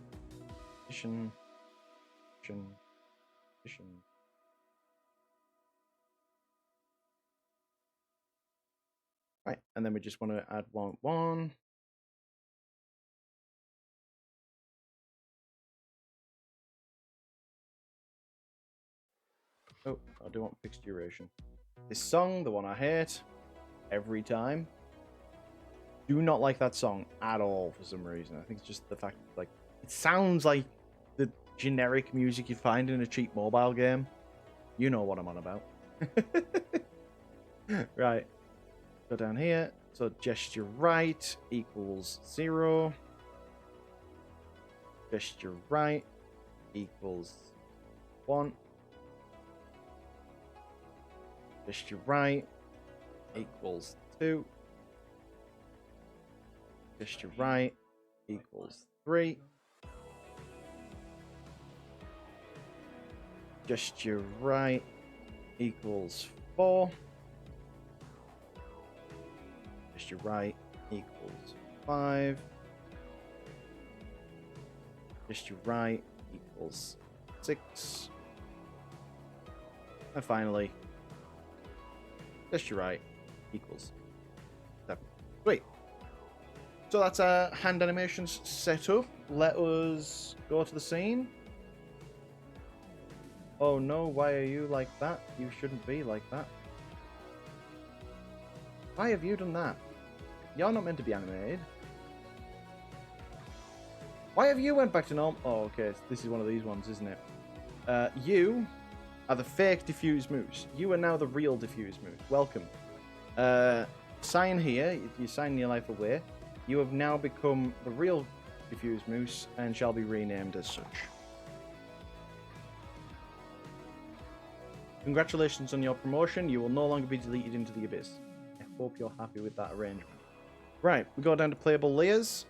Speaker 1: Right, and then we just want to add one. Oh, I do want fixed duration. This song, the one I hate, every time. Do not like that song at all for some reason. I think it's just the fact, like, it sounds like the generic music you find in a cheap mobile game. You know what I'm on about. Right. Go down here. So gesture right equals 0. Gesture right equals 1. Gesture right equals 2. Gesture right equals 3. Gesture right equals 4. Gesture right equals 5. Gesture right equals 6. And finally, gesture right equals 7. Sweet. So that's our hand animations set up. Let us go to the scene. Oh no, why are you like that? You shouldn't be like that. Why have you done that? You're not meant to be animated. Why have you went back to normal? Oh, okay. This is one of these ones, isn't it? You are the fake Diffuse Moose. You are now the real Diffuse Moose. Welcome. Sign here. You sign your life away. You have now become the real Diffuse Moose and shall be renamed as such. Congratulations on your promotion. You will no longer be deleted into the abyss. I hope you're happy with that arrangement. Right, we go down to playable layers.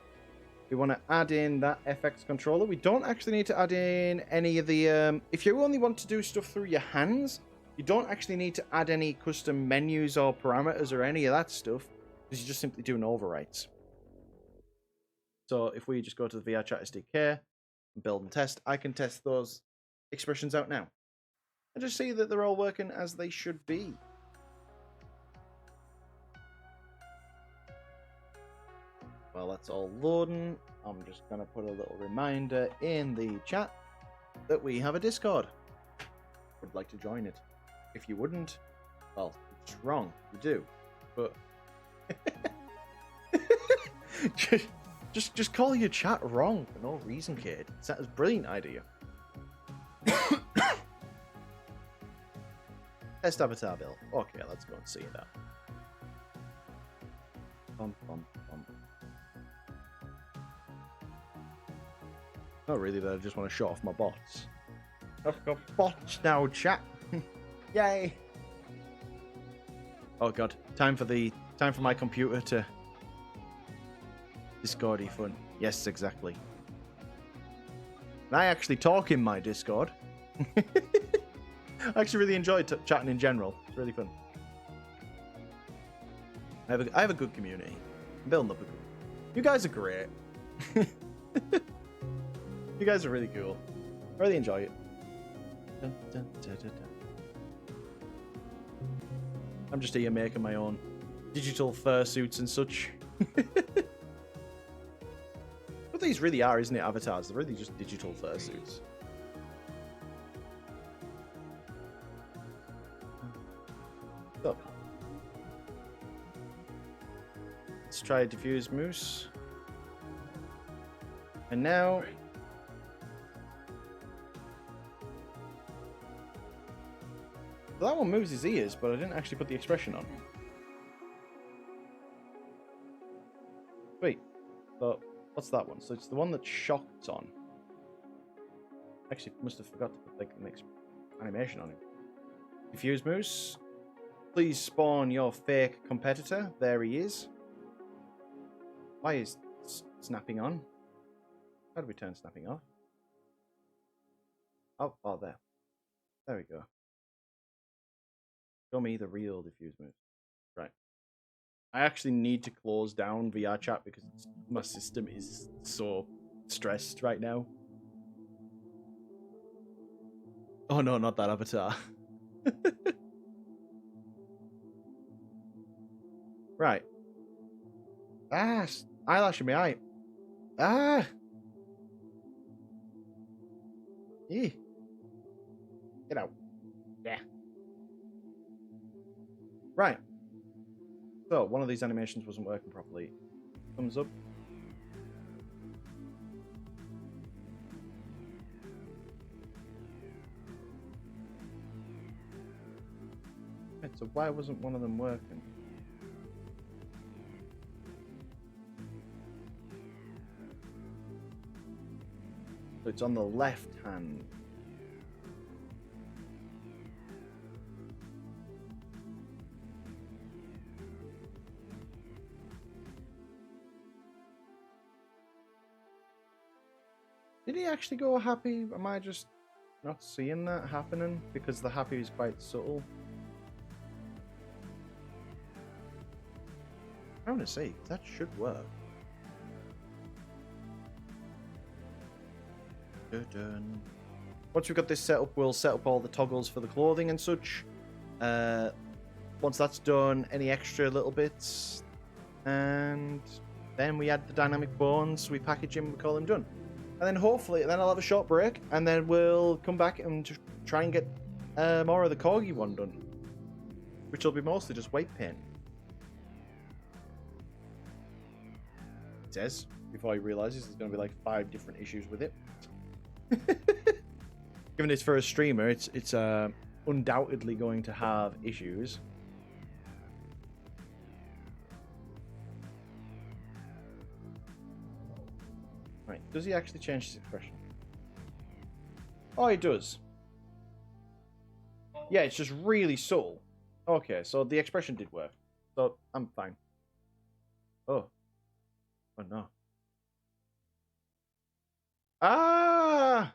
Speaker 1: We want to add in that FX controller. We don't actually need to add in any of the... if you only want to do stuff through your hands, you don't actually need to add any custom menus or parameters or any of that stuff, because you're just simply doing overwrites. So if we just go to the VR Chat SDK, build and test, I can test those expressions out now. And just see that they're all working as they should be. Well, that's all loading. I'm just going to put a little reminder in the chat that we have a Discord. Would like to join it. If you wouldn't, well, it's wrong. You do. But just call your chat wrong for no reason, kid. That's a brilliant idea. Test avatar build. Okay, let's go and see that. Bum, bum, bum. Not really, though. I just want to show off my bots. I've got bots now, chat. Yay! Oh god, time for my computer to Discordy fun. Yes, exactly. And I actually talk in my Discord. I actually really enjoy chatting in general. It's really fun. I have a good community. I'm building up a good. You guys are great. You guys are really cool. I really enjoy it. Dun, dun, dun, dun, dun. I'm just here making my own digital fursuits and such. What these really are, isn't it, avatars? They're really just digital fursuits. So, let's try Diffuse Moose. And now... Well, that one moves his ears, but I didn't actually put the expression on. Wait, but what's that one? So it's the one that shocked on. Actually, must have forgot to put like the next animation on it. Diffuse Moose, please spawn your fake competitor. There he is. Why is snapping on? How do we turn snapping off? Oh, there. There we go. Show me the real Diffuse Moose. Right. I actually need to close down VR chat because my system is so stressed right now. Oh no, not that avatar. Right. Ah, eyelash in my eye. Ah. Yeah. Get out. Yeah. Right. So, one of these animations wasn't working properly. Thumbs up. Right, so why wasn't one of them working? So it's on the left hand. Did he actually go happy? Am I just not seeing that happening? Because the happy is quite subtle. I want to see. That should work. Dun-dun. Once we've got this set up, we'll set up all the toggles for the clothing and such. Once that's done, any extra little bits. And Then we add the dynamic bones, we package him, we call him done. And then hopefully, then I'll have a short break, and then we'll come back and try and get more of the Corgi one done. Which will be mostly just weight paint. It says, before he realizes there's going to be like 5 different issues with it. Given it's for a streamer, it's undoubtedly going to have issues. Right, does he actually change his expression? Oh, he does. Yeah, it's just really subtle. Okay, so the expression did work. So, I'm fine. Oh. Oh, no. Ah!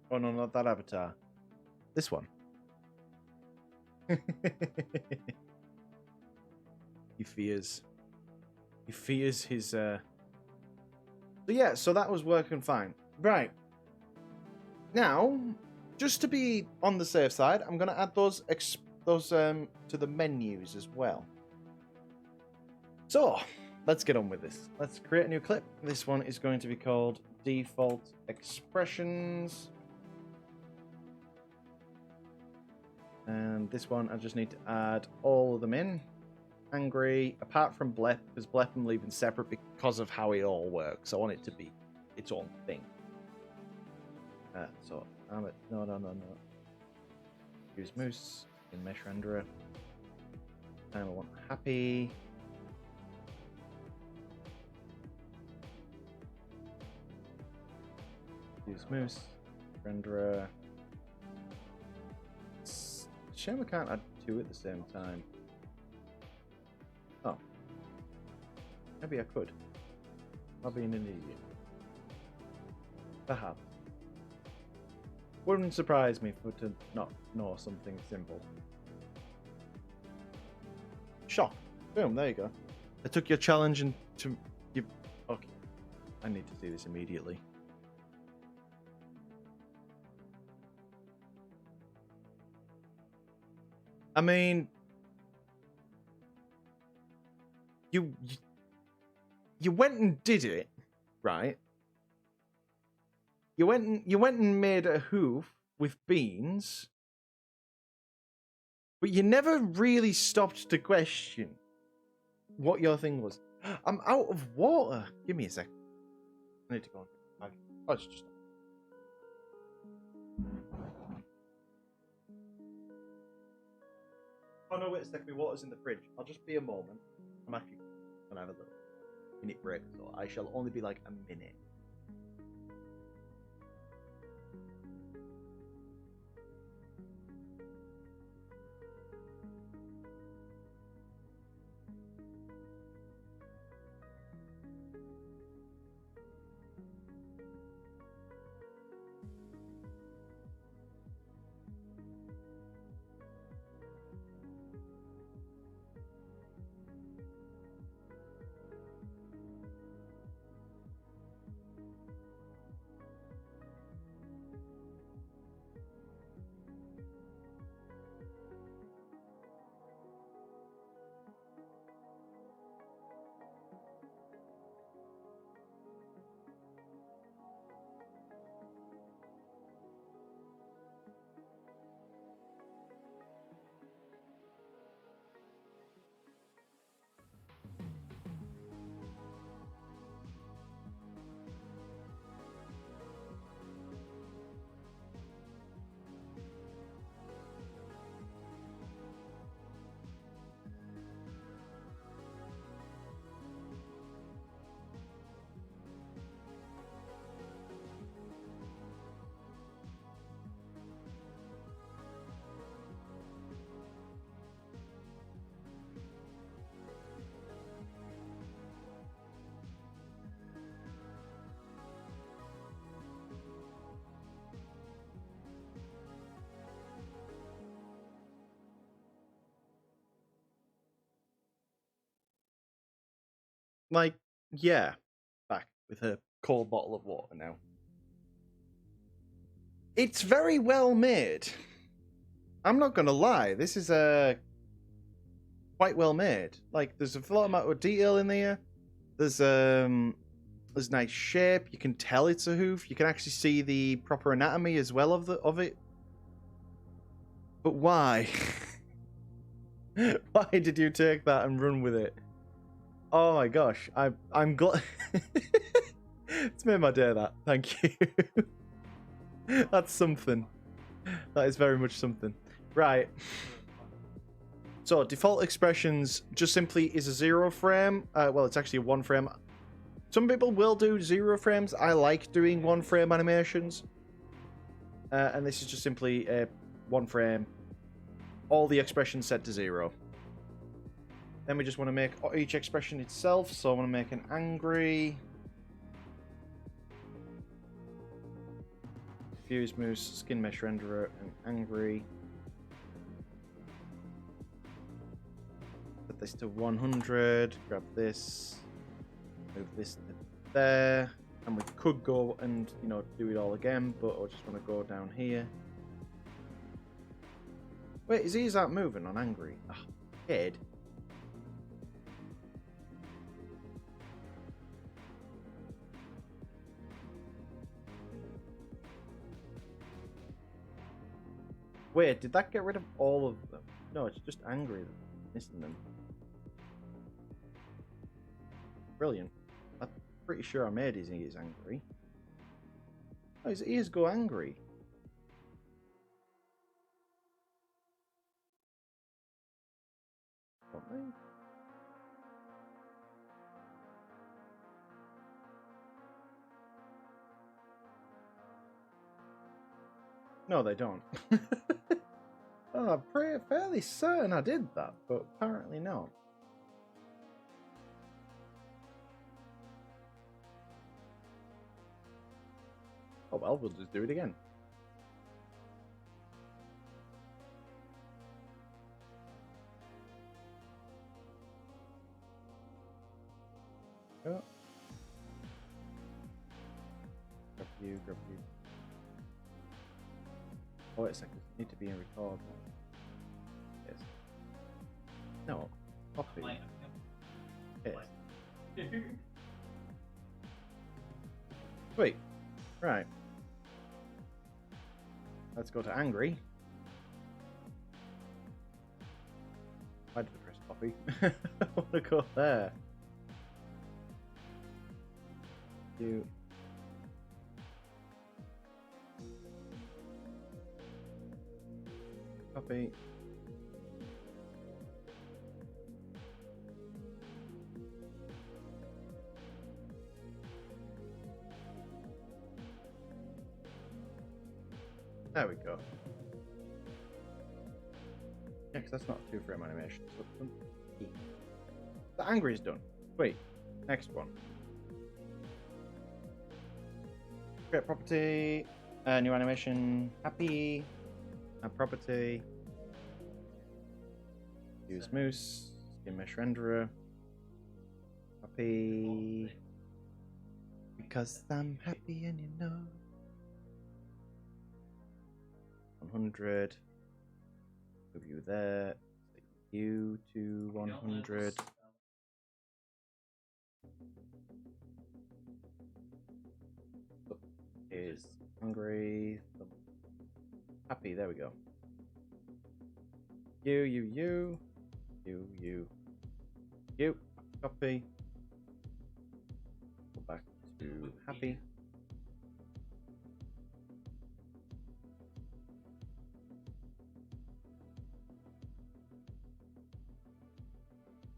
Speaker 1: Oh, no, not that avatar. This one. He fears. He fears his, So yeah, so that was working fine. Right. Now, just to be on the safe side, I'm going to add those to the menus as well. So, let's get on with this. Let's create a new clip. This one is going to be called Default Expressions. And this one, I just need to add all of them in. Angry, apart from Blep, because Blep I'm leaving separate because of how it all works. I want it to be its own thing. So, no. Use Moose in Mesh Renderer. And I want Happy. Use Moose, Renderer. Shame I can't add 2 at the same time. Oh. Maybe I could. I'll be an idiot. Perhaps. Wouldn't surprise me to not know something simple. Shock. Boom, there you go. I took your challenge and you. Okay. I need to see this immediately. I mean, you went and did it, right? You went and made a hoof with beans, but you never really stopped to question what your thing was. I'm out of water. Give me a sec. I need to go on. Oh, it's just. Oh no, wait a second. My water's in the fridge. I'll just be a moment. I'm actually gonna have a little minute break, so I shall only be like a minute. Like, yeah, back with a cold bottle of water now. It's very well made. I'm not gonna lie, this is quite well made. Like, there's a lot amount of detail in there. There's nice shape. You can tell it's a hoof. You can actually see the proper anatomy as well of it. But why? Why did you take that and run with it? Oh my gosh, I'm glad. It's made my day. That. Thank you. That's something. That is very much something. Right. So default expressions just simply is a 0 frame. Well, it's actually a 1 frame. Some people will do 0 frames. I like doing 1 frame animations. And this is just simply a 1 frame. All the expressions set to 0. Then we just want to make each expression itself. So I want to make an angry. Diffuse Moose, skin mesh renderer, and angry. Put this to 100. Grab this. Move this to there. And we could go and, you know, do it all again, but I just want to go down here. Wait, his ears aren't moving on angry. Oh, head. Wait, did that get rid of all of them? No, it's just angry. Missing them. Brilliant. I'm pretty sure I made his ears angry. Oh, his ears go angry. Don't they? No, they don't. Oh, I'm fairly certain I did that, but apparently not. Oh well, we'll just do it again. Oh. Grab you, grab you. Oh, wait a second. Need to be in record. Yes. No. Copy. Yes. Wait. Right. Let's go to angry. Why did I press copy? I want to go there. You. Copy. There we go. Yeah, because that's not a 2-frame animation. So the angry is done. Wait, next one. Create property, new animation, happy, add property, use moose, skin mesh renderer, happy, because I'm happy and you know. 100, move you there, take you to 100. Is hungry, happy, there we go. You, copy, go back to happy.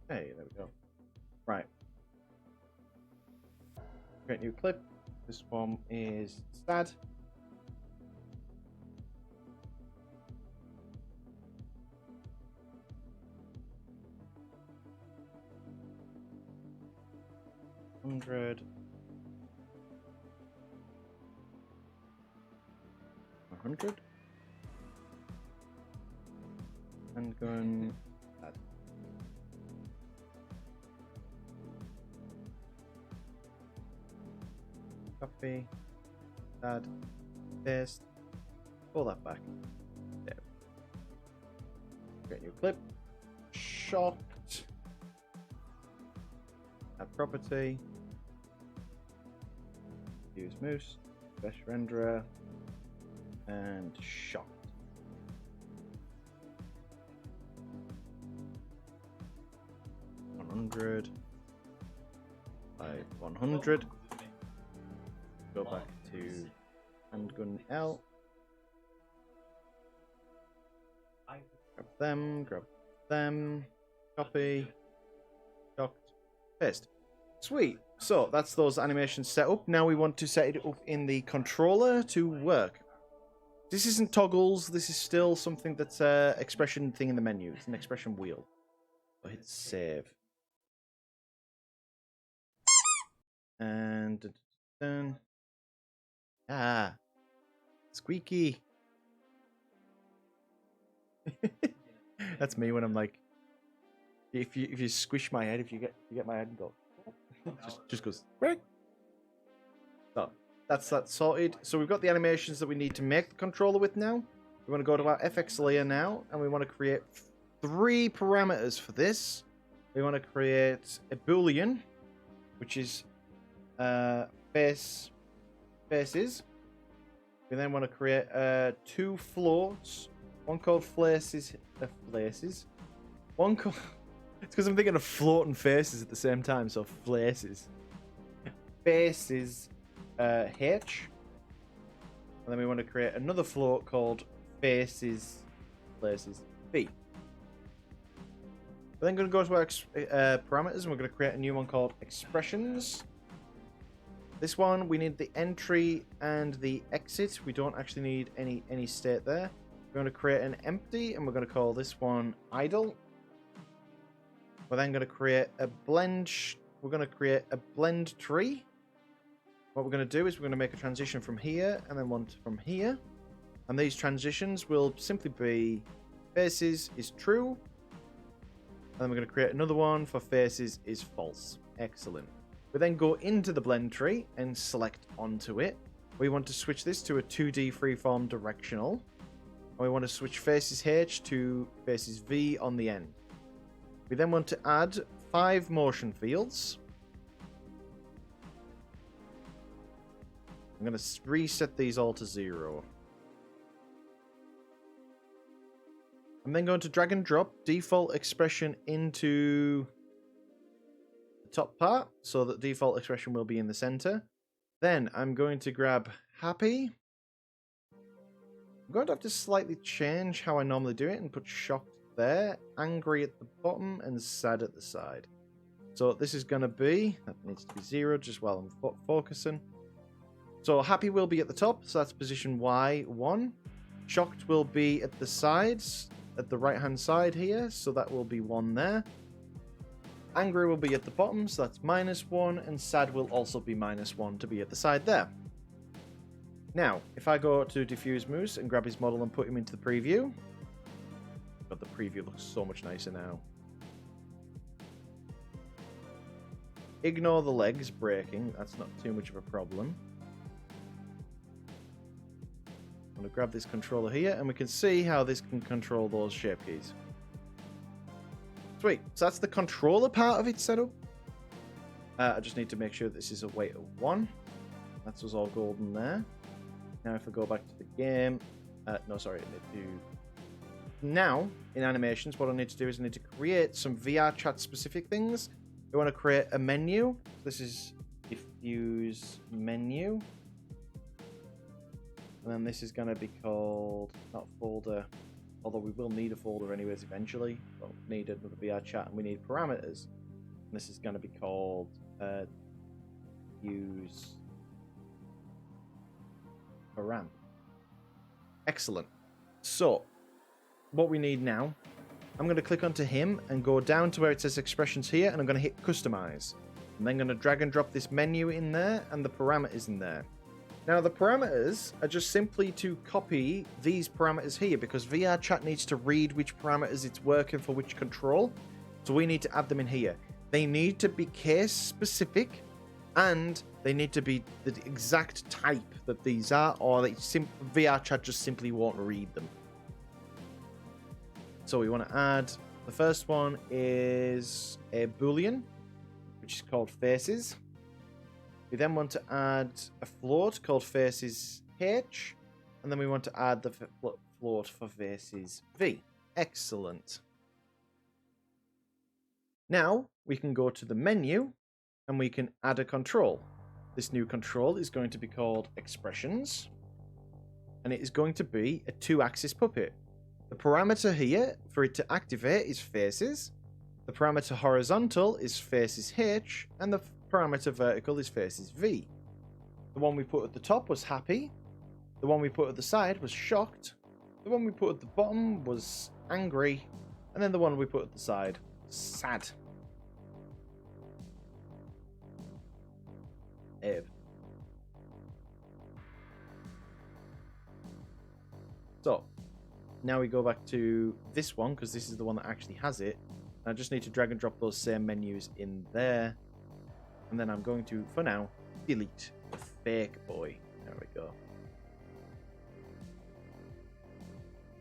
Speaker 1: Hey, there we go. Right. Create new clip. This one is sad. $100. 100. Handgun. Sad. Copy, add, paste, pull that back. There. Create a new clip. Shocked. Add property. Use moose. Best renderer. And shocked. $100. 100. Go back to handgun L. Grab them, copy, shocked, paste. Sweet. So that's those animations set up. Now we want to set it up in the controller to work. This isn't toggles. This is still something that's an expression thing in the menu. It's an expression wheel. So hit save. And done. Ah, squeaky. That's me when I'm like, if you squish my head, if you get my head and go, just goes. So that's that sorted. So we've got the animations that we need to make the controller with now. We want to go to our FX layer now, and we want to create 3 parameters for this. We want to create a boolean, which is faces. We then want to create 2 floats. One called flaces. One called. It's because I'm thinking of floating faces at the same time. So flaces. Faces H. And then we want to create another float called faces places B. We're then going to go to our parameters, and we're going to create a new one called expressions. This one, we need the entry and the exit. We don't actually need any state there. We're going to create an empty, and we're going to call this one idle. We're then going to create a blend. We're going to create a blend tree. What we're going to do is we're going to make a transition from here, and then one from here. And these transitions will simply be faces is true. And then we're going to create another one for faces is false. Excellent. We then go into the blend tree and select onto it. We want to switch this to a 2D freeform directional. And we want to switch faces H to faces V on the end. We then want to add 5 motion fields. I'm going to reset these all to 0. I'm then going to drag and drop default expression into the top part, so that default expression will be in the center. Then I'm going to grab happy. I'm going to have to slightly change how I normally do it and put shocked there, angry at the bottom, and sad at the side. So this is going to be, that needs to be 0 just while I'm focusing. So happy will be at the top, so that's position Y1. Shocked will be at the sides, at the right hand side here, so that will be 1 there. Angry will be at the bottom, so that's -1, and sad will also be -1 to be at the side there. Now, if I go to Diffuse Moose and grab his model and put him into the preview, but the preview looks so much nicer now. Ignore the legs breaking, that's not too much of a problem. I'm going to grab this controller here, and we can see how this can control those shape keys. Sweet. So that's the controller part of it set up. I just need to make sure this is a weight of 1. That's us all golden there. Now if I go back to the game... no, sorry. I need to... Now, in animations, what I need to do is I need to create some VR chat specific things. We want to create a menu. This is Diffuse Menu. And then this is going to be called, not folder, although we will need a folder anyways eventually. But we need another VR chat, and we need parameters. And this is going to be called use param. Excellent. So, what we need now, I'm going to click onto him and go down to where it says expressions here, and I'm going to hit customize. I'm then going to drag and drop this menu in there and the parameters in there. Now, the parameters are just simply to copy these parameters here, because VR chat needs to read which parameters it's working for which control. So we need to add them in here. They need to be case specific, and they need to be the exact type that these are, or VR chat just simply won't read them. So we want to add, the first one is a boolean, which is called faces. We then want to add a float called faces h, and then we want to add the float for faces v. Excellent. Now we can go to the menu and we can add a control. This new control is going to be called expressions, and it is going to be a 2-axis puppet. The parameter here for it to activate is faces. The parameter horizontal is faces h, and the parameter vertical is faces v. The one we put at the top was happy. The one we put at the side was shocked. The one we put at the bottom was angry. And then the one we put at the side, sad. Abe. So, now we go back to this one, because this is the one that actually has it. I just need to drag and drop those same menus in there. And then I'm going to, for now, delete the fake boy. There we go.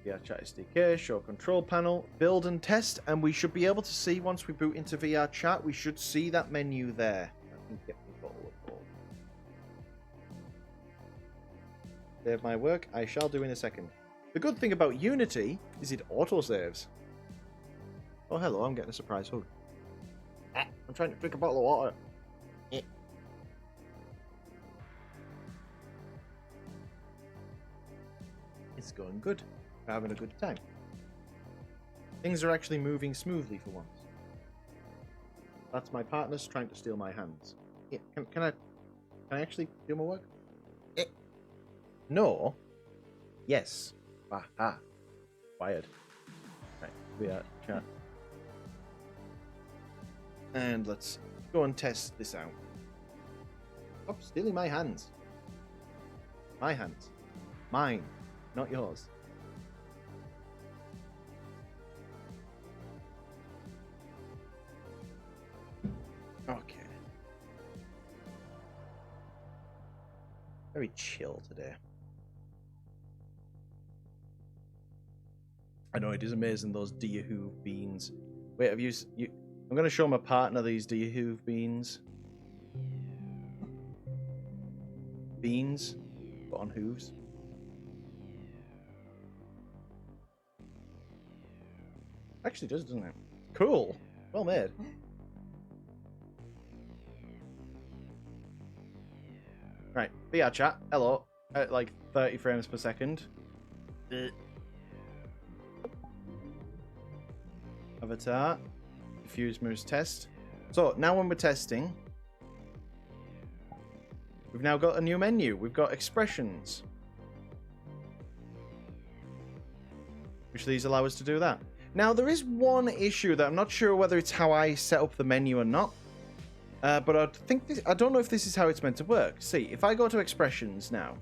Speaker 1: VR Chat SDK, show control panel, build and test, and we should be able to see, once we boot into VR Chat, we should see that menu there. I can get me bottle of gold. Save my work, I shall do in a second. The good thing about Unity is it autosaves. Oh, hello, I'm getting a surprise hug. I'm trying to drink a bottle of water. It's going good. We're having a good time. Things are actually moving smoothly for once. That's my partner's trying to steal my hands. Yeah, can I actually do my work? No. Yes. Aha. Wired. Right, we are chat. And let's go and test this out. Stop stealing my hands. My hands. Mine, not yours. Okay. Very chill today. I know, it is amazing, those deer hoof beans. Wait, have you... I'm going to show my partner these deer hoof beans. Beans, but on hooves. Actually does, doesn't it? Cool. Well made. Right, VR chat. Hello. At like 30 frames per second. Avatar. Diffuse Moose test. So, now when we're testing, we've now got a new menu. We've got expressions. Which these allow us to do that. Now, there is one issue that I'm not sure whether it's how I set up the menu or not. But I don't know if this is how it's meant to work. See, if I go to expressions now,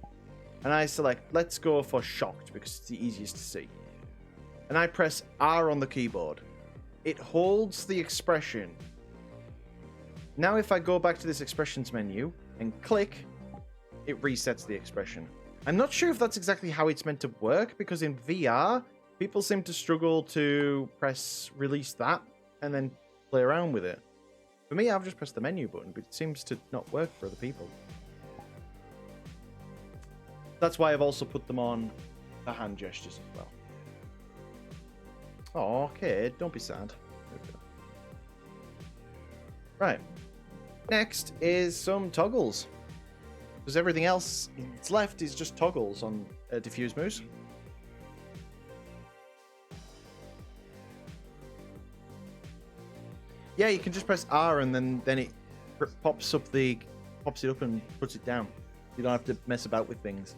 Speaker 1: and I select, let's go for shocked, because it's the easiest to see. And I press R on the keyboard. It holds the expression. Now if I go back to this expressions menu and click, it resets the expression. I'm not sure if that's exactly how it's meant to work, because in VR, people seem to struggle to press release that and then play around with it. For me, I've just pressed the menu button, but it seems to not work for other people. That's why I've also put them on the hand gestures as well. Oh, okay, don't be sad. Right. Next is some toggles. Because everything else that's left is just toggles on Diffuse Moose. Yeah, you can just press R and then it pops it up and puts it down. You don't have to mess about with things.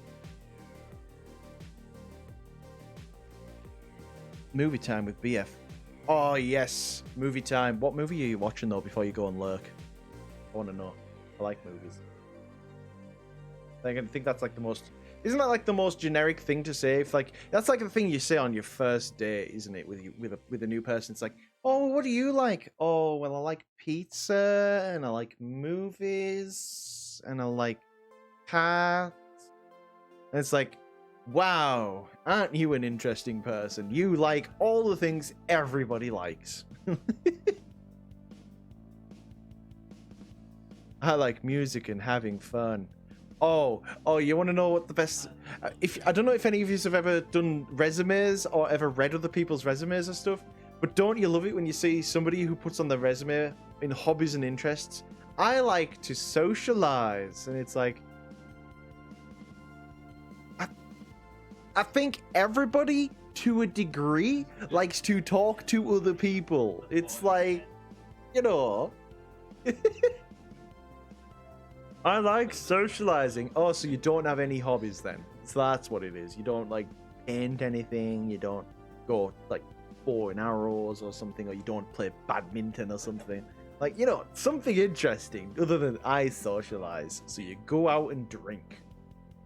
Speaker 1: Movie time with BF. Oh yes, movie time. What movie are you watching though before you go and lurk? I want to know. I like movies. I think that's like the most... Isn't that like the most generic thing to say? If like that's like the thing you say on your first date, isn't it? With a new person, it's like, oh, what do you like? Oh, well, I like pizza and I like movies and I like cats. And it's like, Wow, aren't you an interesting person? You like all the things everybody likes. I like music and having fun. Oh, you want to know what the best... If I don't know if any of you have ever done resumes or ever read other people's resumes and stuff, but don't you love it when you see somebody who puts on their resume in hobbies and interests? I like to socialize, and it's like... I think everybody, to a degree, likes to talk to other people. It's like, you know... I like socializing. Oh, so you don't have any hobbies then? So that's what it is. You don't like paint anything. You don't go like bow and arrows or something, or you don't play badminton or something. Like, you know, something interesting other than I socialize. So you go out and drink.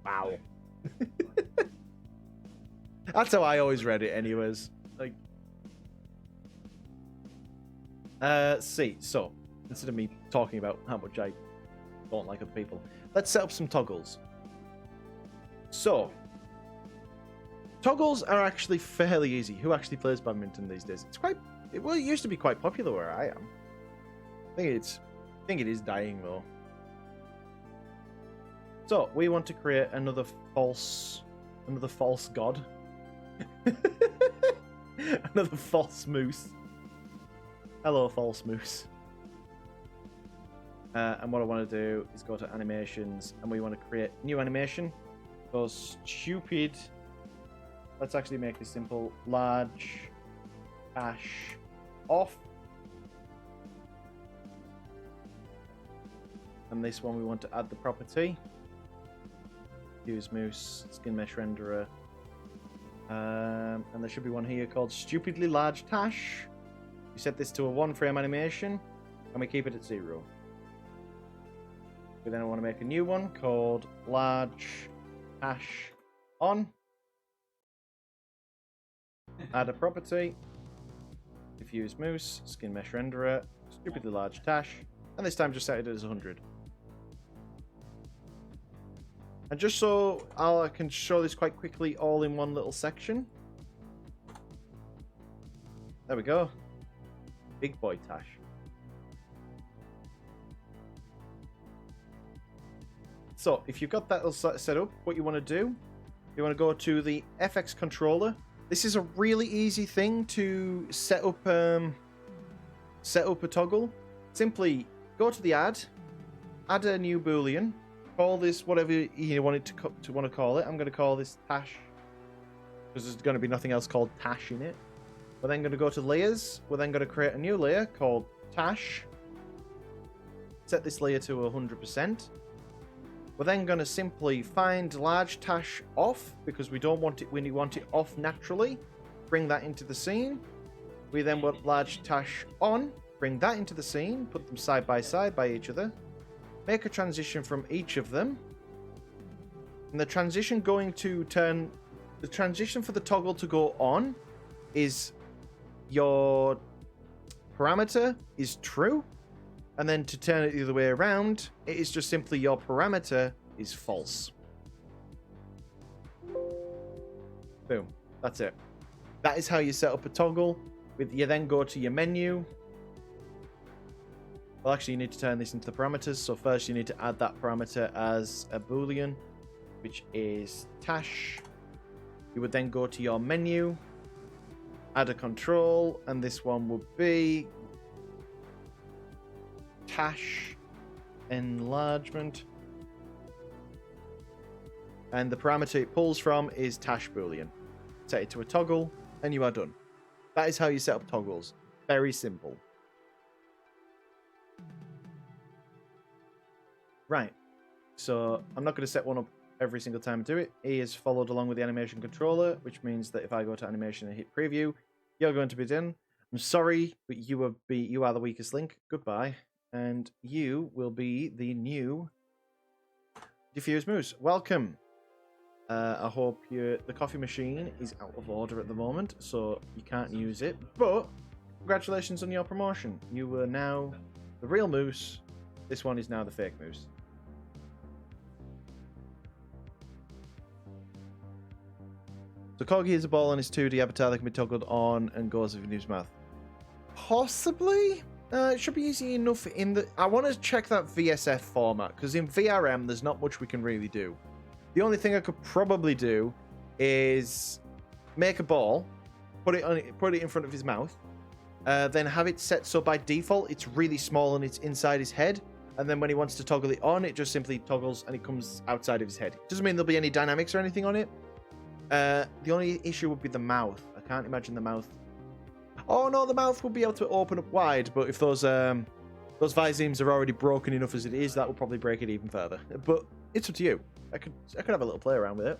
Speaker 1: Wow. That's how I always read it anyways. Like, see, so instead of me talking about how much I don't like other people, let's set up some toggles. So toggles are actually fairly easy. Who actually plays badminton these days? It's quite, well, it used to be quite popular where I am. I think it is dying though. So we want to create another false god. Another false moose. Hello, false moose. And what I want to do is go to animations, and we want to create new animation. So stupid. Let's actually make this simple. Large dash off. And this one we want to add the property. Diffuse Moose, skin mesh renderer. And there should be one here called stupidly large tash. We set this to a 1-frame animation, and we keep it at 0. We then want to make a new one called large hash on. Add a property. Diffuse Moose, skin mesh renderer, stupidly large tash, and this time just set it as 100. And just so I can show this quite quickly all in one little section. There we go. Big boy tash. So if you've got that set up, what you want to do, you want to go to the FX controller. This is a really easy thing to set up a toggle. Simply go to the add a new boolean, call this whatever you want it to want to call it. I'm going to call this tash because there's going to be nothing else called tash in it. We're then going to go to layers. We're then going to create a new layer called tash. Set this layer to 100%. We're then going to simply find large tash off because we don't want it when you want it off naturally. Bring that into the scene. We then want large tash on. Bring that into the scene. Put them side by each other. Make a transition from each of them. And the transition going to turn... The transition for the toggle to go on is your parameter is true. And then to turn it the other way around, it is just simply your parameter is false. Boom. That's it. That is how you set up a toggle. You then go to your menu. Well, actually, you need to turn this into the parameters. So first you need to add that parameter as a boolean, which is tash. You would then go to your menu, add a control, and this one would be tash enlargement, and the parameter it pulls from is tash boolean. Set it to a toggle and you are done. That is how you set up toggles. Very simple. Right, so I'm not going to set one up every single time I do it. E is followed along with the animation controller, which means that if I go to animation and hit preview, you're going to be done. I'm sorry, but you are the weakest link. Goodbye. And you will be the new Diffuse Moose. Welcome. I hope the coffee machine is out of order at the moment, so you can't use it. But congratulations on your promotion. You were now the real moose. This one is now the fake moose. So Corgi is a ball on his 2D avatar that can be toggled on and goes with his mouth. Possibly? It should be easy enough in the... I want to check that VSF format, because in VRM, there's not much we can really do. The only thing I could probably do is make a ball, put it in front of his mouth, then have it set so by default it's really small and it's inside his head, and then when he wants to toggle it on, it just simply toggles and it comes outside of his head. Doesn't mean there'll be any dynamics or anything on it. The only issue would be the mouth. I can't imagine the mouth. Oh no, the mouth will be able to open up wide, but if those visemes are already broken enough as it is, that will probably break it even further. But it's up to you. I could have a little play around with it.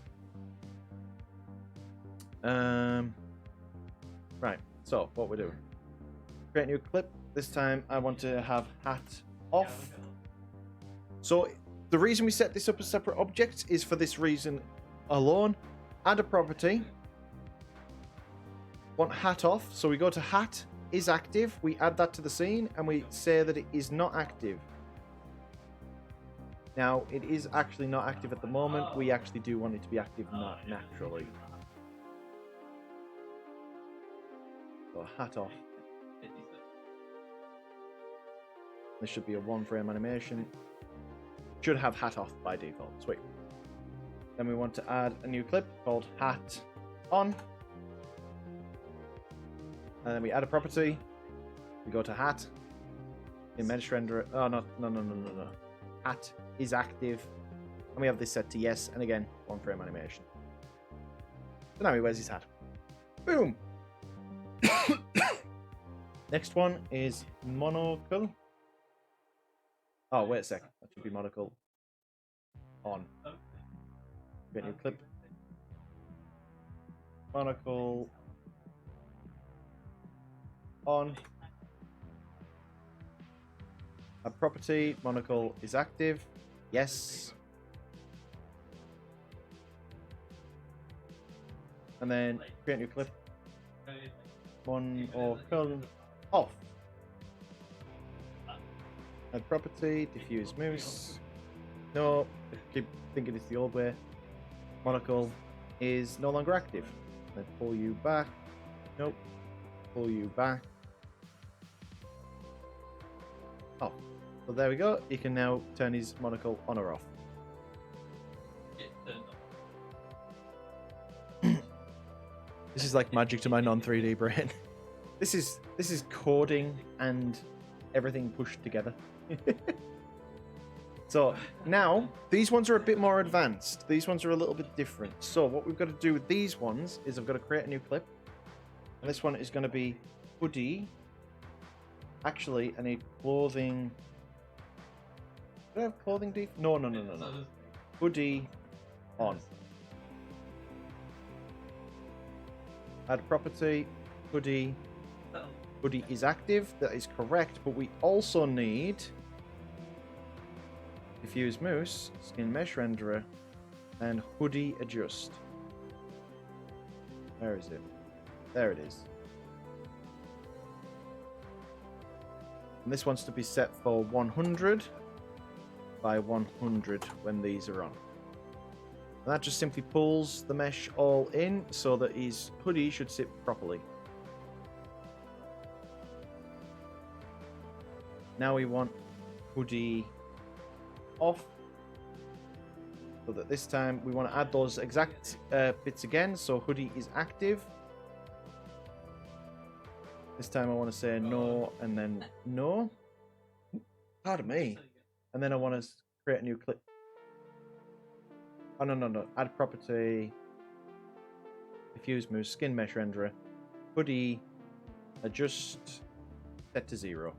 Speaker 1: Right. So what we're doing? Create a new clip. This time I want to have hat off. So the reason we set this up as separate objects is for this reason alone. Add a property. Want hat off, so we go to hat is active, we add that to the scene, and we say that it is not active. Now, it is actually not active at the moment. We actually do want it to be active naturally. So hat off. This should be a 1-frame animation. Should have hat off by default. Sweet. Then we want to add a new clip called hat on. And then we add a property. We go to hat. In mesh renderer. Oh, no. Hat is active. And we have this set to yes. And again, 1-frame animation. So now he wears his hat. Boom. Next one is monocle. Oh, wait a sec. That should be monocle on. Get a new clip. Monocle on. A property, monocle is active. Yes. And then create a new clip. Monocle off. Add property, diffuse moose. No, I keep thinking it's the old way. Monocle is no longer active. Let's pull you back. Nope. Pull you back. Off. So there we go. You can now turn his monocle on or off. This is like magic to my non-3D brain. This is coding and everything pushed together. So now these ones are a bit more advanced. These ones are a little bit different. So what we've got to do with these ones is I've got to create a new clip. And this one is going to be hoodie. Actually, I need clothing. Do I have clothing deep? No. Hoodie on. Add property. Hoodie. Hoodie is active. That is correct. But we also need Diffuse Moose, Skin Mesh Renderer, and Hoodie Adjust. Where is it? There it is. And this wants to be set for 100 by 100 when these are on. And that just simply pulls the mesh all in so that his hoodie should sit properly. Now we want hoodie off. So that this time we want to add those exact bits again. So hoodie is active. This time I want to say no and then no. Pardon me. And then I want to create a new clip. Oh, no. Add property. Diffuse Moose, Skin Mesh Renderer. Hoodie. Adjust. Set to 0.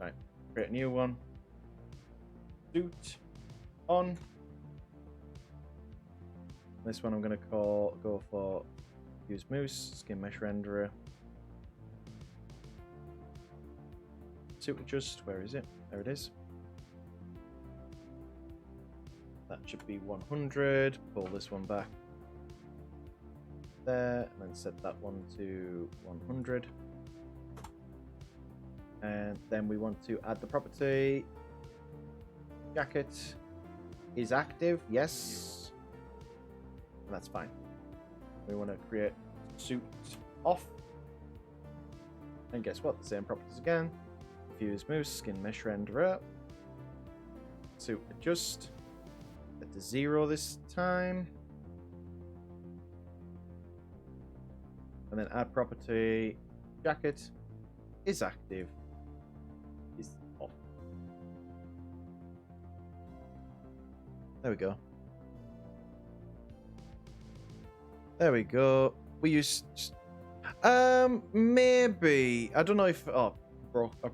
Speaker 1: Right. Create a new one. Suit. On. This one I'm going to go for Diffuse Moose, Skin Mesh Renderer. Suit Adjust, where is it? There it is. That should be 100. Pull this one back. There, and then set that one to 100. And then we want to add the property. Jacket. is active. Yes. And that's fine. We want to create suit off. And guess what? The same properties again. Diffuse Moose, skin mesh renderer. Suit adjust. Set to 0 this time. And then add property. Jacket is active. Is off. There we go. There we go. We use maybe I don't know if I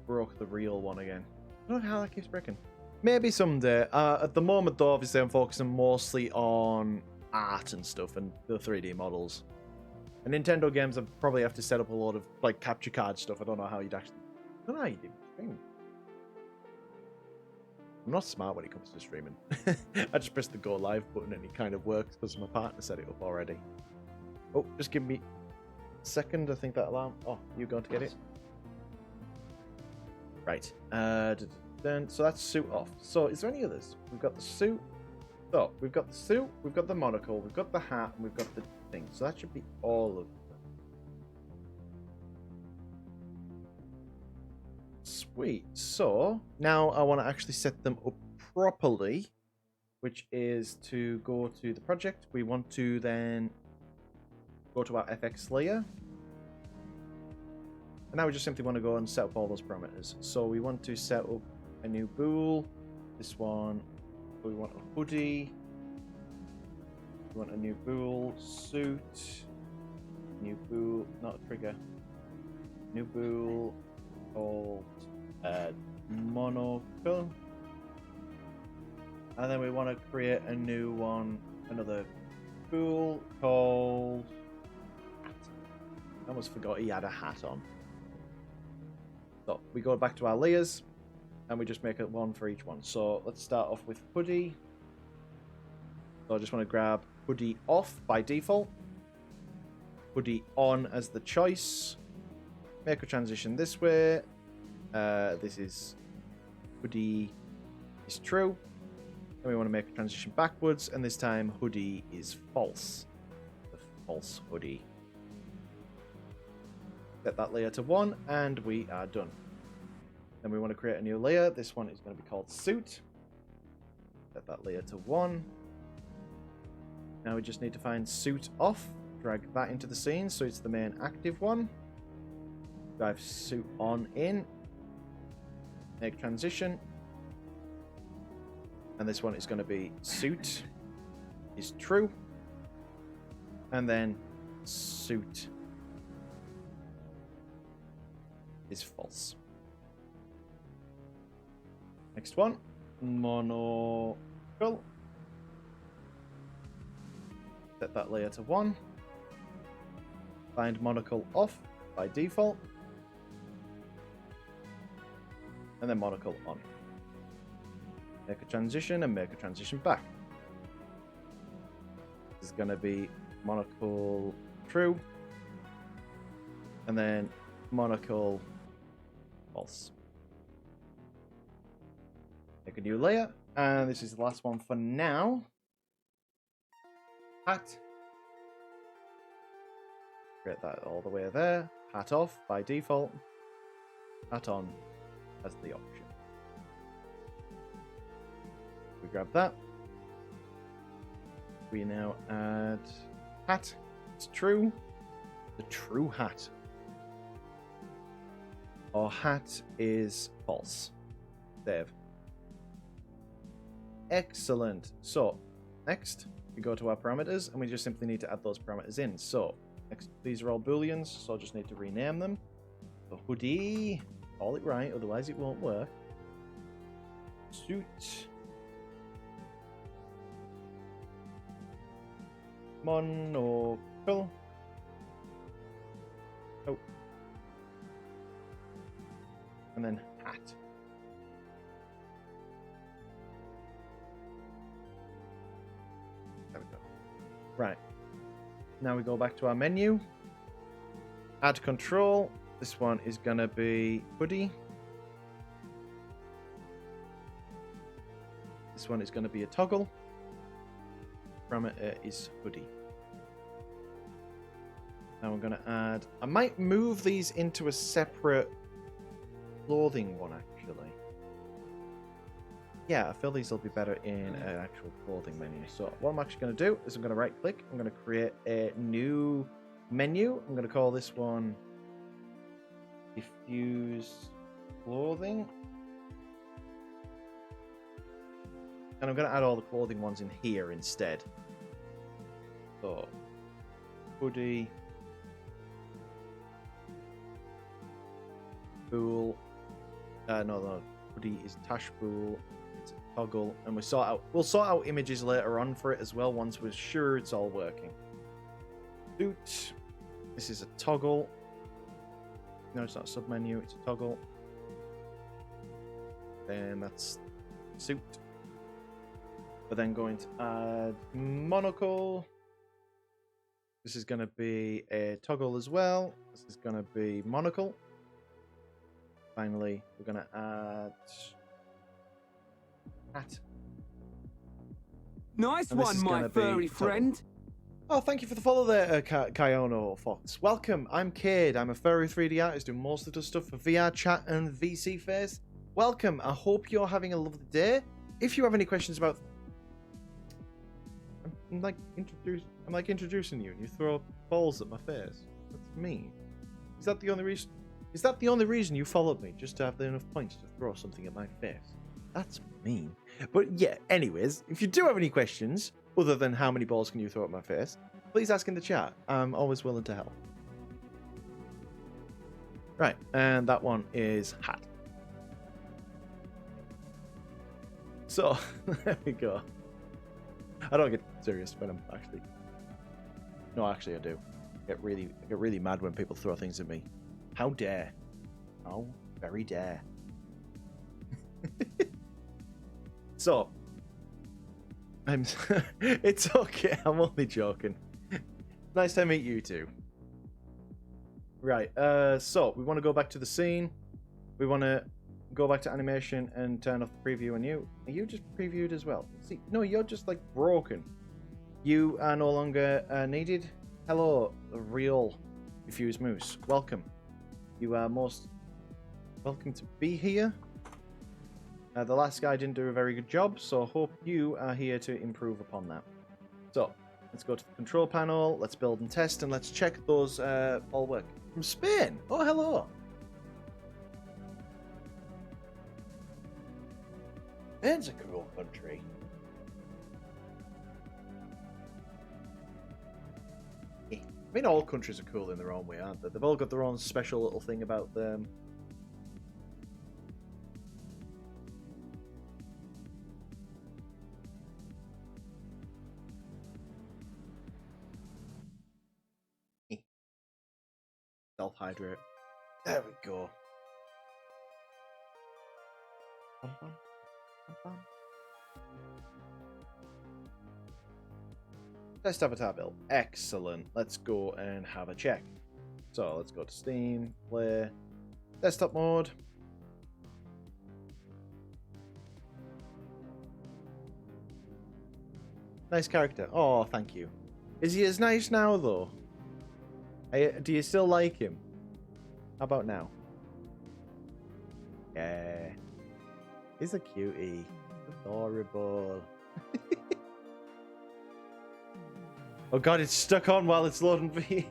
Speaker 1: broke the real one again. I don't know how that keeps breaking. Maybe someday. At the moment though, obviously I'm focusing mostly on art and stuff and the 3D models. And Nintendo games I probably have to set up a lot of like capture card stuff. I don't know how you'd actually I don't know how you do streaming. I'm not smart when it comes to streaming. I just press the go live button and it kind of works because my partner set it up already. Oh, just give me a second. I think that alarm. Oh, you're going to get it? Right. So that's suit off. So is there any others? We've got the suit. So we've got the suit, we've got the monocle, we've got the hat, and we've got the thing. So that should be all of them. Sweet. So now I want to actually set them up properly, which is to go to the project. We want to then go to our FX layer. And now we just simply want to go and set up all those parameters. So we want to set up a new bool. This one, we want a hoodie. We want a new bool suit. New bool, not a trigger. New bool called monocle. And then we want to create a new one, another bool called hat. I almost forgot he had a hat on. So we go back to our layers and we just make it one for each one. So let's start off with hoodie. So I just want to grab hoodie off by default. Hoodie on as the choice. Make a transition this way. This is hoodie is true. Then we want to make a transition backwards, and this time hoodie is false. The false hoodie. Set that layer to 1, and we are done. Then we want to create a new layer. This one is going to be called suit. Set that layer to 1. Now we just need to find suit off. Drag that into the scene so it's the main active one. Drive suit on in. Make transition. And this one is going to be suit is true. And then suit is false. Next one, monocle. Set that layer to 1. Find monocle off by default. And then monocle on. Make a transition and make a transition back. This is going to be monocle true. And then monocle false. Make a new layer. And this is the last one for now. Hat. Create that all the way there. Hat off by default. Hat on as the option. We grab that. We now add hat. It's true. The true hat. Our hat is false. Save. Excellent. So, next, we go to our parameters, and we just simply need to add those parameters in. So, next, these are all booleans, so I just need to rename them. The hoodie, call it right, otherwise it won't work. Suit. Monocle. Oh. And then hat. There we go. Right. Now we go back to our menu. Add control. This one is going to be hoodie. This This one is going to be a toggle. Parameter is hoodie. Now I'm going to add... I might move these into a separate clothing one, actually. Yeah, I feel these will be better in an actual clothing menu. So what I'm actually going to do is I'm going to right-click. I'm going to create a new menu. I'm going to call this one Diffuse Clothing. And I'm going to add all the clothing ones in here instead. So, hoodie, bool. No, hoodie is tash bool. It's a toggle, and we'll sort out images later on for it as well once we're sure it's all working. Suit. This is a toggle. No, it's not a submenu. It's a toggle. Then that's suit. We're then going to add monocle. This is going to be a toggle as well. This is going to be monocle. Finally, we're going to add hat.
Speaker 2: Nice one, my furry friend.
Speaker 1: Oh, thank you for the follow there, Kayono Fox. Welcome, I'm Cade. I'm a furry 3D artist doing most of the stuff for VR chat and VC Face. Welcome, I hope you're having a lovely day. If you have any questions about... I'm like introducing you and you throw balls at my face. That's mean. Is that the only reason? Is that the only reason you followed me? Just to have enough points to throw something at my face? That's mean. But yeah, anyways, if you do have any questions, other than how many balls can you throw at my face, please ask in the chat. I'm always willing to help. Right, and that one is hat. So, there we go. I don't get serious when I'm actually... No, actually I do. I get really mad when people throw things at me. How dare. How very dare. So, it's okay, I'm only joking. Nice to meet you too. Right, so we want to go back to the scene. We want to go back to animation and turn off the preview on you. Are you just previewed as well? See, no, you're just like broken. You are no longer needed. Hello, real Diffuse Moose. Welcome. You are most welcome to be here. The last guy didn't do a very good job, so hope you are here to improve upon that. So, let's go to the control panel, let's build and test, and let's check those all work. From Spain! Oh, hello! Spain's a cool country. I mean, all countries are cool in their own way, aren't they? They've all got their own special little thing about them. Self-hydrate. There we go. Test avatar build. Excellent. Let's go and have a check. So let's go to Steam, play, desktop mode. Nice character. Oh, thank you. Is he as nice now, though? Do you still like him? How about now? Yeah. He's a cutie. Adorable. Oh god, it's stuck on while it's loading V.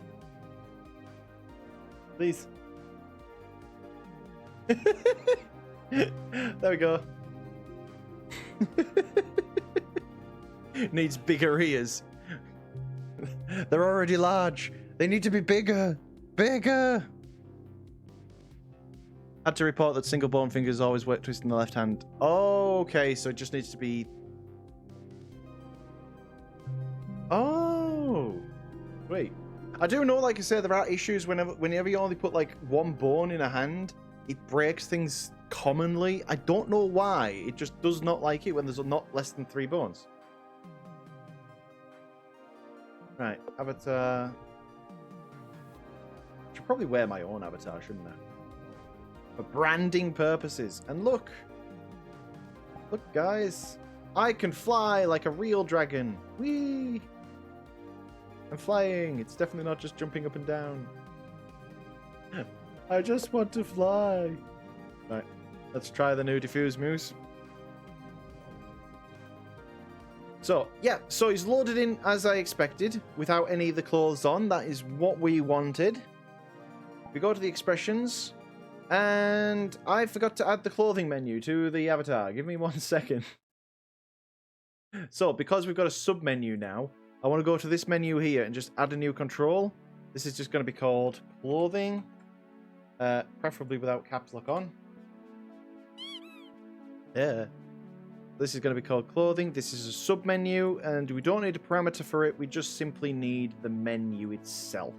Speaker 1: Please. There we go. Needs bigger ears. They're already large. They need to be bigger. Bigger. Had to report that single bone fingers always work twisting the left hand. Oh, okay, so it just needs to be... Oh. Wait. I do know, like I said, there are issues whenever you only put like one bone in a hand, it breaks things commonly. I don't know why. It just does not like it when there's not less than 3 bones. Right, avatar. I should probably wear my own avatar, shouldn't I? For branding purposes. And look, guys, I can fly like a real dragon. Whee! I'm flying. It's definitely not just jumping up and down. I just want to fly. Right, let's try the new Diffuse Moose. So, yeah, so he's loaded in as I expected, without any of the clothes on. That is what we wanted. We go to the expressions, and I forgot to add the clothing menu to the avatar. Give me 1 second. So, because we've got a sub-menu now, I want to go to this menu here and just add a new control. This is just going to be called clothing, preferably without caps lock on. Yeah. This is going to be called clothing. This is a sub-menu, and we don't need a parameter for it. We just simply need the menu itself.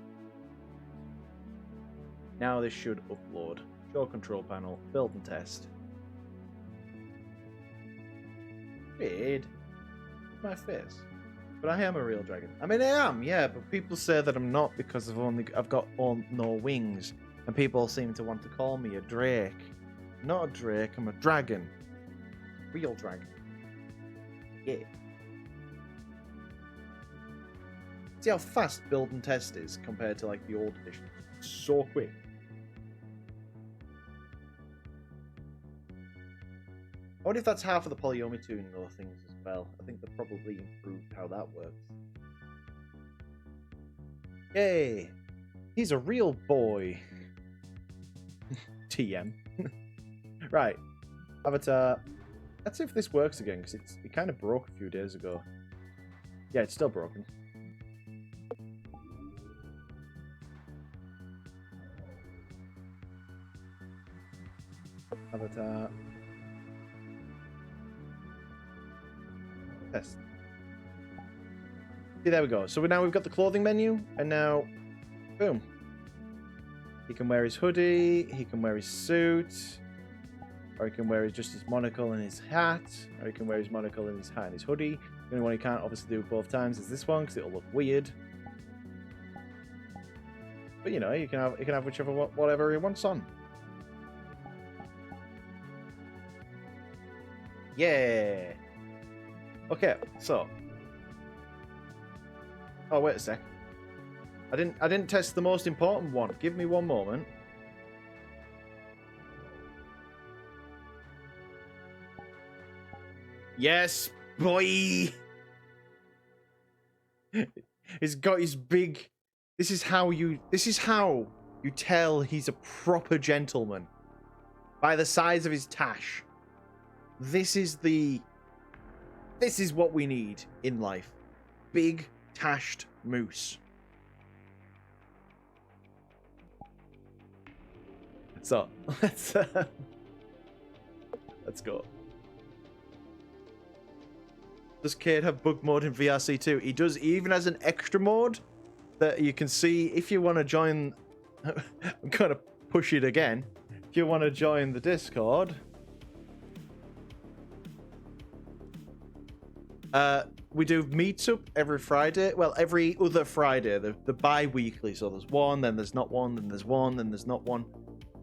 Speaker 1: Now this should upload. Show control panel, build and test. Weird. My face. But I am a real dragon. I mean, I am, yeah, but people say that I'm not because I've got no wings. And people seem to want to call me a drake. Not a drake, I'm a dragon. Real dragon. Yeah. See how fast build and test is compared to like the old edition. It's so quick. I wonder if that's half of the polyomi tuning or things as well. I think they probably improved how that works. Yay! He's a real boy. TM. Right. Avatar. Let's see if this works again, because it kind of broke a few days ago. Yeah, it's still broken. Avatar. Test. See, there we go. So now we've got the clothing menu, and now, boom. He can wear his hoodie, he can wear his suit, or he can wear just his monocle and his hat, or he can wear his monocle and his hat and his hoodie. The only one he can't obviously do both times is this one, because it'll look weird. But you know, you can have whichever whatever he wants on. Yeah. Okay, so. Oh, wait a sec. I didn't test the most important one. Give me one moment. Yes, boy. He's got his big. This is how you tell he's a proper gentleman. By the size of his tash. This is what we need in life. Big tashed moose. So, let's go. Does Cade have bug mode in VRC too? He does, even as an extra mode that you can see if you want to join. I'm going to push it again. If you want to join the Discord, we do meets up every Friday. Well, every other Friday, the bi-weekly. So there's one, then there's not one, then there's one, then there's not one.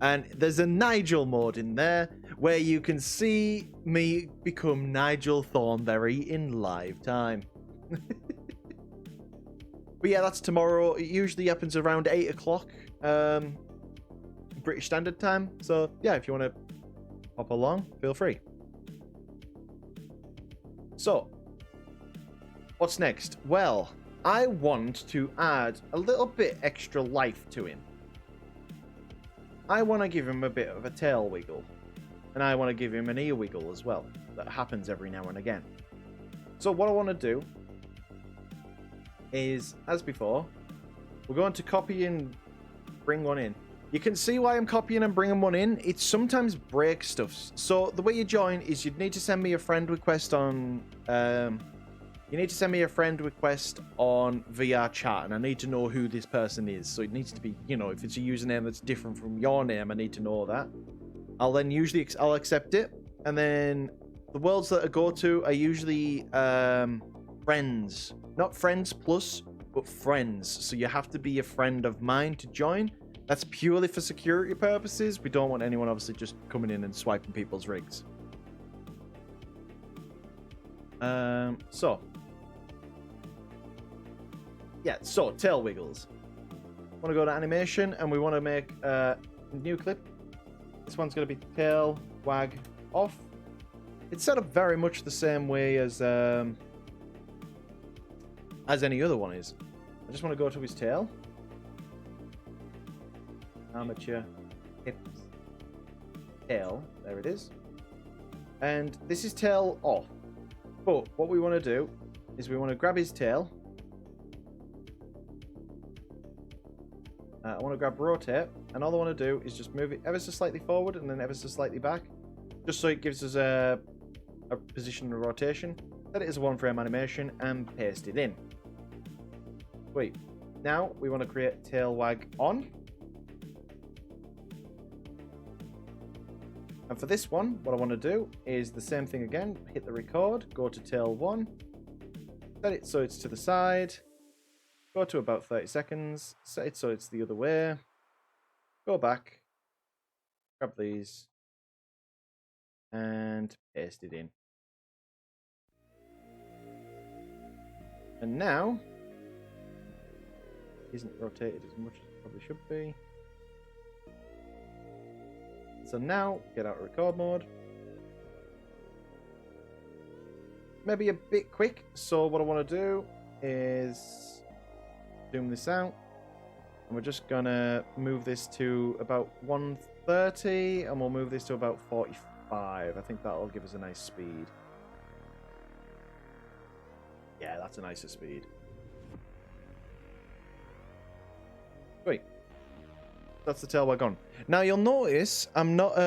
Speaker 1: And there's a Nigel mode in there where you can see me become Nigel Thornberry in live time. But yeah, that's tomorrow. It usually happens around 8 o'clock British Standard Time. So yeah, if you want to hop along, feel free. So, what's next? Well, I want to add a little bit extra life to him. I want to give him a bit of a tail wiggle. And I want to give him an ear wiggle as well. That happens every now and again. So what I want to do is, as before, we're going to copy and bring one in. You can see why I'm copying and bringing one in. It sometimes breaks stuff. So the way you join is you'd need to send me a friend request on... You need to send me a friend request on VR chat, and I need to know who this person is. So it needs to be, you know, if it's a username that's different from your name, I need to know that. I'll accept it, and then the worlds that I go to are usually friends, not friends plus, but friends. So you have to be a friend of mine to join. That's purely for security purposes. We don't want anyone obviously just coming in and swiping people's rigs. So tail wiggles. Want to go to animation, and we want to make a new clip. This one's going to be tail wag off. It's set up very much the same way as any other one is. I just want to go to his tail. Armature, hips, tail. There it is. And this is tail off. But what we want to do is we want to grab his tail. I want to grab rotate, and all I want to do is just move it ever so slightly forward and then ever so slightly back, just so it gives us a position of rotation. Set it as a 1-frame animation and paste it in. Sweet. Now we want to create tail wag on. And for this one, what I want to do is the same thing again. Hit the record, go to tail 1, set it so it's to the side, go to about 30 seconds, set it so it's the other way, go back, grab these, and paste it in. And now, it isn't rotated as much as it probably should be. So now, get out of record mode. Maybe a bit quick, so what I want to do is zoom this out. And we're just going to move this to about 130, and we'll move this to about 45. I think that'll give us a nice speed. Yeah, that's a nicer speed. Sweet. That's the tail wag on. Now you'll notice I'm not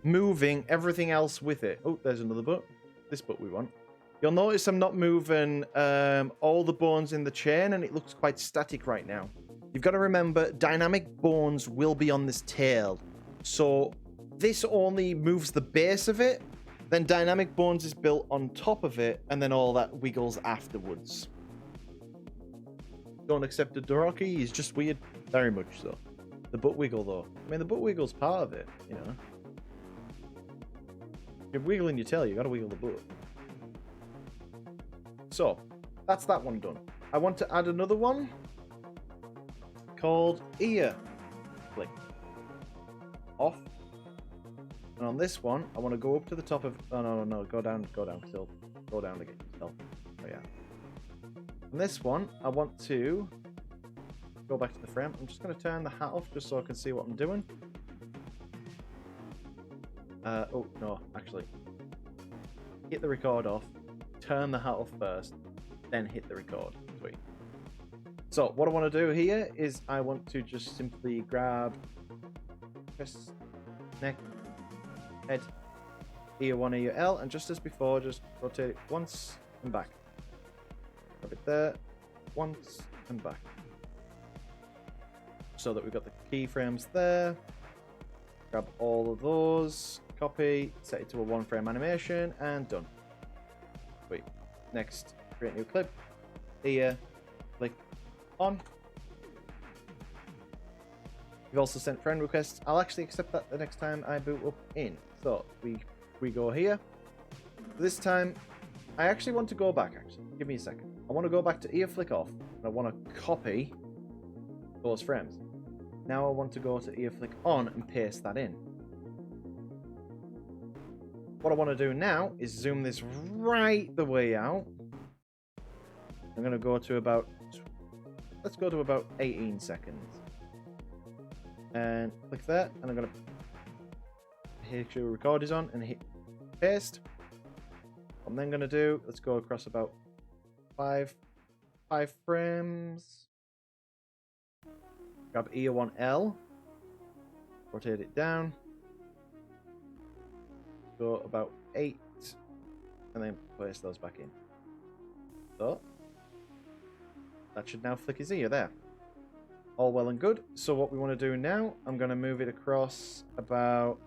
Speaker 1: moving everything else with it. Oh, there's another butt. This butt we want. You'll notice I'm not moving all the bones in the chain, and it looks quite static right now. You've got to remember, dynamic bones will be on this tail. So this only moves the base of it, then dynamic bones is built on top of it, and then all that wiggles afterwards. Don't accept a Doraki, he's just weird. Very much so. The butt wiggle, though. I mean, the butt wiggle's part of it, you know. If you're wiggling your tail, you gotta wiggle the butt. So, that's that one done. I want to add another one called ear flick. Off. And on this one, I want to go up to the top of... Oh, no, go down still. Go down again still. Oh, yeah. On this one, I want to go back to the frame. I'm just going to turn the hat off just so I can see what I'm doing. Oh, no, actually. Hit the record off. Turn the hat off first. Then hit the record. Sweet. So, what I want to do here is I want to just simply grab chest, neck, head, ear 1, ear L, and just as before, just rotate it once and back. Grab it there, once and back. So that we've got the keyframes there. Grab all of those, copy, set it to a 1-frame animation, and done. Sweet. Next, create new clip, ear, click on. You've also sent friend requests. I'll actually accept that the next time I boot up in. So we go here. This time, I actually want to go back. Actually, give me a second. I want to go back to ear flick off, and I want to copy those frames. Now I want to go to ear flick on and paste that in. What I want to do now is zoom this right the way out. I'm going to go to about... Let's go to about 18 seconds. And click that, and I'm going to make sure record is on and hit paste. What I'm then going to do, let's go across about five frames. Grab ear 1L, rotate it down, go about 8, and then place those back in. So that should now flick his ear there. All well and good. So what we want to do now, I'm going to move it across about...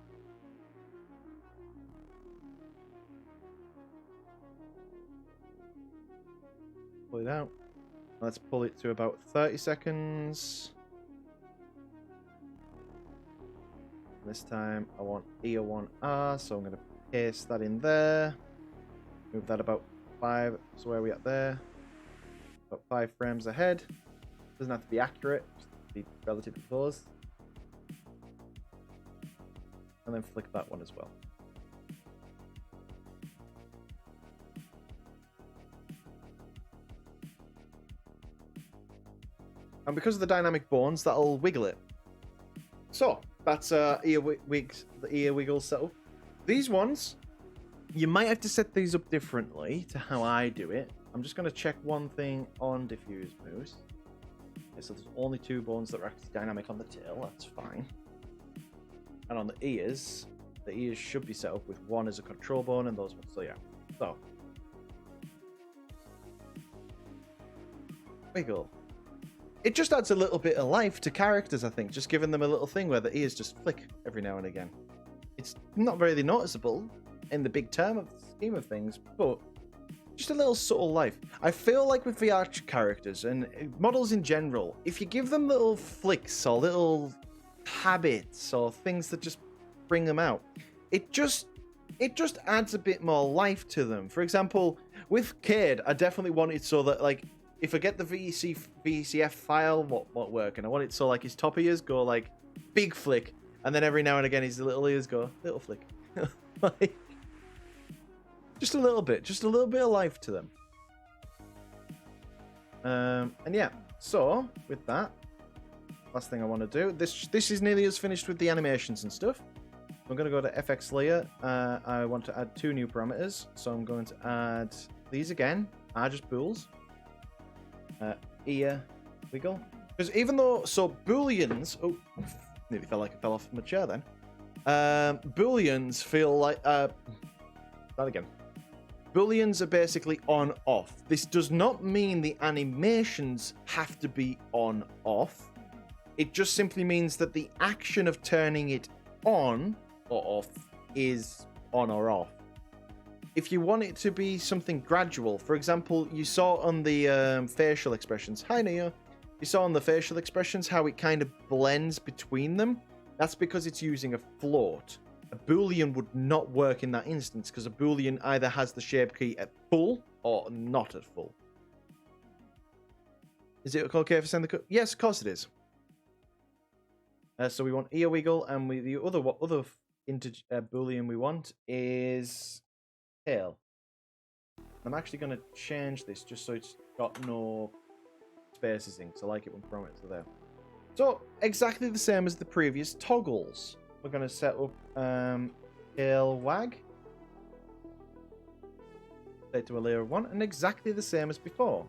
Speaker 1: Pull it out. Let's pull it to about 30 seconds. This time I want ear 1R, so I'm going to paste that in there. Move that about 5. So where are we at there? About 5 frames ahead. Doesn't have to be accurate, just be relatively close. And then flick that one as well. And because of the dynamic bones, that'll wiggle it. So that's the ear wiggle setup. These ones, you might have to set these up differently to how I do it. I'm just going to check one thing on Diffuse Moose. Okay, so there's only 2 bones that are actually dynamic on the tail. That's fine. And on the ears should be set up with 1 as a control bone and those ones. So yeah. So wiggle. It just adds a little bit of life to characters, I think, just giving them a little thing where the ears just flick every now and again. It's not really noticeable in the big scheme of things, but just a little subtle life. I feel like with VR characters and models in general, if you give them little flicks or little habits or things that just bring them out, it just adds a bit more life to them. For example, with Cade, I definitely want it so that, like, if I get the VCF file, what work, and I want it so like his top ears go like big flick, and then every now and again his little ears go little flick. Like, just a little bit of life to them. And yeah, so with that, last thing I want to do, this is nearly as finished with the animations and stuff. I'm going to go to FX layer. I want to add 2 new parameters, so I'm going to add these again, are just bools. Ear wiggle, because even though booleans, oh, nearly felt like I fell off my chair then. Booleans feel like that again. Booleans are basically on off. This does not mean the animations have to be on off. It just simply means that the action of turning it on or off is on or off. If you want it to be something gradual, for example, you saw on the facial expressions. Hi, Neo. You saw on the facial expressions how it kind of blends between them. That's because it's using a float. A Boolean would not work in that instance because a Boolean either has the shape key at full or not at full. Is it okay if I send the code? Yes, of course it is. So we want ear wiggle, and the other Boolean we want is tail. I'm actually going to change this just so it's got no spaces in, because I like it when parameters are there. So, exactly the same as the previous toggles. We're going to set up tail wag. Set to a layer of 1, and exactly the same as before.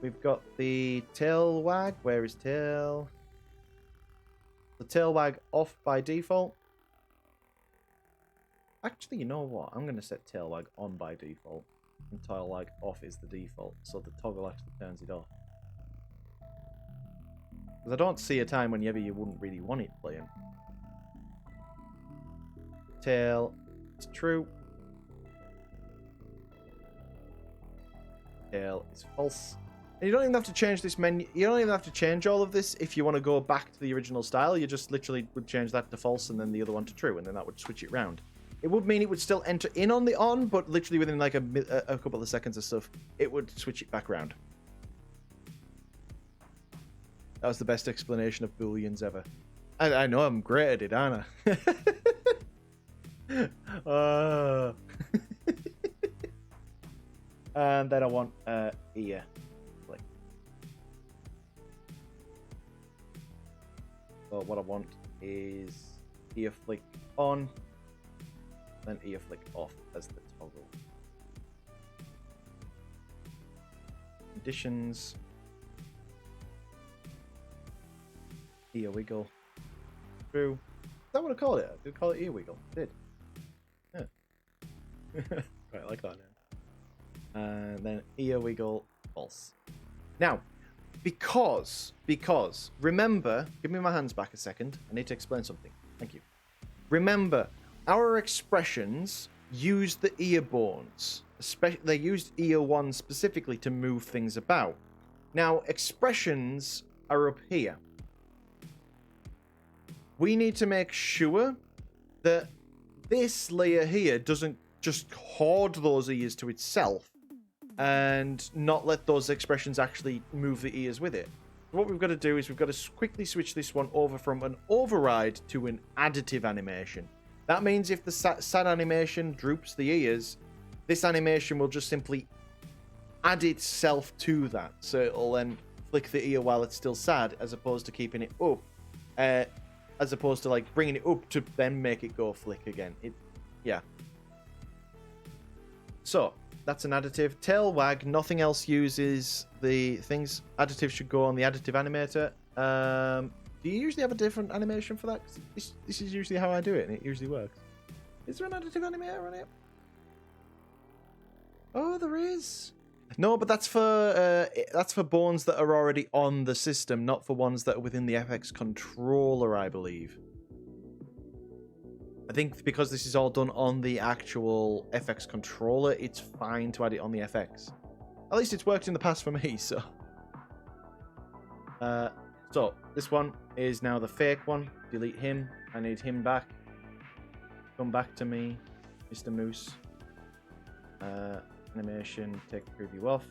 Speaker 1: We've got the tail wag. Where is tail? The tail wag off by default. Actually, you know what? I'm going to set tail wag on by default. And tail wag off is the default. So the toggle actually turns it off. Because I don't see a time whenever you wouldn't really want it playing. Tail is true. Tail is false. And you don't even have to change this menu. You don't even have to change all of this if you want to go back to the original style. You just literally would change that to false and then the other one to true. And then that would switch it round. It would mean it would still enter in on the on, but literally within like a couple of seconds of stuff, it would switch it back around. That was the best explanation of Booleans ever. I know I'm great at it, aren't I? And then I want ear flick. So what I want is ear flick on, then ear flick off as the toggle. Conditions. Ear wiggle. True. Is that what I call it? I did call it ear wiggle. I did. Yeah. Right, I like that now. And then ear wiggle false. Now, because, remember, give me my hands back a second. I need to explain something. Thank you. Remember, our expressions use the ear bones. They used ear 1 specifically to move things about. Now, expressions are up here. We need to make sure that this layer here doesn't just hoard those ears to itself and not let those expressions actually move the ears with it. What we've got to do is we've got to quickly switch this one over from an override to an additive animation. That means if the sad animation droops the ears, this animation will just simply add itself to that. So it'll then flick the ear while it's still sad, as opposed to keeping it up. As opposed to like bringing it up to then make it go flick again. Yeah. So that's an additive. Tail wag, nothing else uses the things. Additive should go on the additive animator. Do you usually have a different animation for that? 'Cause this is usually how I do it, and it usually works. Is there an additive animator on it? Oh, there is. No, but that's for bones that are already on the system, not for ones that are within the FX controller, I believe. I think because this is all done on the actual FX controller, it's fine to add it on the FX. At least it's worked in the past for me, so. So, this one is now the fake one. Delete him. I need him back. Come back to me, Mr. Moose. Animation, take the preview off.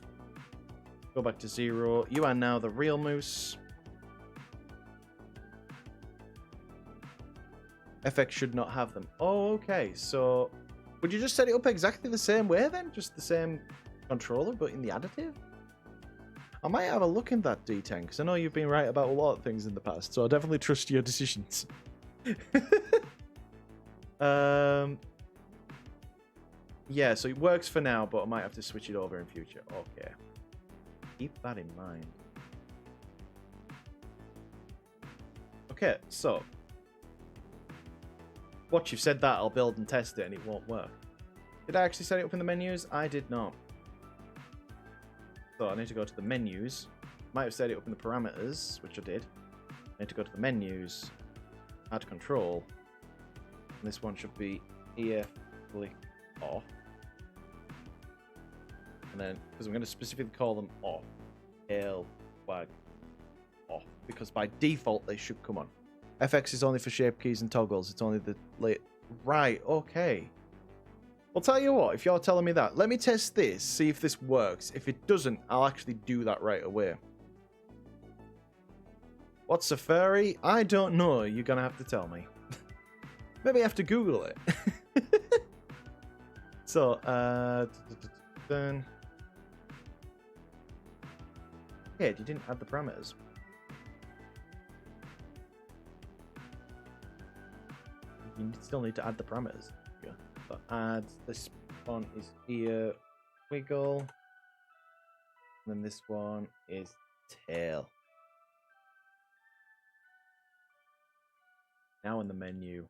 Speaker 1: Go back to 0. You are now the real Moose. FX should not have them. Oh, okay. So, would you just set it up exactly the same way then? Just the same controller, but in the additive? I might have a look in that, D10, because I know you've been right about a lot of things in the past, so I definitely trust your decisions. Yeah, so it works for now, but I might have to switch it over in future. Okay. Keep that in mind. Okay, so. Once you've said that, I'll build and test it, and it won't work. Did I actually set it up in the menus? I did not. So I need to go to the menus. Might have set it up in the parameters, which I did. I need to go to the menus, add control. And this one should be ear flick off. And then, because I'm going to specifically call them off, tail wag off, because by default they should come on. FX is only for shape keys and toggles. It's only the late. Right, okay. I'll tell you what, if you're telling me that, let me test this, see if this works. If it doesn't, I'll actually do that right away. What's a furry? I don't know. You're going to have to tell me. Maybe I have to Google it. So, then. Yeah, you didn't add the parameters. You still need to add the parameters. Yeah. So add this one is ear wiggle. And then this one is tail. Now in the menu.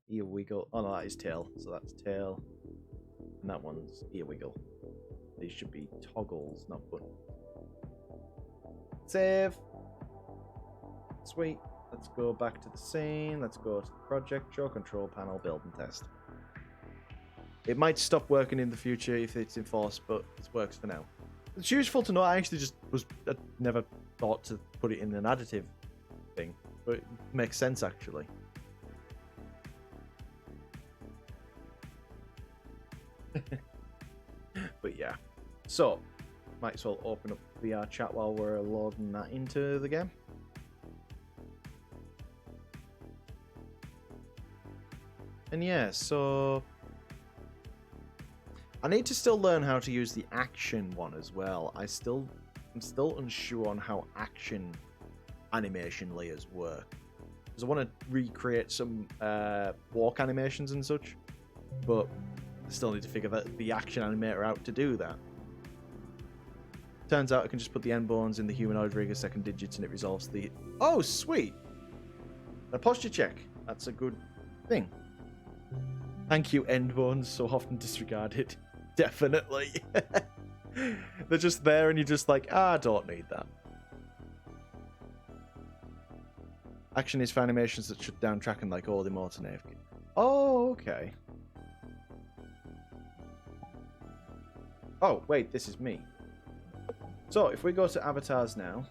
Speaker 1: Ear wiggle. Oh no, that is tail. So that's tail. And that one's ear wiggle. These should be toggles, not buttons. Save. Sweet. Let's go back to the scene. Let's go to the project, show control panel, build and test. It might stop working in the future if it's enforced, but it works for now. It's useful to know. I actually just I never thought to put it in an additive thing, but it makes sense actually. But yeah, so might as well open up VR chat while we're loading that into the game. And yeah, so I need to still learn how to use the action one as well. I'm still unsure on how action animation layers work, because I want to recreate some walk animations and such, but I still need to figure the action animator out to do that. Turns out I can just put the end bones in the humanoid rig as second digits and it resolves the... Oh, sweet! A posture check. That's a good thing. Thank you, end bones, so often disregarded. Definitely. They're just there and you're just like, I don't need that. Action is for animations that shut down tracking like all the motor nav. Oh, okay. Oh, wait, this is me. So, if we go to avatars now,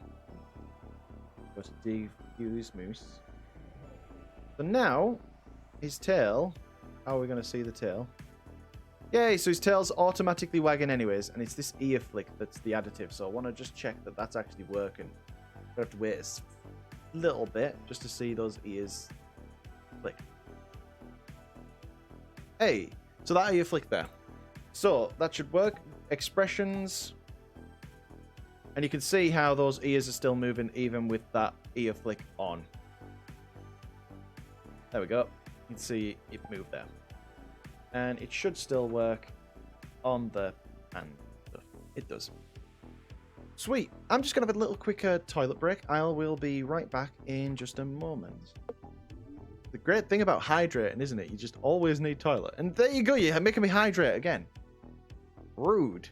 Speaker 1: go to Diffuse Moose. So now, his tail how are we going to see the tail? Yay, so his tail's automatically wagging anyways, and it's this ear flick that's the additive, so I want to just check that that's actually working. I have to wait a little bit just to see those ears flick. Hey, so that ear flick there. So, that should work. Expressions. And you can see how those ears are still moving even with that ear flick on. There we go. You can see it moved there. And it should still work on the hand stuff. It does. Sweet. I'm just going to have a little quick toilet break. I will be right back in just a moment. The great thing about hydrating, isn't it? You just always need toilet. And there you go. You're making me hydrate again. Rude.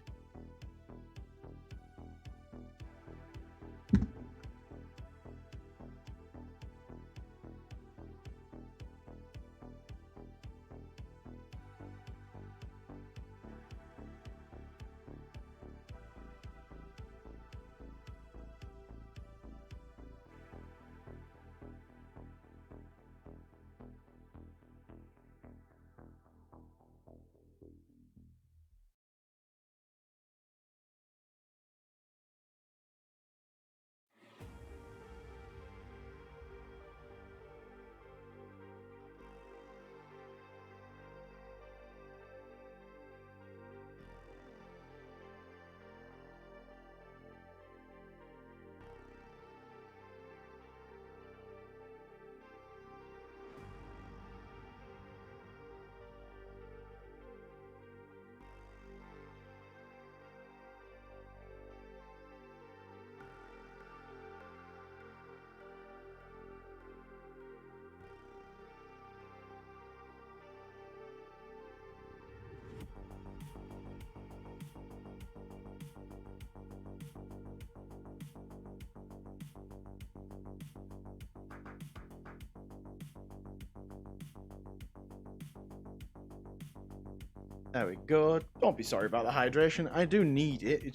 Speaker 1: There we go. Don't be sorry about the hydration. I do need it. It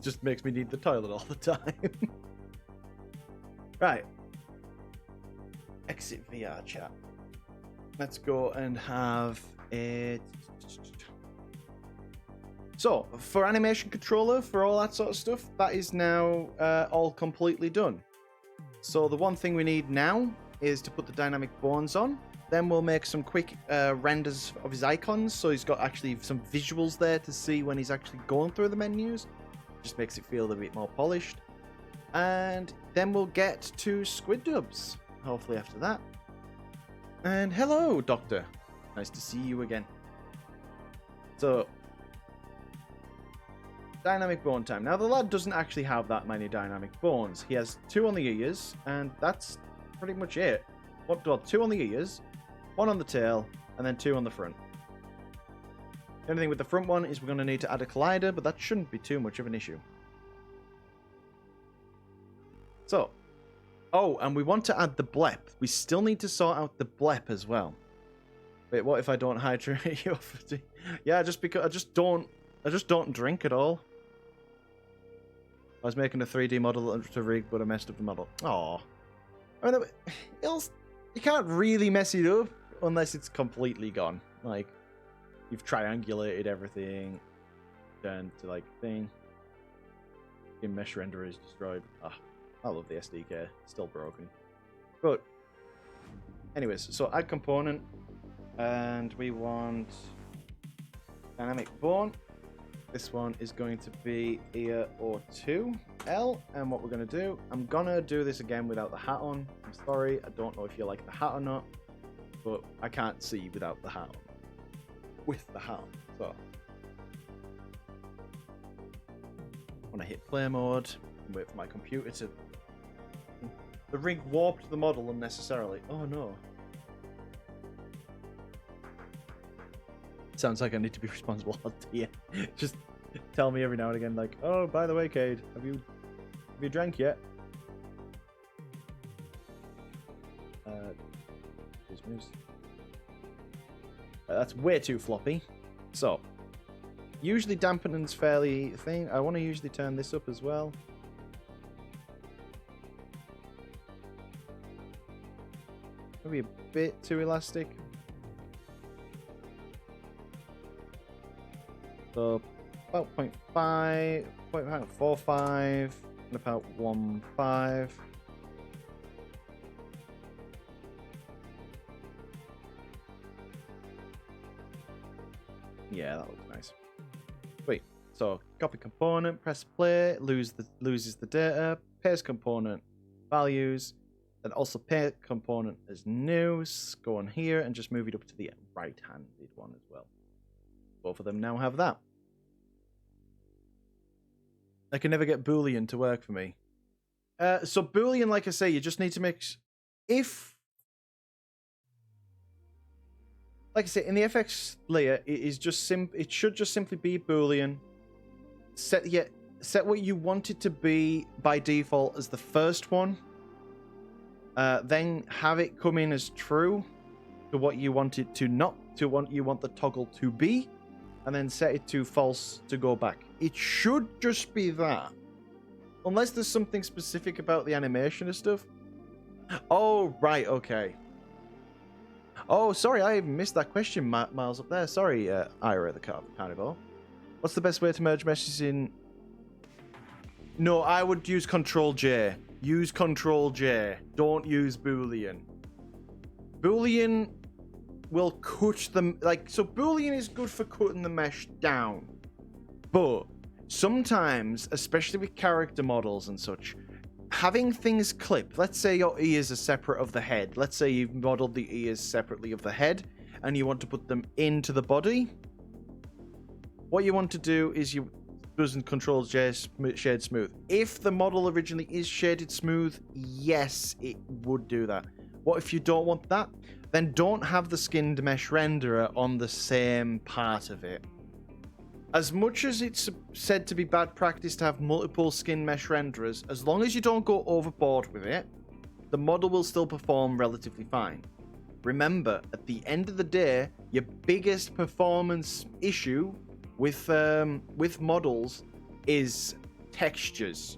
Speaker 1: just makes me need the toilet all the time. Right. Exit VR chat. Let's go and have it. So, for animation controller, for all that sort of stuff, that is now all completely done. So the one thing we need now is to put the dynamic bones on. Then we'll make some quick renders of his icons, so he's got actually some visuals there to see when he's actually going through the menus. Just makes it feel a bit more polished. And then we'll get to Squid Dubs, hopefully after that. And hello, Doctor. Nice to see you again. So, dynamic bone time. Now, the lad doesn't actually have that many dynamic bones. He has 2 on the ears, and that's pretty much it. Well, 2 on the ears, 1 on the tail, and then 2 on the front. The only thing with the front one is we're going to need to add a collider, but that shouldn't be too much of an issue. So, oh, and we want to add the blep. We still need to sort out the blep as well. Wait, what if I don't hydrate you? Yeah, just because I just don't drink at all. I was making a 3D model to rig, but I messed up the model. Aww. I mean, you can't really mess it up unless it's completely gone. Like, you've triangulated everything, turned to like thing. Your mesh renderer is destroyed. Ah, I love the SDK. It's still broken. But, anyways, so add component, and we want dynamic bone. This one is going to be ear O2L, and what we're going to do, I'm going to do this again without the hat on. I'm sorry, I don't know if you like the hat or not, but I can't see without the hat on. With the hat on, so. When I hit play mode, and wait for my computer to... The rig warped the model unnecessarily. Oh no. Sounds like I need to be responsible. Oh dear. Just tell me every now and again, like, oh, by the way, Cade, have you drank yet? Diffuse Moose. That's way too floppy. So, usually dampening's fairly thing. I want to usually turn this up as well. Maybe a bit too elastic. So about 0.5, 0.45, and about 1.5. Yeah, that looks nice. Sweet. So copy component, press play, loses the data, paste component values, then also paste component as new. Go on here and just move it up to the right-handed one as well. Both of them now have that. I can never get Boolean to work for me. So Boolean, like I say, you just need to make if, like I say, in the FX layer, it is just it should just simply be Boolean. Set what you want it to be by default as the first one. Then have it come in as true to what you want it to not to what you want the toggle to be, and then set it to false to go back. It should just be that. Unless there's something specific about the animation and stuff. Oh, right, okay. Oh, sorry, I missed that question, Miles, up there. Sorry, Ira, the carnivore. What's the best way to merge meshes in? No, I would use Control-J. Use Control-J. Don't use Boolean. Boolean will cut them... so Boolean is good for cutting the mesh down. But sometimes, especially with character models and such, having things clip... Let's say your ears are separate of the head. Let's say you've modeled the ears separately of the head, and you want to put them into the body. What you want to do is you doesn't control shade smooth. If the model originally is shaded smooth, yes, it would do that. What if you don't want that? Then don't have the skinned mesh renderer on the same part of it. As much as it's said to be bad practice to have multiple skin mesh renderers, as long as you don't go overboard with it, the model will still perform relatively fine. Remember, at the end of the day, your biggest performance issue with models is textures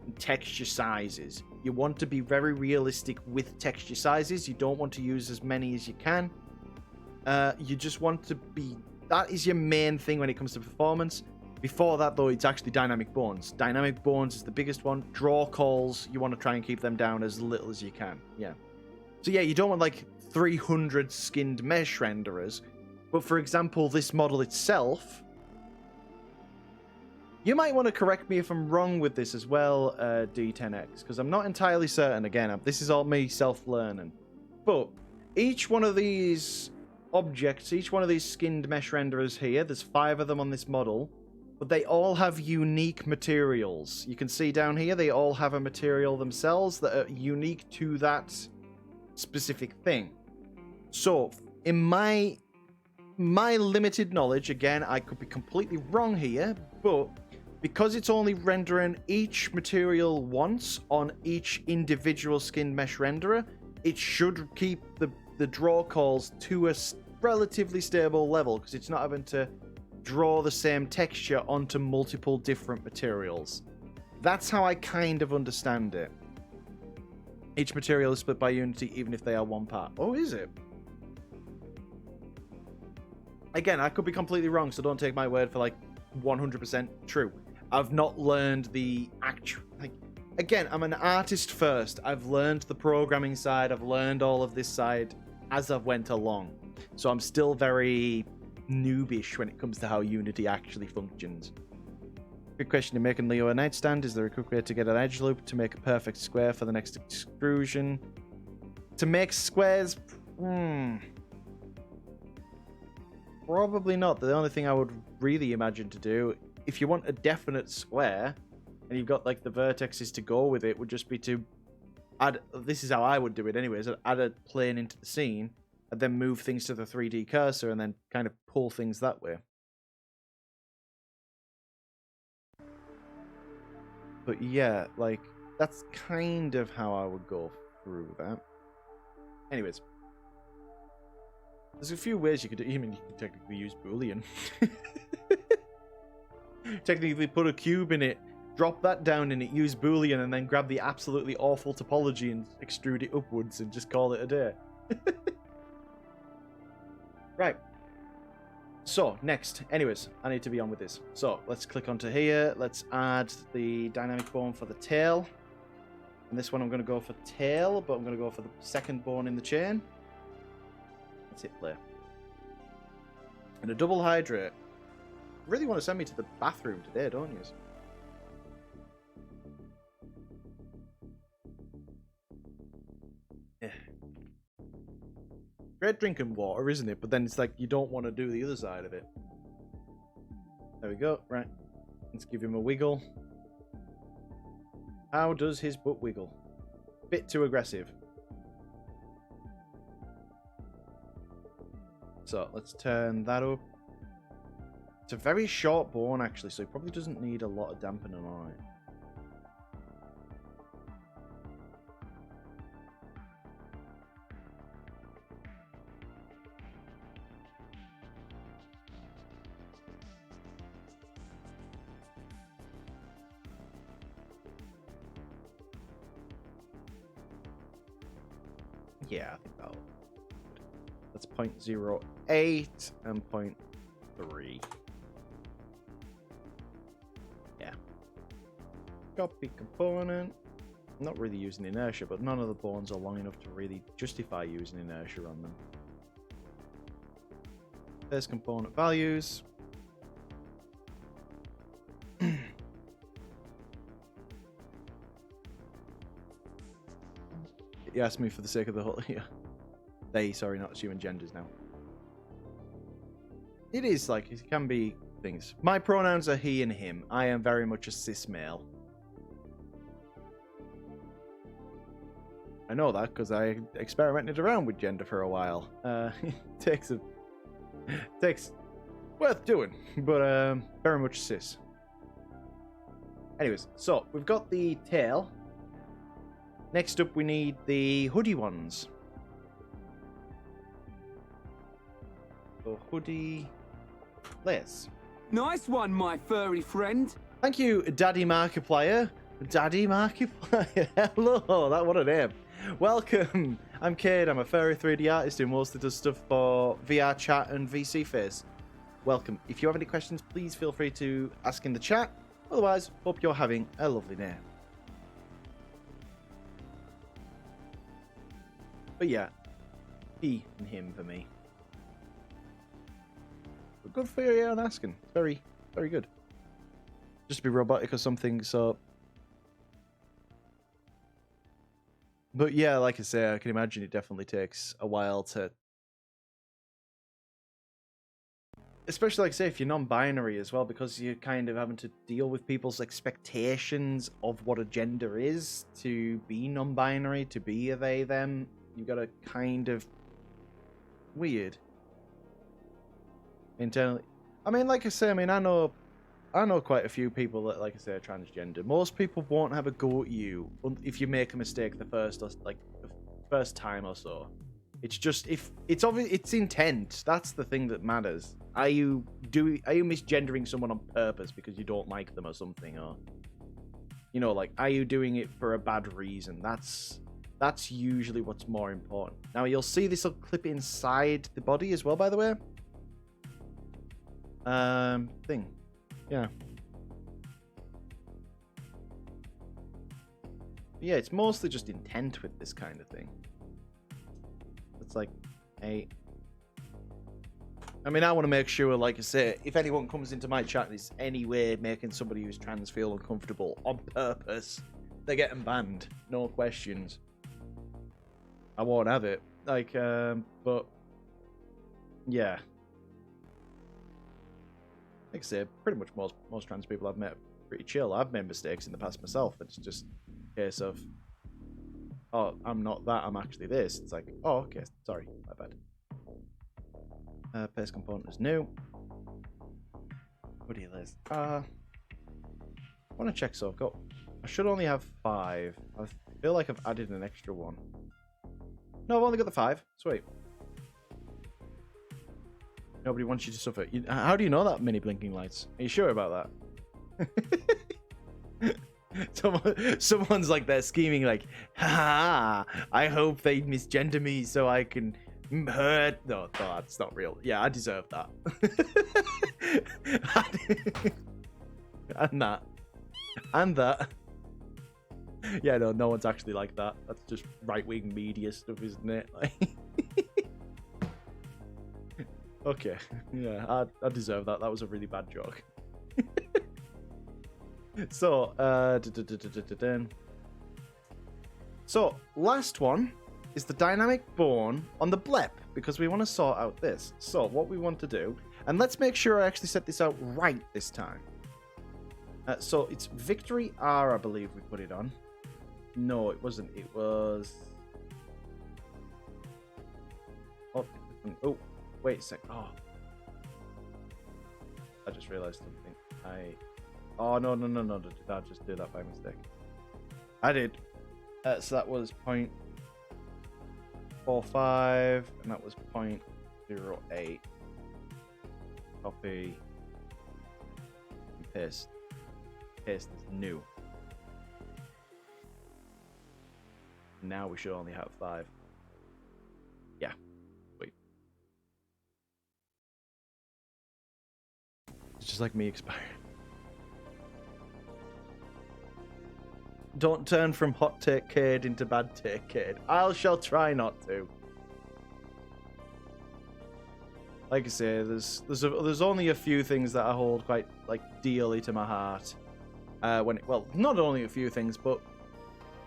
Speaker 1: and texture sizes. You want to be very realistic with texture sizes. You don't want to use as many as you can. You just want to be... That is your main thing when it comes to performance. Before that, though, it's actually dynamic bones. Dynamic bones is the biggest one. Draw calls, you want to try and keep them down as little as you can. Yeah. So yeah, you don't want like 300 skinned mesh renderers. But for example, this model itself... You might want to correct me if I'm wrong with this as well, D10X, because I'm not entirely certain. Again, this is all me self-learning. But each one of these objects, each one of these skinned mesh renderers here, there's 5 of them on this model, but they all have unique materials. You can see down here, they all have a material themselves that are unique to that specific thing. So, in my limited knowledge, again, I could be completely wrong here, but because it's only rendering each material once on each individual skinned mesh renderer, it should keep the draw calls to a relatively stable level, because it's not having to draw the same texture onto multiple different materials. That's how I kind of understand it. Each material is split by Unity even if they are one part. Oh, is it? Again, I could be completely wrong, so don't take my word for like 100% true. I've not learned the actual... Again, I'm an artist first. I've learned the programming side. I've learned all of this side as I've went along. So I'm still very noobish when it comes to how Unity actually functions. Good question. In making Leo a nightstand, is there a quick way to get an edge loop to make a perfect square for the next extrusion? To make squares... Probably not. The only thing I would really imagine to do, if you want a definite square, and you've got like the vertexes to go with it, would just be to add... This is how I would do it anyways. I'd add a plane into the scene, and then move things to the 3D cursor, and then kind of pull things that way. But yeah, like, that's kind of how I would go through that. Anyways. There's a few ways you could do. I mean, you can technically use Boolean. Technically put a cube in it, drop that down in it, use Boolean, and then grab the absolutely awful topology and extrude it upwards and just call it a day. Right. So, next. Anyways, I need to be on with this. So, let's click onto here. Let's add the dynamic bone for the tail. And this one I'm going to go for tail, but I'm going to go for the second bone in the chain. Let's hit play. And a double hydrate. Really want to send me to the bathroom today, don't you? Yeah. Great drinking water, isn't it? But then it's like you don't want to do the other side of it. There we go. Right. Let's give him a wiggle. How does his butt wiggle? Bit too aggressive. So let's turn that up. It's a very short bone, actually, so it probably doesn't need a lot of dampening on it. Yeah, I think that'll... That's 0.08 and 0.3. Yeah. Copy component. I'm not really using inertia, but none of the bones are long enough to really justify using inertia on them. There's component values. You asked me for the sake of the whole... Yeah. They, sorry, not assuming genders now. It is like, it can be things. My pronouns are he and him. I am very much a cis male. I know that because I experimented around with gender for a while. It takes worth doing, but very much cis. Anyways, so we've got the tail. Next up, we need the hoodie ones. So hoodie, lace.
Speaker 2: Nice one, my furry friend.
Speaker 1: Thank you, Daddy Markiplier. Daddy Markiplier. Hello, what a name. Welcome. I'm Cade. I'm a furry 3D artist who mostly does stuff for VR chat and VC Face. Welcome. If you have any questions, please feel free to ask in the chat. Otherwise, hope you're having a lovely day. But yeah, he and him for me. But good for you on asking. Very, very good. Just to be robotic or something, so... But yeah, like I say, I can imagine it definitely takes a while to... Especially, like I say, if you're non-binary as well, because you're kind of having to deal with people's expectations of what a gender is, to be non-binary, to be a they, them. You gotta kind of... Weird. Internally. I mean, like I say, I know quite a few people that, like I say, are transgender. Most people won't have a go at you if you make a mistake the first time or so. It's just if it's obvious, it's intent. That's the thing that matters. Are you misgendering someone on purpose because you don't like them or something, or you know, like, are you doing it for a bad reason? That's usually what's more important. Now you'll see this will clip inside the body as well, by the way. Thing. Yeah. Yeah, it's mostly just intent with this kind of thing. It's like, hey. I mean, I want to make sure, like I say, if anyone comes into my chat and is any way making somebody who's trans feel uncomfortable on purpose, they're getting banned. No questions. I won't have it. Like, but yeah. Like I say, pretty much most trans people I've met are pretty chill. I've made mistakes in the past myself. It's just a case of, oh, I'm not that, I'm actually this. It's like, oh, okay, sorry, my bad. Paste component is new. What do you list? I want to check, so I should only have 5. I feel like I've added an extra one. No, I've only got the 5. Sweet. Nobody wants you to suffer. How do you know that, mini blinking lights? Are you sure about that? Someone's like, they're scheming like, ha! I hope they misgender me so I can Hurt. No, that's not real. Yeah, I deserve that. And that. And that. Yeah, no one's actually like that. That's just right-wing media stuff, isn't it? Like... Okay. Yeah, I deserve that. That was a really bad joke. So, So, last one is the dynamic bone on the blep, because we want to sort out this. So, what we want to do, and let's make sure I actually set this out right this time. So, it's Victory R, I believe we put it on. No, it wasn't. It was... Oh, wait a sec. Oh. I just realized something. Oh, no. Did I just do that by mistake? I did. So that was 0.45, and that was 0.08. Copy. And paste. Paste is new. Now we should only have 5. Yeah. Wait. It's just like me expiring. Don't turn from hot take Cade into bad take Cade. I shall try not to. Like I say, there's only a few things that I hold quite dearly to my heart. Well, not only a few things, but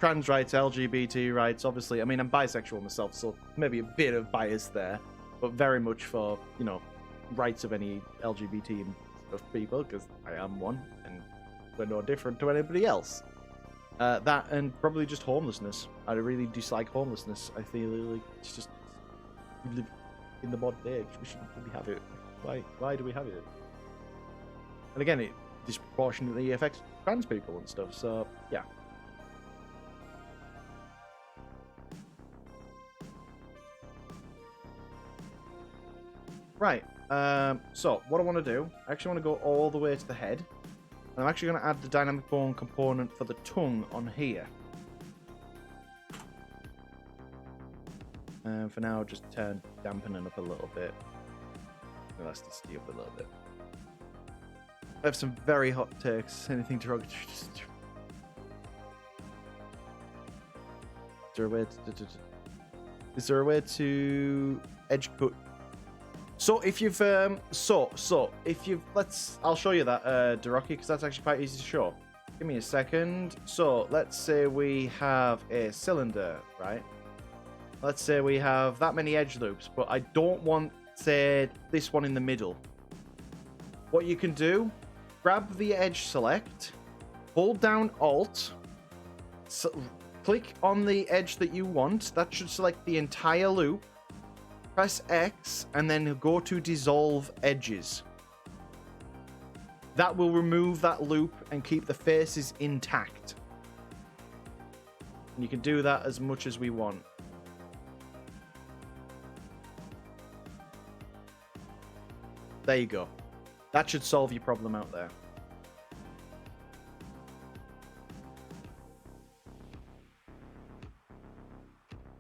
Speaker 1: trans rights, LGBT rights. Obviously, I mean, I'm bisexual myself, so maybe a bit of bias there, but very much for rights of any LGBT of people, because I am one, and we're no different to anybody else. That and probably just homelessness. I really dislike homelessness. I feel like it's just we live in the modern age. We shouldn't really have it. Why do we have it? And again, it disproportionately affects trans people and stuff. So yeah. Right. So what I want to do, I actually want to go all the way to the head. I'm actually going to add the dynamic bone component for the tongue on here. For now, just dampen it up a little bit. Elasticity up a little bit. I have some very hot takes. Anything derogatory? Is there a way to edge cut? So if you've I'll show you that Derocky, because that's actually quite easy to show. Give me a second. So let's say we have a cylinder, right? Let's say we have that many edge loops, but I don't want, say, this one in the middle. What you can do, grab the edge select, hold down Alt, click on the edge that you want. That should select the entire loop. Press X and then go to dissolve edges. That will remove that loop and keep the faces intact. And you can do that as much as we want. There you go. That should solve your problem out there.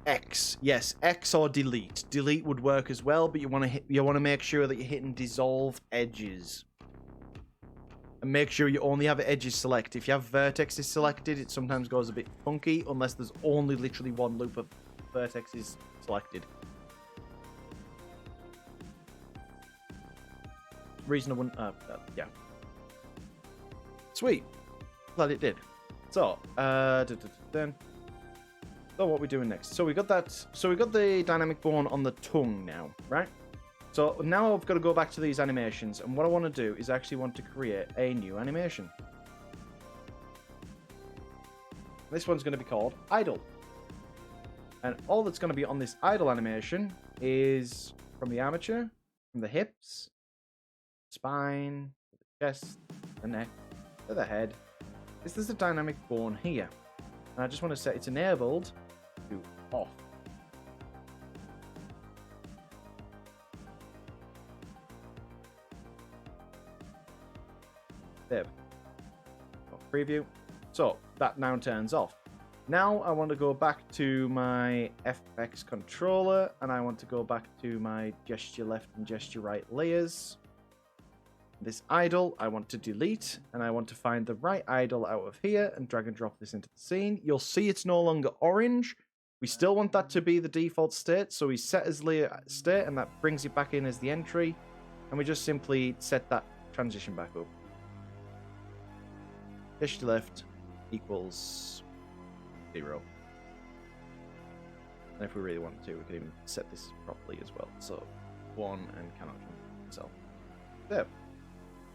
Speaker 1: X, yes, X or delete. Delete would work as well, but you want to make sure that you're hitting dissolve edges, and make sure you only have edges selected. If you have vertexes selected, it sometimes goes a bit funky unless there's only literally one loop of vertexes selected. Reason I wouldn't. Yeah. Sweet. Glad it did. So, then. So what are we doing next? So we got that. So we got the dynamic bone on the tongue now, right? So now I've got to go back to these animations, and what I want to do is actually want to create a new animation. This one's going to be called idle, and all that's going to be on this idle animation is from the armature, from the hips, spine, the chest, the neck, to the head. There's a dynamic bone here, and I just want to set it's enabled to off. There. Preview. So that now turns off. Now I want to go back to my FX controller, and I want to go back to my gesture left and gesture right layers. This idle I want to delete, and I want to find the right idle out of here and drag and drop this into the scene. You'll see it's no longer orange. We still want that to be the default state, so we set as layer state, and that brings it back in as the entry, and we just simply set that transition back up. Gesture left equals 0. And if we really want to, we can even set this properly as well. So 1 and cannot cancel. There.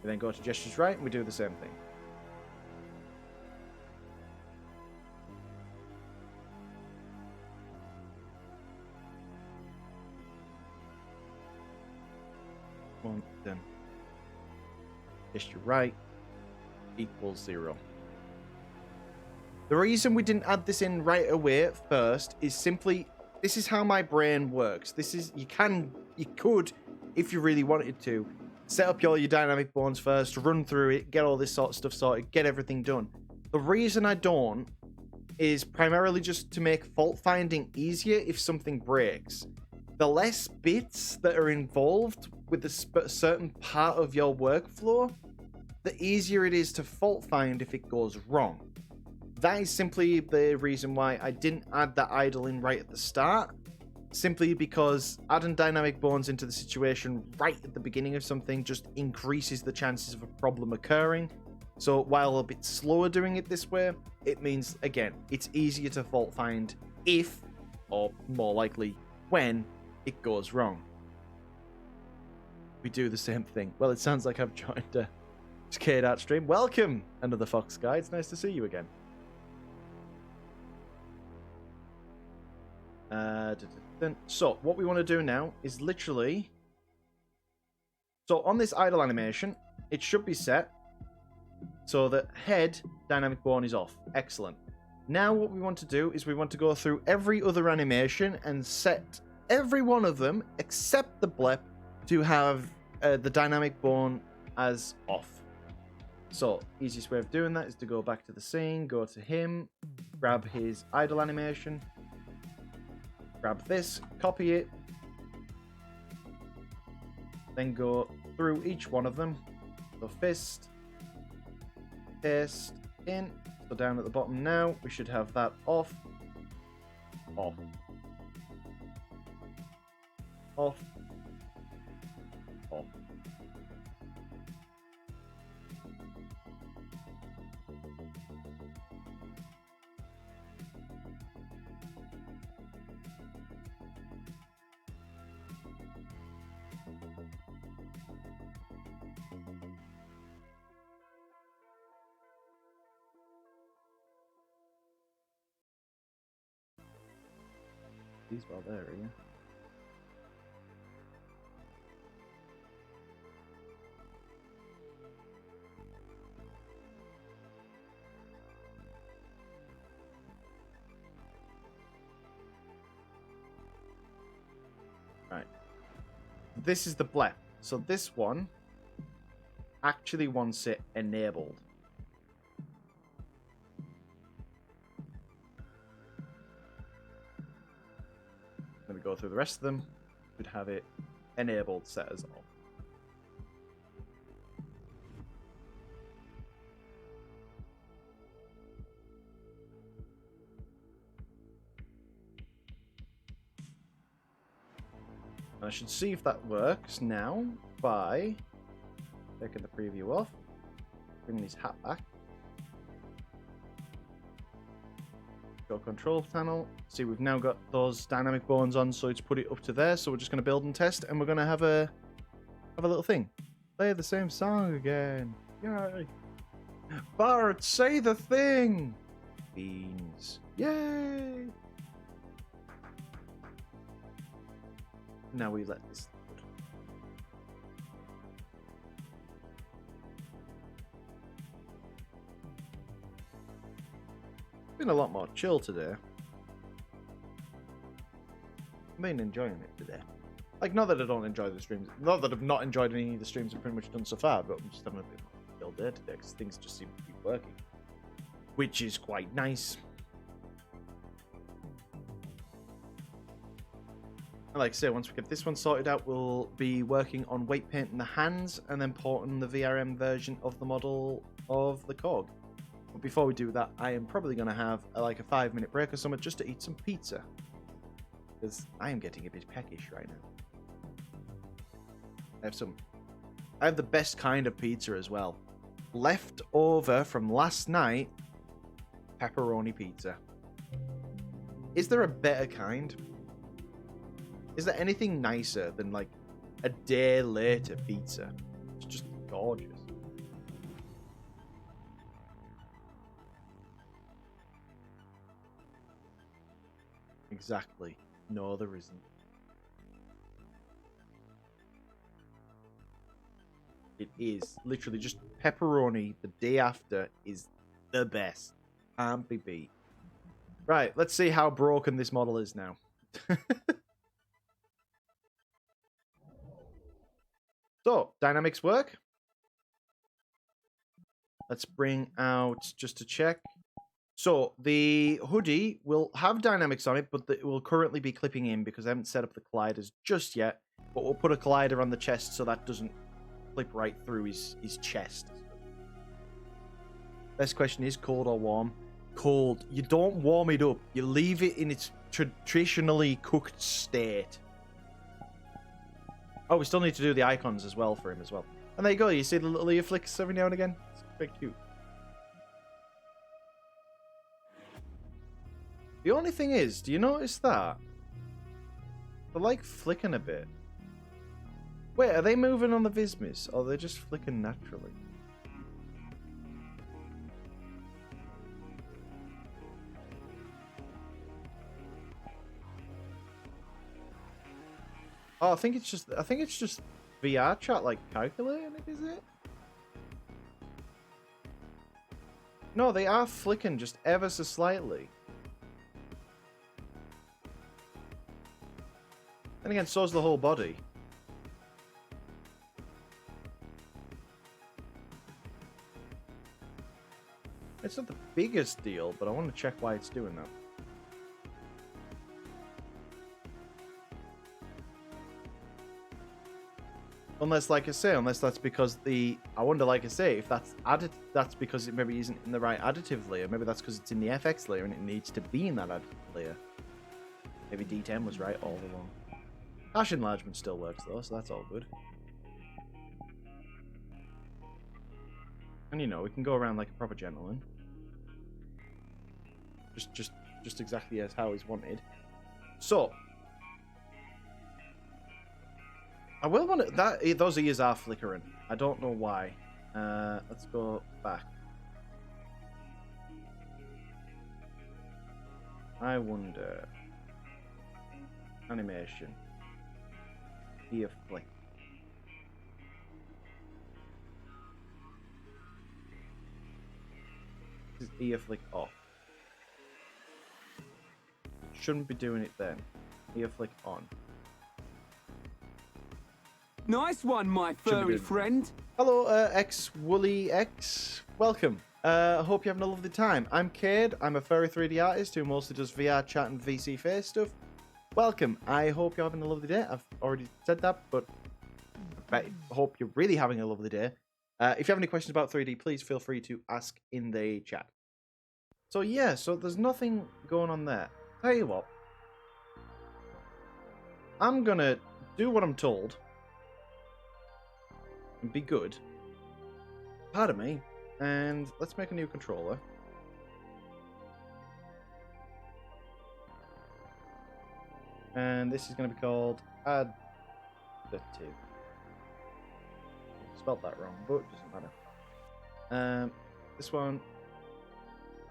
Speaker 1: We then go to gestures right and we do the same thing. One, then gesture right equals 0. The reason we didn't add this in right away at first is simply, this is how my brain works. This is, you could, if you really wanted to, set up your dynamic bones first, run through it, get all this sort of stuff sorted, get everything done. The reason I don't is primarily just to make fault finding easier if something breaks. The less bits that are involved with a certain part of your workflow, the easier it is to fault find if it goes wrong. That is simply the reason why I didn't add that idle in right at the start. Simply because adding dynamic bones into the situation right at the beginning of something just increases the chances of a problem occurring. So while a bit slower doing it this way, it means, again, it's easier to fault find if, or more likely, when it goes wrong. We do the same thing. Well, it sounds like I've joined a Skate Art stream. Welcome, another Fox guy. It's nice to see you again. So what we want to do now is literally, so on this idle animation, it should be set so that head dynamic bone is off. Excellent. Now what we want to do is we want to go through every other animation and set every one of them except the blep to have the dynamic bone as off. So easiest way of doing that is to go back to the scene, go to him, grab his idle animation, grab this, copy it, then go through each one of them. So fist, paste in. So down at the bottom now, we should have that off, off, off, off. These while there, yeah. Right. This is the blep. So this one actually wants it enabled. Let me go through the rest of them. Should have it enabled set as all. I should see if that works now by taking the preview off, bringing his hat back. Go control panel. See, we've now got those dynamic bones on, so it's put it up to there. So we're just going to build and test, and we're going to have a little thing. Play the same song again. Yay! Bart, say the thing. Beans. Yay! Now we let this. Been a lot more chill today. I've been enjoying it today. Like, not that I don't enjoy the streams. Not that I've not enjoyed any of the streams I've pretty much done so far, but I'm just having a bit of a chill day today because things just seem to be working. Which is quite nice. And like I say, once we get this one sorted out, we'll be working on weight painting the hands and then porting the VRM version of the model of the cog. But before we do that, I am probably going to have like a 5-minute break or something just to eat some pizza. Because I am getting a bit peckish right now. I have the best kind of pizza as well. Left over from last night, pepperoni pizza. Is there a better kind? Is there anything nicer than like a day later pizza? It's just gorgeous. Exactly. No, there isn't. It is literally just pepperoni the day after is the best. Can't be beat. Right, let's see how broken this model is now. So, dynamics work. Let's bring out, just to check. So, the hoodie will have dynamics on it, but it will currently be clipping in because I haven't set up the colliders just yet. But we'll put a collider on the chest so that doesn't clip right through his chest. Best question is cold or warm? Cold. You don't warm it up. You leave it in its traditionally cooked state. Oh, we still need to do the icons as well for him as well. And there you go. You see the little ear flicks every now and again? It's very cute. The only thing is, do you notice that? They're like flicking a bit. Wait, are they moving on the Vismis? Or are they just flicking naturally? Oh, I think it's just VR chat like calculating it, is it? No, they are flicking just ever so slightly. And again, so's the whole body. It's not the biggest deal, but I want to check why it's doing that. Unless, like I say, unless that's because I wonder, like I say, if that's added, that's because it maybe isn't in the right additive layer. Maybe that's because it's in the FX layer and it needs to be in that additive layer. Maybe D10 was right all along. Hash enlargement still works though, so that's all good. And you know, we can go around like a proper gentleman. Just exactly as how he's wanted. So I will want to, those ears are flickering. I don't know why. Let's go back. I wonder. Animation. Ear flick. This is ear flick off. Shouldn't be doing it then. Ear flick on.
Speaker 2: Nice one, my furry friend.
Speaker 1: Hello, X-Woolly X. Welcome. I hope you're having a lovely time. I'm Cade. I'm a furry 3D artist who mostly does VR chat and VC face stuff. Welcome. I hope you're having a lovely day. I've already said that, but I hope you're really having a lovely day. If you have any questions about 3D, please feel free to ask in the chat. So yeah, so there's nothing going on there. Tell you what. I'm gonna do what I'm told. And be good. Pardon me. And let's make a new controller. And this is going to be called Additive. Spelled that wrong, but it doesn't matter. This one,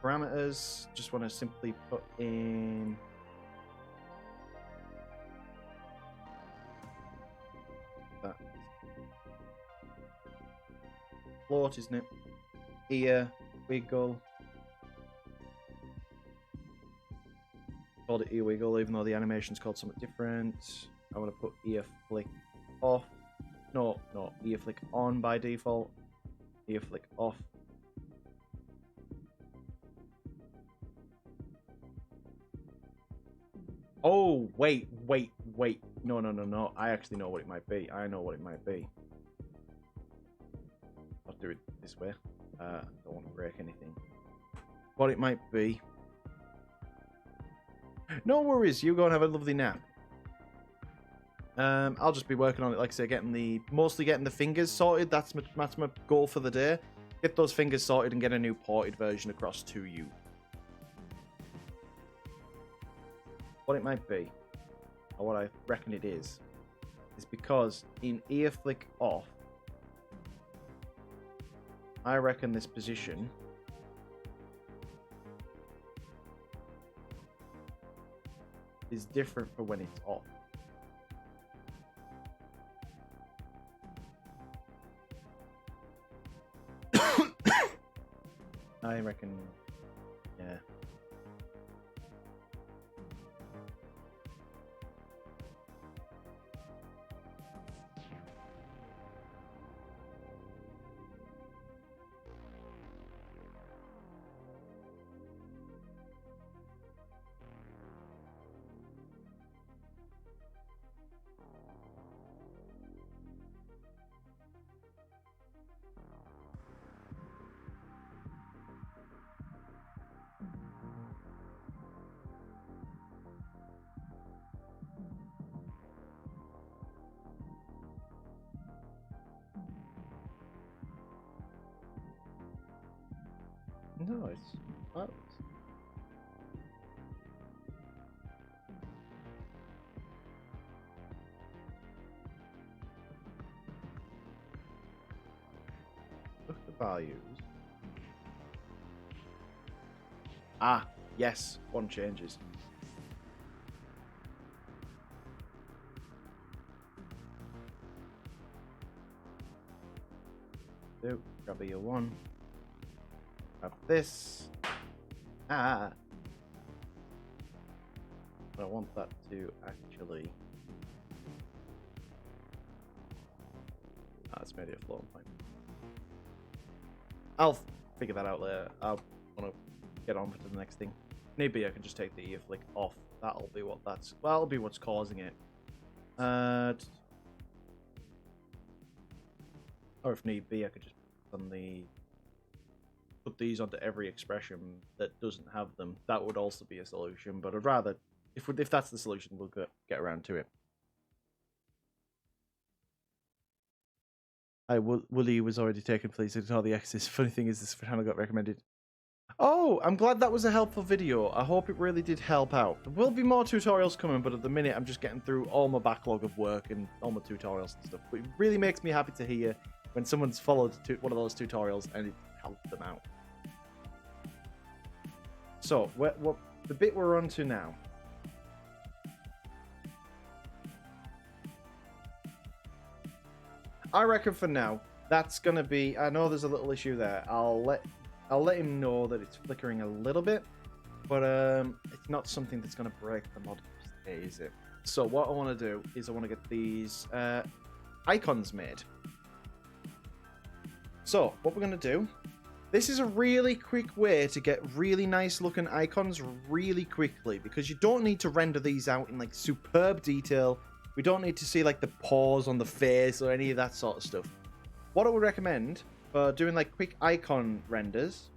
Speaker 1: parameters, just want to simply put in that. Float, isn't it? Ear, wiggle. Called it ear wiggle, even though the animation's called something different. I want to put ear flick off. No, ear flick on by default. Ear flick off. Oh, wait. No. I actually know what it might be. I know what it might be. I'll do it this way. I don't want to break anything. What it might be. No worries. You go and have a lovely nap. I'll just be working on it, like I say, mostly getting the fingers sorted. That's my goal for the day. Get those fingers sorted and get a new ported version across to you. What it might be, or what I reckon it is because in ear flick off, I reckon this position is different for when it's off. I reckon, yeah. No, it's not. Look at the values. Ah, yes, one changes. So, grab a one. Grab this. Ah. But I want that to actually. Ah, it's made it a floating point. I'll figure that out later. I want to get on to the next thing. Maybe I can just take the ear flick off. That'll be what that'll be what's causing it. Or if need be, I could just put these onto every expression that doesn't have them. That would also be a solution, but I'd rather, if that's the solution, we'll get around to it. Wooly was already taken, please ignore the X's. Funny thing is, this channel got recommended. Oh, I'm glad that was a helpful video. I hope it really did help out. There will be more tutorials coming, but at the minute, I'm just getting through all my backlog of work and all my tutorials and stuff. But it really makes me happy to hear when someone's followed one of those tutorials and it helped them out. So, what the bit we're on to now. I reckon for now, that's going to be... I know there's a little issue there. I'll let him know that it's flickering a little bit, but it's not something that's going to break the mod, is it? So what I want to do is I want to get these icons made. So what we're going to do... This is a really quick way to get really nice looking icons really quickly, because you don't need to render these out in like superb detail. We don't need to see like the pores on the face or any of that sort of stuff. What I would recommend for doing like quick icon renders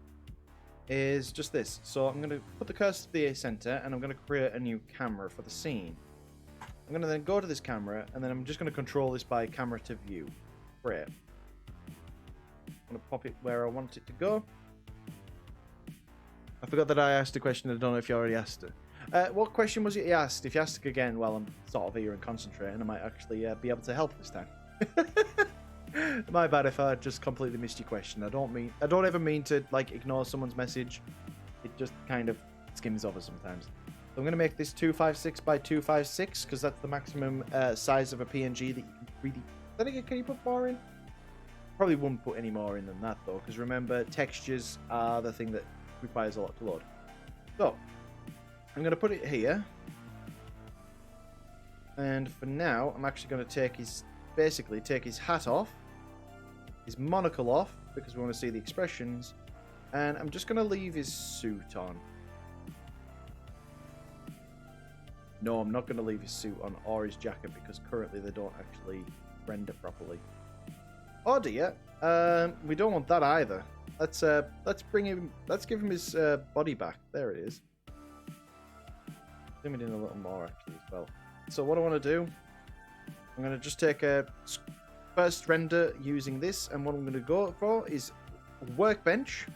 Speaker 1: is just this. So I'm going to put the cursor to the center and I'm going to create a new camera for the scene. I'm going to then go to this camera and then I'm just going to control this by camera to view. Great. I'm going to pop it where I want it to go. I forgot that I asked a question. I don't know if you already asked it. What question was it you asked? If you ask again, well, I'm sort of here and concentrating. I might actually be able to help this time. My bad if I just completely missed your question. I don't ever mean to like ignore someone's message. It just kind of skims over sometimes. So I'm going to make this 256 by 256 because that's the maximum size of a PNG that you can really... Then again, can you put more in? Probably wouldn't put any more in than that though, because remember, textures are the thing that requires a lot to load. So I'm going to put it here, and for now I'm actually going to basically take his hat off, his monocle off, because we want to see the expressions, and I'm just going to leave his suit on. No, I'm not going to leave his suit on or his jacket because currently they don't actually render properly. Oh dear. We don't want that either. Let's bring him. Let's give him his body back. There it is. Zoom it in a little more actually as well. So what I want to do, I'm going to just take a first render using this, and what I'm going to go for is workbench.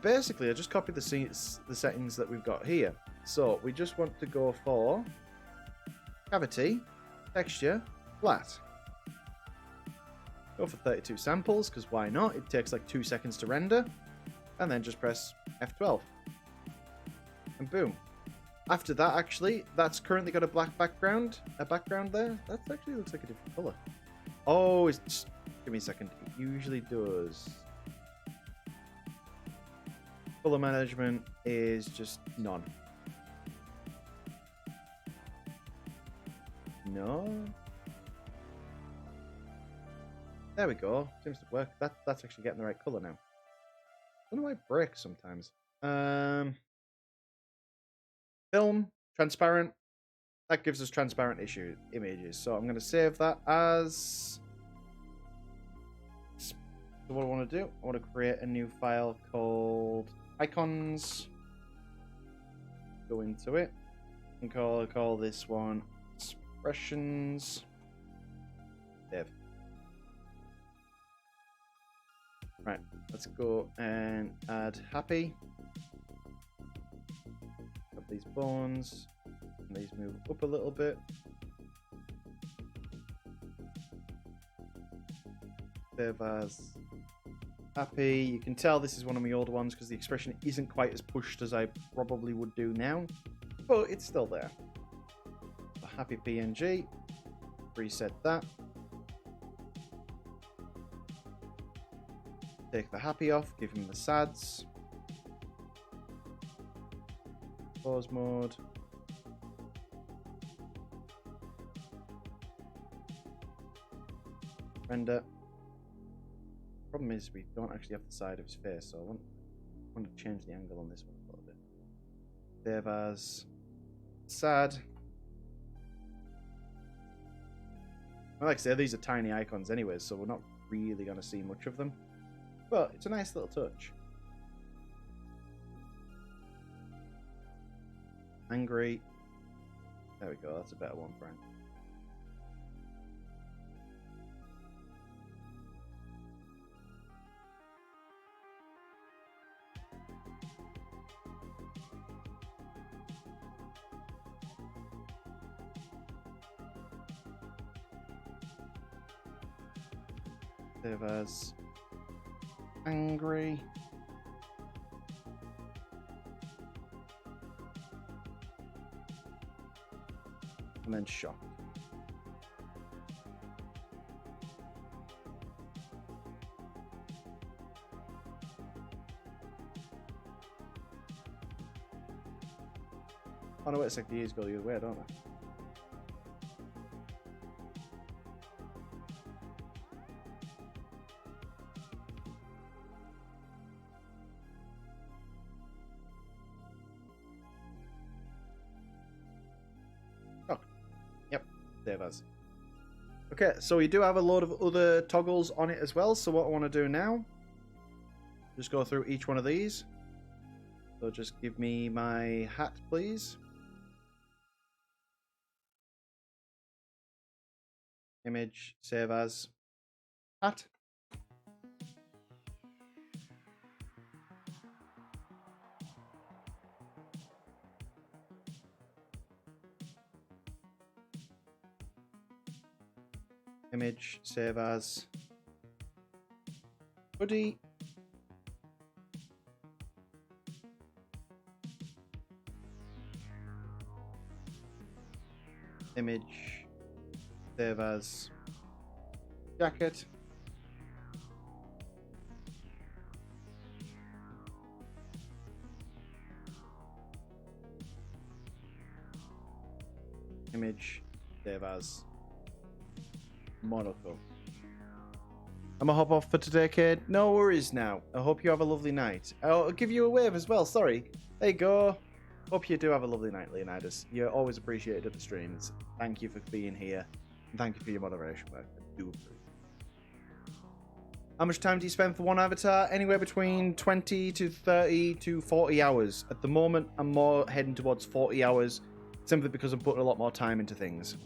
Speaker 1: Basically, I just copied the settings that we've got here. So we just want to go for cavity, texture, flat. Go for 32 samples, because why not? It takes like 2 seconds to render. And then just press F12. And boom. After that, actually, that's currently got a black background. A background there. That actually looks like a different color. Oh, it's... Give me a second. It usually does. Color management is just none. No. There we go. Seems to work. That's actually getting the right color now. I don't know why it breaks sometimes. Film, transparent. That gives us transparent images. So I'm going to save that as... So what I want to do, I want to create a new file called icons. Go into it. And call this one expressions. Dev. Right, let's go and add happy. Got these bones. And these move up a little bit. Save as happy. You can tell this is one of my older ones because the expression isn't quite as pushed as I probably would do now. But it's still there. The happy PNG. Reset that. Take the happy off, give him the sads. Pause mode. Render. Problem is we don't actually have the side of his face, so I want to change the angle on this one a little bit. Save as sad. Well, like I say, these are tiny icons anyways, so we're not really going to see much of them. But it's a nice little touch. Angry. There we go, that's a better one, Frank. Save as angry. And then shocked. Oh no, wait a sec, the ears go the other way, don't they? Save as. Okay, so we do have a load of other toggles on it as well. So what I want to do now, just go through each one of these. So just give me my hat, please. Image, save as, hat. Image, save as, hoodie. Image, save as, jacket. Image, save as, monocle. I'm gonna hop off for today, kid. No worries now. I hope you have a lovely night. I'll give you a wave as well. Sorry. There you go. Hope you do have a lovely night, Leonidas. You're always appreciated at the streams. Thank you for being here. And thank you for your moderation work. I do appreciate it. How much time do you spend for one avatar? Anywhere between 20 to 30 to 40 hours. At the moment, I'm more heading towards 40 hours, simply because I'm putting a lot more time into things.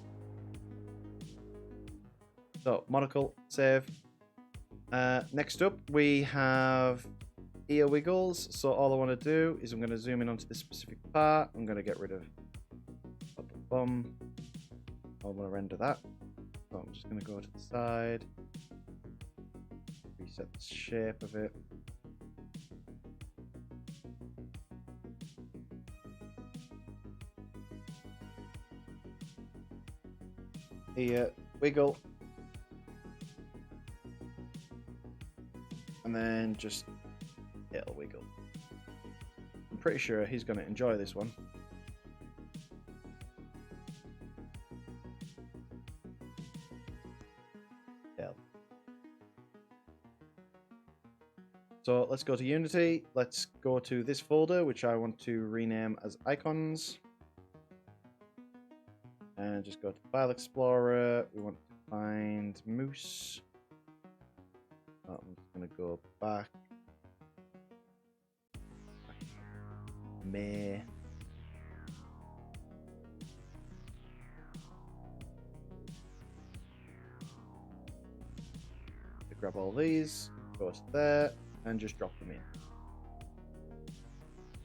Speaker 1: So, monocle, save. Next up, we have ear wiggles. So all I want to do is I'm going to zoom in onto this specific part. I'm going to get rid of bum. I want to render that. So I'm just going to go to the side. Reset the shape of it. Ear wiggle. And then just it'll wiggle. I'm pretty sure he's going to enjoy this one. Yeah. So let's go to Unity. Let's go to this folder, which I want to rename as icons. And just go to File Explorer. We want to find Moose. Oh, I'm just going to go back. May. Grab all these, go to there, and just drop them in.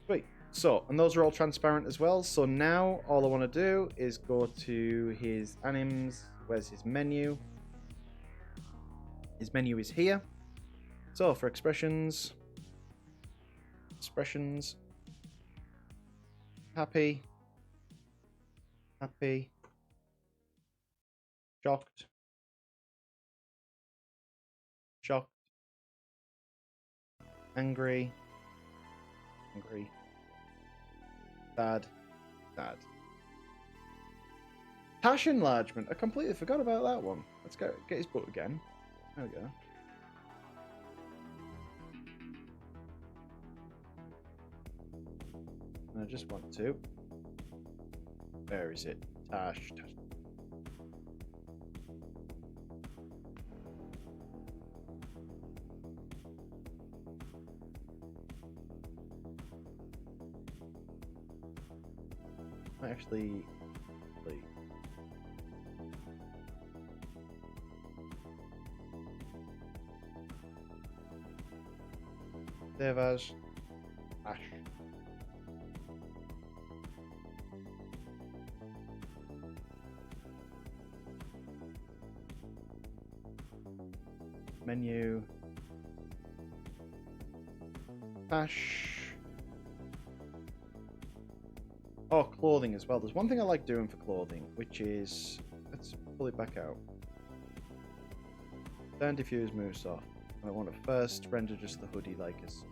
Speaker 1: Sweet. So, and those are all transparent as well. So now all I want to do is go to his anims. Where's his menu? His menu is here. So for expressions, happy, happy, shocked, shocked, angry, angry, sad, sad. Hash enlargement. I completely forgot about that one. Let's go get his book again. There we go. I just want to. Where is it? Tash. Actually, save as Ash. Menu. Ash. Oh, clothing as well. There's one thing I like doing for clothing, which is... Let's pull it back out. Turn Diffuse Moose off. I want to first render just the hoodie like as...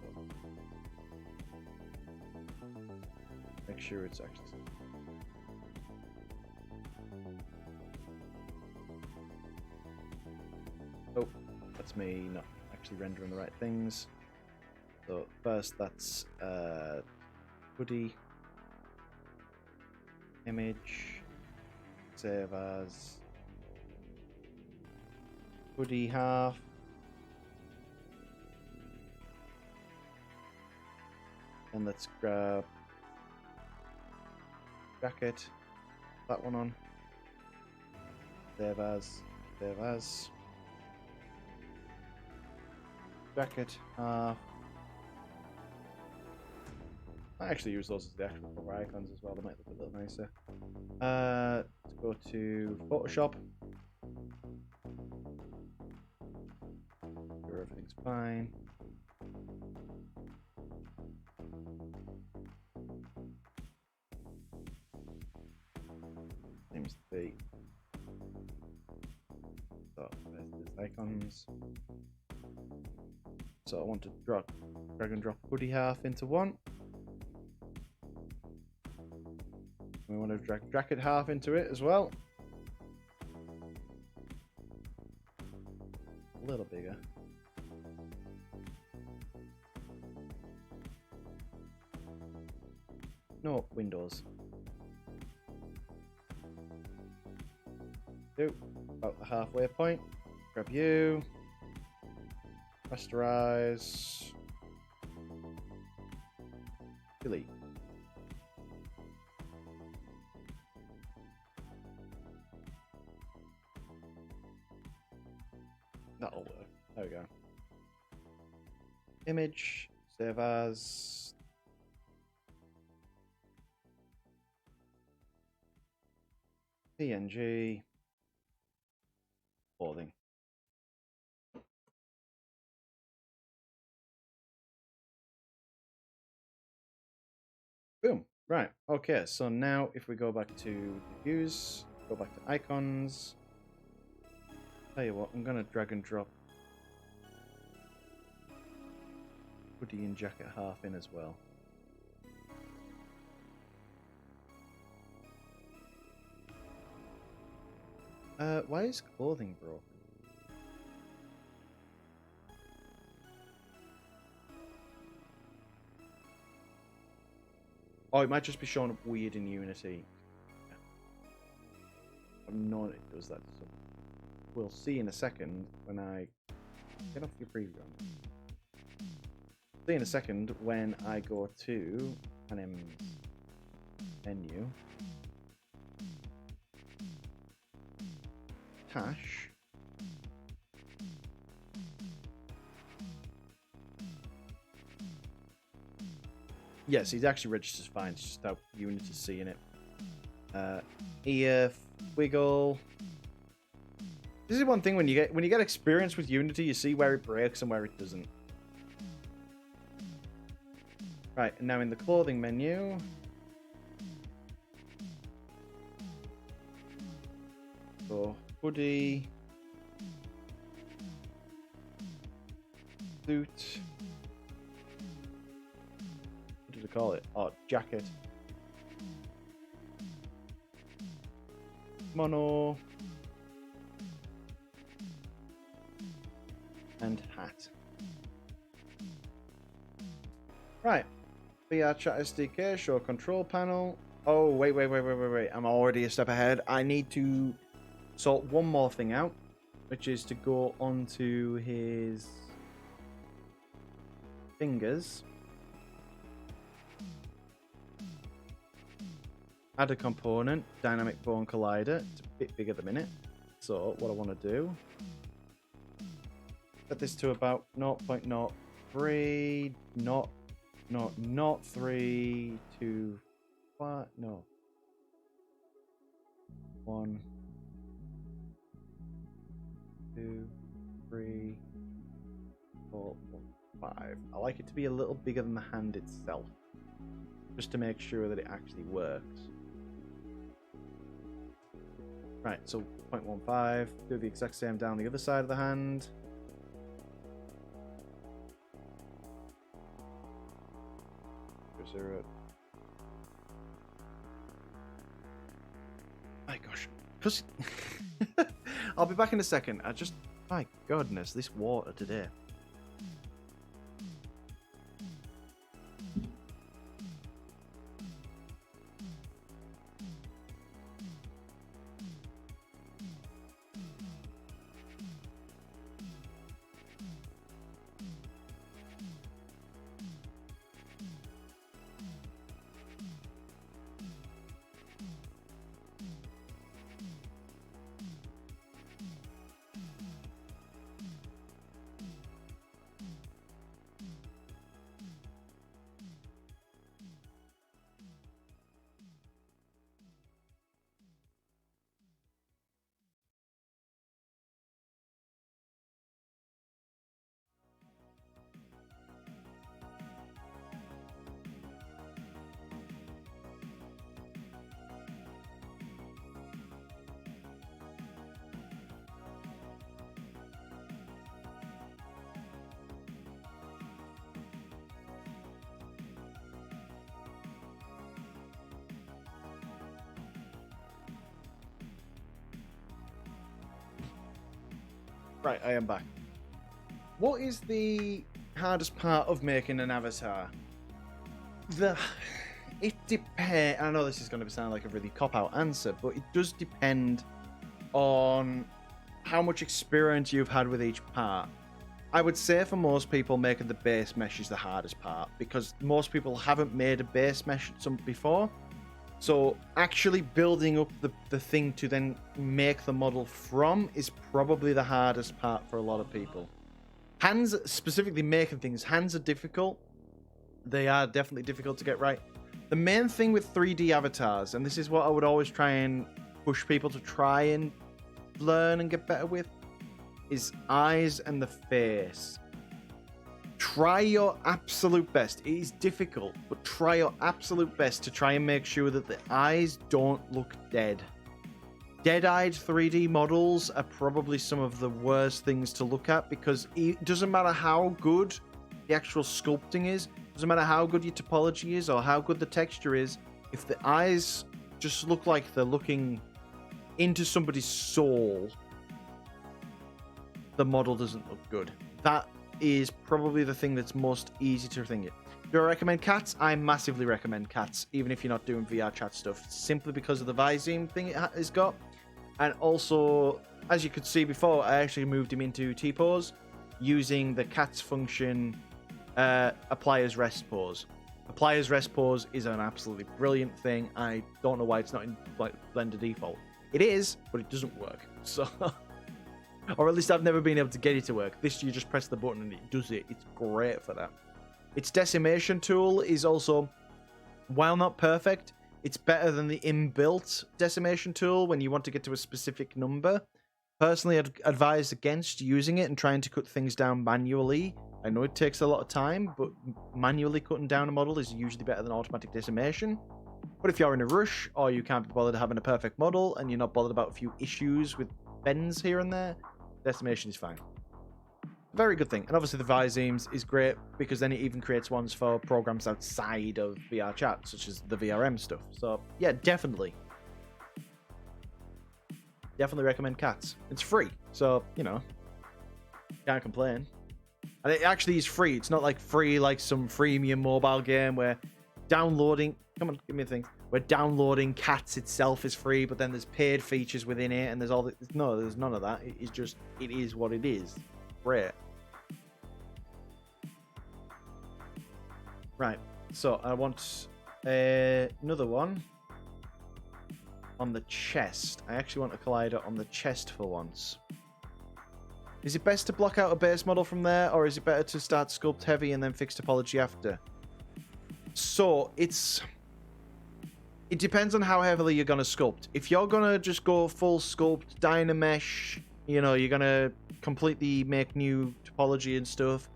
Speaker 1: Make sure it's actually... Oh, that's me not actually rendering the right things. So first that's hoodie. Image, save as hoodie half, and let's grab jacket, that one on, save as, jacket half. I actually use those as the actual cover icons as well, they might look a little nicer. Let's go to Photoshop. Sure everything's fine. Seems to be. So, there's the icons. So I want to drag and drop hoodie half into one. We want to drag jacket half into it as well. A little bigger. No, Windows. About the halfway point. Grab you. Rasterize. Delete. That'll work. There we go. Image. Save as. PNG. Clothing. Boom. Right. Okay. So now if we go back to diffuse, go back to icons. Tell you what, I'm going to drag and drop hoodie and jacket half in as well. Why is clothing broken? Oh, it might just be showing up weird in Unity. Yeah. I've known it does that. So we'll see in a second when I get off your preview. See in a second when I go to an menu. Hash. Yes, he's actually registered fine. It's just how Unity's seeing it. Ear, wiggle. This is one thing when you get experience with Unity, you see where it breaks and where it doesn't. Right, and now in the clothing menu. So hoodie, suit. What did I call it? Oh, jacket. Mono. And hat. Right. VR chat SDK, show control panel. Oh, wait. I'm already a step ahead. I need to sort one more thing out, which is to go onto his fingers. Add a component, dynamic bone collider. It's a bit big at the minute. So what I want to do, set this to about 0.03, not 3 to 5, no. 1, 2, 3, 4, 5. I like it to be a little bigger than the hand itself, just to make sure that it actually works. Right, so 0.15, do the exact same down the other side of the hand. Zero. My gosh. I'll be back in a second. My goodness, this water today. Right, I am back. What is the hardest part of making an avatar? It depends. I know this is going to sound like a really cop-out answer, but it does depend on how much experience you've had with each part. I would say for most people, making the base mesh is the hardest part because most people haven't made a base mesh before. So actually building up the thing to then make the model from is probably the hardest part for a lot of people. Hands, specifically making things, hands are difficult. They are definitely difficult to get right. The main thing with 3D avatars, and this is what I would always try and push people to try and learn and get better with, is eyes and the face. Try your absolute best. It is difficult, but try your absolute best to try and make sure that the eyes don't look dead. Dead-eyed 3D models are probably some of the worst things to look at because it doesn't matter how good the actual sculpting is, doesn't matter how good your topology is or how good the texture is, if the eyes just look like they're looking into somebody's soul, the model doesn't look good. That is probably the thing that's most easy to think it. Do I recommend cats? I massively recommend cats, even if you're not doing VR chat stuff, simply because of the Visine thing it has got. And also, as you could see before, I actually moved him into T-pose using the cat's function apply as rest pose. Apply as rest pose is an absolutely brilliant thing. I don't know why it's not in Blender default. It is, but it doesn't work. So, or at least I've never been able to get it to work. This, you just press the button and it does it. It's great for that. Its decimation tool is also, while not perfect, it's better than the inbuilt decimation tool when you want to get to a specific number. Personally, I'd advise against using it and trying to cut things down manually. I know it takes a lot of time, but manually cutting down a model is usually better than automatic decimation. But if you're in a rush, or you can't be bothered having a perfect model, and you're not bothered about a few issues with bends here and there, decimation is fine. Very good thing. And obviously the Visemes is great, because then it even creates ones for programs outside of VR chat, such as the VRM stuff. So, yeah, definitely. Definitely recommend cats. It's free, so, you know, can't complain. And it actually is free. It's not like free like some freemium mobile game where downloading... Come on, give me a thing. Where downloading cats itself is free, but then there's paid features within it, and there's all... No, there's none of that. It's just... It is what it is. Great. Right. So, I want another one on the chest. I actually want a collider on the chest for once. Is it best to block out a base model from there, or is it better to start sculpt heavy and then fix topology after? So, it depends on how heavily you're going to sculpt. If you're going to just go full sculpt, Dynamesh, you know, you're going to completely make new topology and stuff,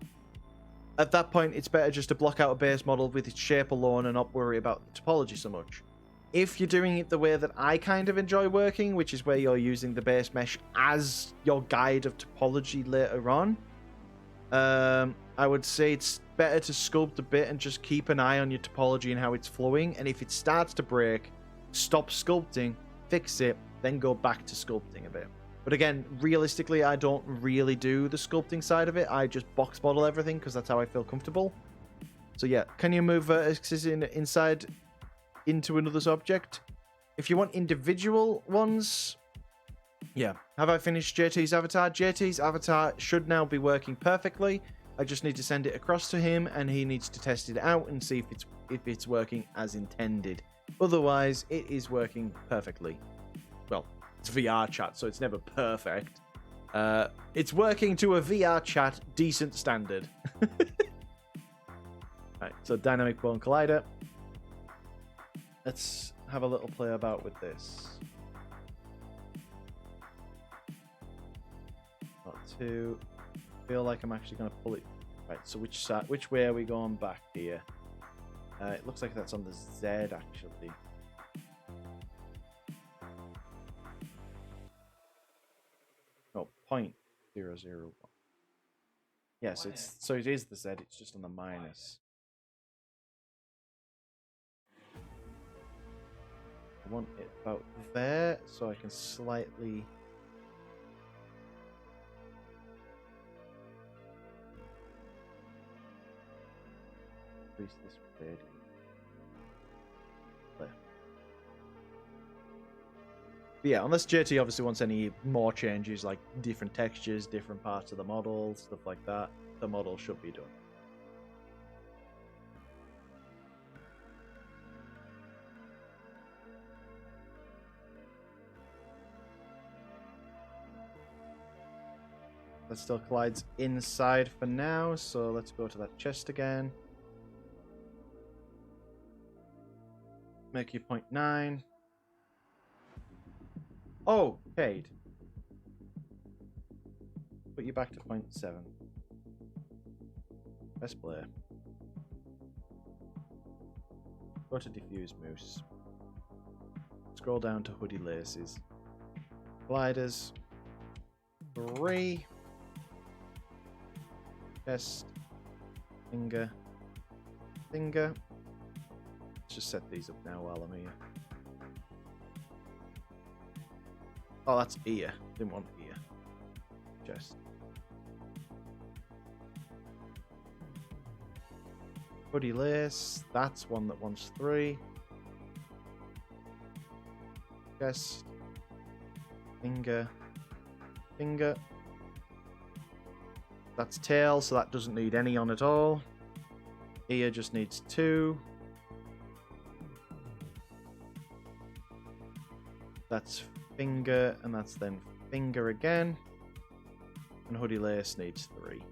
Speaker 1: at that point, it's better just to block out a base model with its shape alone and not worry about the topology so much. If you're doing it the way that I kind of enjoy working, which is where you're using the base mesh as your guide of topology later on, I would say it's better to sculpt a bit and just keep an eye on your topology and how it's flowing. And if it starts to break, stop sculpting, fix it, then go back to sculpting a bit. But again, realistically, I don't really do the sculpting side of it. I just box model everything because that's how I feel comfortable. So yeah, can you move vertices inside into another's object? If you want individual ones, yeah. Have I finished JT's avatar? JT's avatar should now be working perfectly. I just need to send it across to him, and he needs to test it out and see if it's working as intended. Otherwise, it is working perfectly. Well, it's VR chat, so it's never perfect. It's working to a VR chat decent standard. Right, so dynamic bone collider. Let's have a little play about with this. Not to feel like I'm actually going to pull it. Right, so which way are we going back here? It looks like that's on the Z actually. No, 0.001. Yes, so it is the Z. It's just on the minus. I want it about there, so I can slightly increase this radius. But yeah, unless JT obviously wants any more changes, like different textures, different parts of the model, stuff like that, the model should be done. That still collides inside for now, so let's go to that chest again. Make you 0.9. Oh, Cade. Put you back to 0.7. Press play. Go to Diffuse Moose. Scroll down to Hoodie Laces. Gliders. 3. Chest. Finger. Finger. Let's just set these up now while I'm here. Oh, that's ear. Didn't want ear. Chest. Hoodie lace. That's one that wants 3. Chest. Finger. Finger. That's tail, so that doesn't need any on at all. Ear just needs 2. That's finger, and that's then finger again. And hoodie lace needs 3.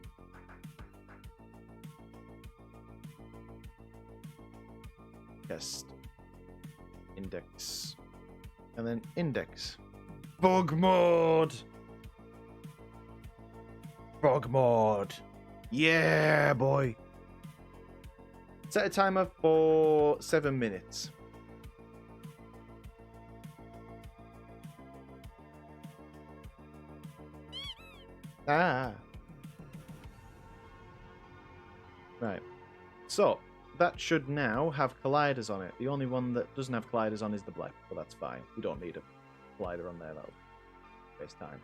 Speaker 1: Chest. Index. And then index. Bug mode! Bug mode! Yeah, boy! Set a timer for 7 minutes. Ah. Right. So, that should now have colliders on it. The only one that doesn't have colliders on is the black, but that's fine. We don't need a collider on there, that'll waste time.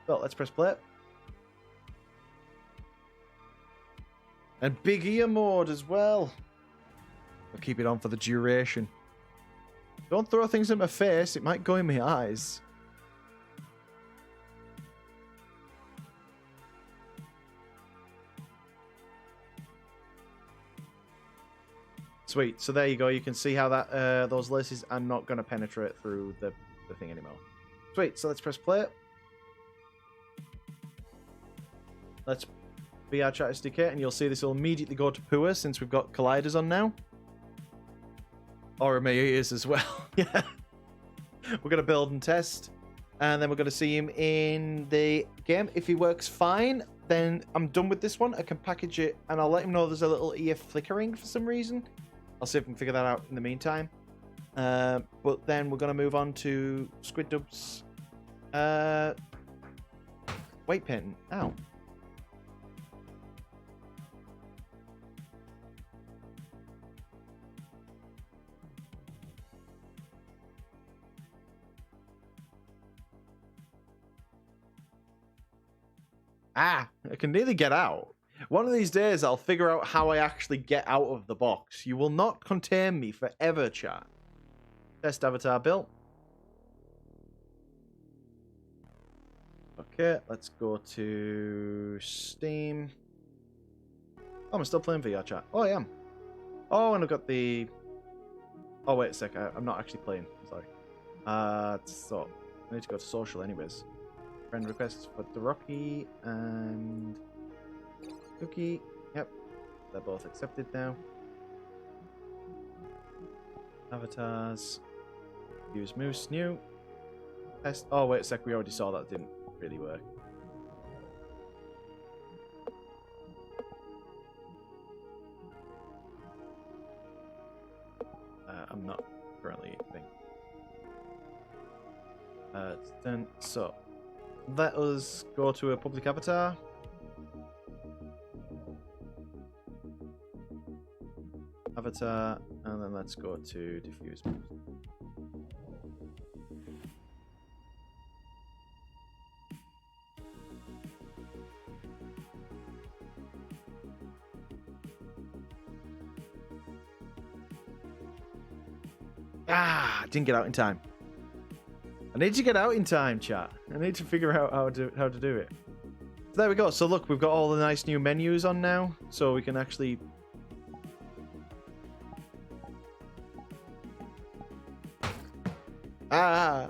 Speaker 1: So, let's press play. And big ear mode as well. I'll keep it on for the duration. Don't throw things in my face, it might go in my eyes. Sweet. So there you go. You can see how that those laces are not going to penetrate through the thing anymore. Sweet. So let's press play. Let's VR chat SDK, and you'll see this will immediately go to Pua since we've got colliders on now. Or in my ears as well. Yeah. We're going to build and test, and then we're going to see him in the game. If he works fine, then I'm done with this one. I can package it, and I'll let him know there's a little ear flickering for some reason. I'll see if I can figure that out in the meantime. But then we're going to move on to Squid Dub's weight painting. Ow. Ah, I can nearly get out. One of these days, I'll figure out how I actually get out of the box. You will not contain me forever, chat. Test avatar built. Okay, let's go to Steam. Oh, I'm still playing VR chat. Oh, I am. Oh, and I've got the... Oh, wait a sec. I'm not actually playing. Sorry. So, I need to go to social anyways. Friend requests for the Rocky and... Cookie. Yep. They're both accepted now. Avatars. Use Moose. New. Test. Oh, wait a sec. We already saw that didn't really work. I'm not currently eating. It's done. So, let us go to a public avatar. Avatar, and then let's go to Diffuse Moose. Ah, didn't get out in time. I need to get out in time, chat. I need to figure out how to do it. So there we go. So look, we've got all the nice new menus on now, so we can actually. Ah,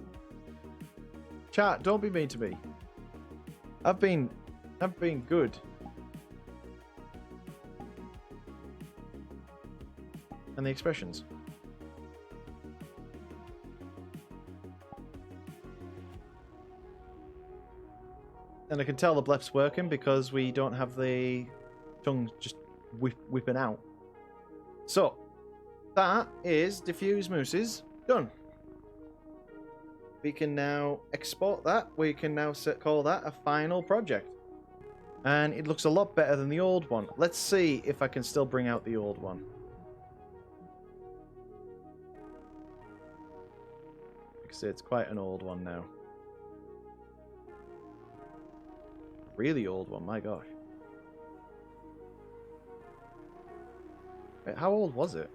Speaker 1: chat, don't be mean to me. I've been good. And the expressions. And I can tell the bleps working because we don't have the tongue just whipping out. So, that is Diffuse Mooses done. We can now export that. We can now call that a final project. And it looks a lot better than the old one. Let's see if I can still bring out the old one. Because it's quite an old one now. Really old one, my gosh. Wait, how old was it?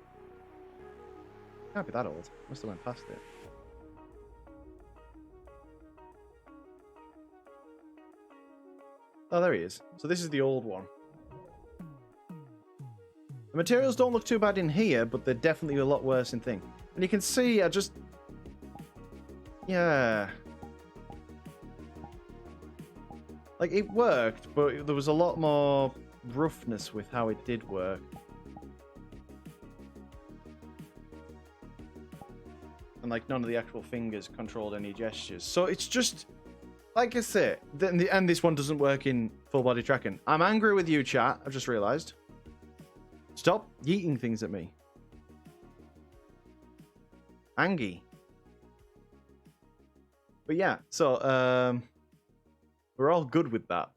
Speaker 1: Can't be that old. Must have went past it. Oh, there he is. So this is the old one. The materials don't look too bad in here, but they're definitely a lot worse in thing. And you can see, I just... Yeah. Like, it worked, but there was a lot more roughness with how it did work. And, like, none of the actual fingers controlled any gestures. So it's just... Like I say, and this one doesn't work in full body tracking. I'm angry with you, chat. I've just realised. Stop yeeting things at me. Angie. But yeah, so we're all good with that.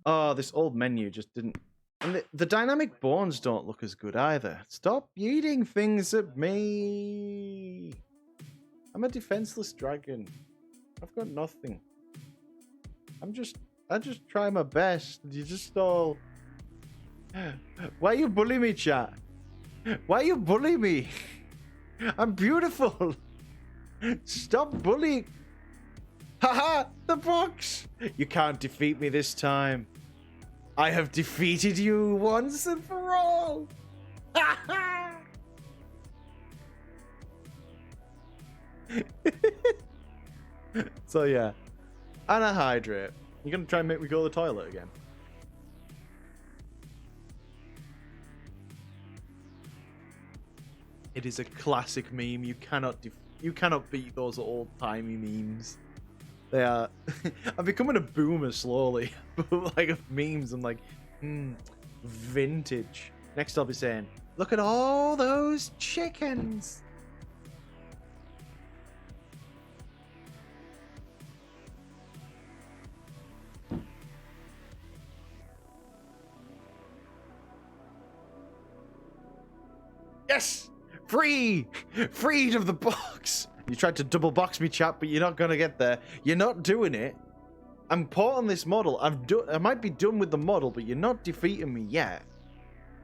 Speaker 1: Oh, this old menu just didn't. And the dynamic bones don't look as good either. Stop yeeting things at me. I'm a defenseless dragon. I've got nothing. I just try my best. You just all... Why you bully me, chat? Why you bully me? I'm beautiful. Stop bullying. Haha, the box. You can't defeat me this time. I have defeated you once and for all. Ha So yeah, Anahydrate. You're gonna try and make me go to the toilet again? It is a classic meme. You cannot beat those old-timey memes. They are. I'm becoming a boomer slowly, but like of memes. I'm like, vintage. Next, I'll be saying, "Look at all those chickens." Yes! Free! Freed of the box! You tried to double box me, chap, but you're not gonna get there. You're not doing it. I'm porting this model. I might be done with the model, but you're not defeating me yet.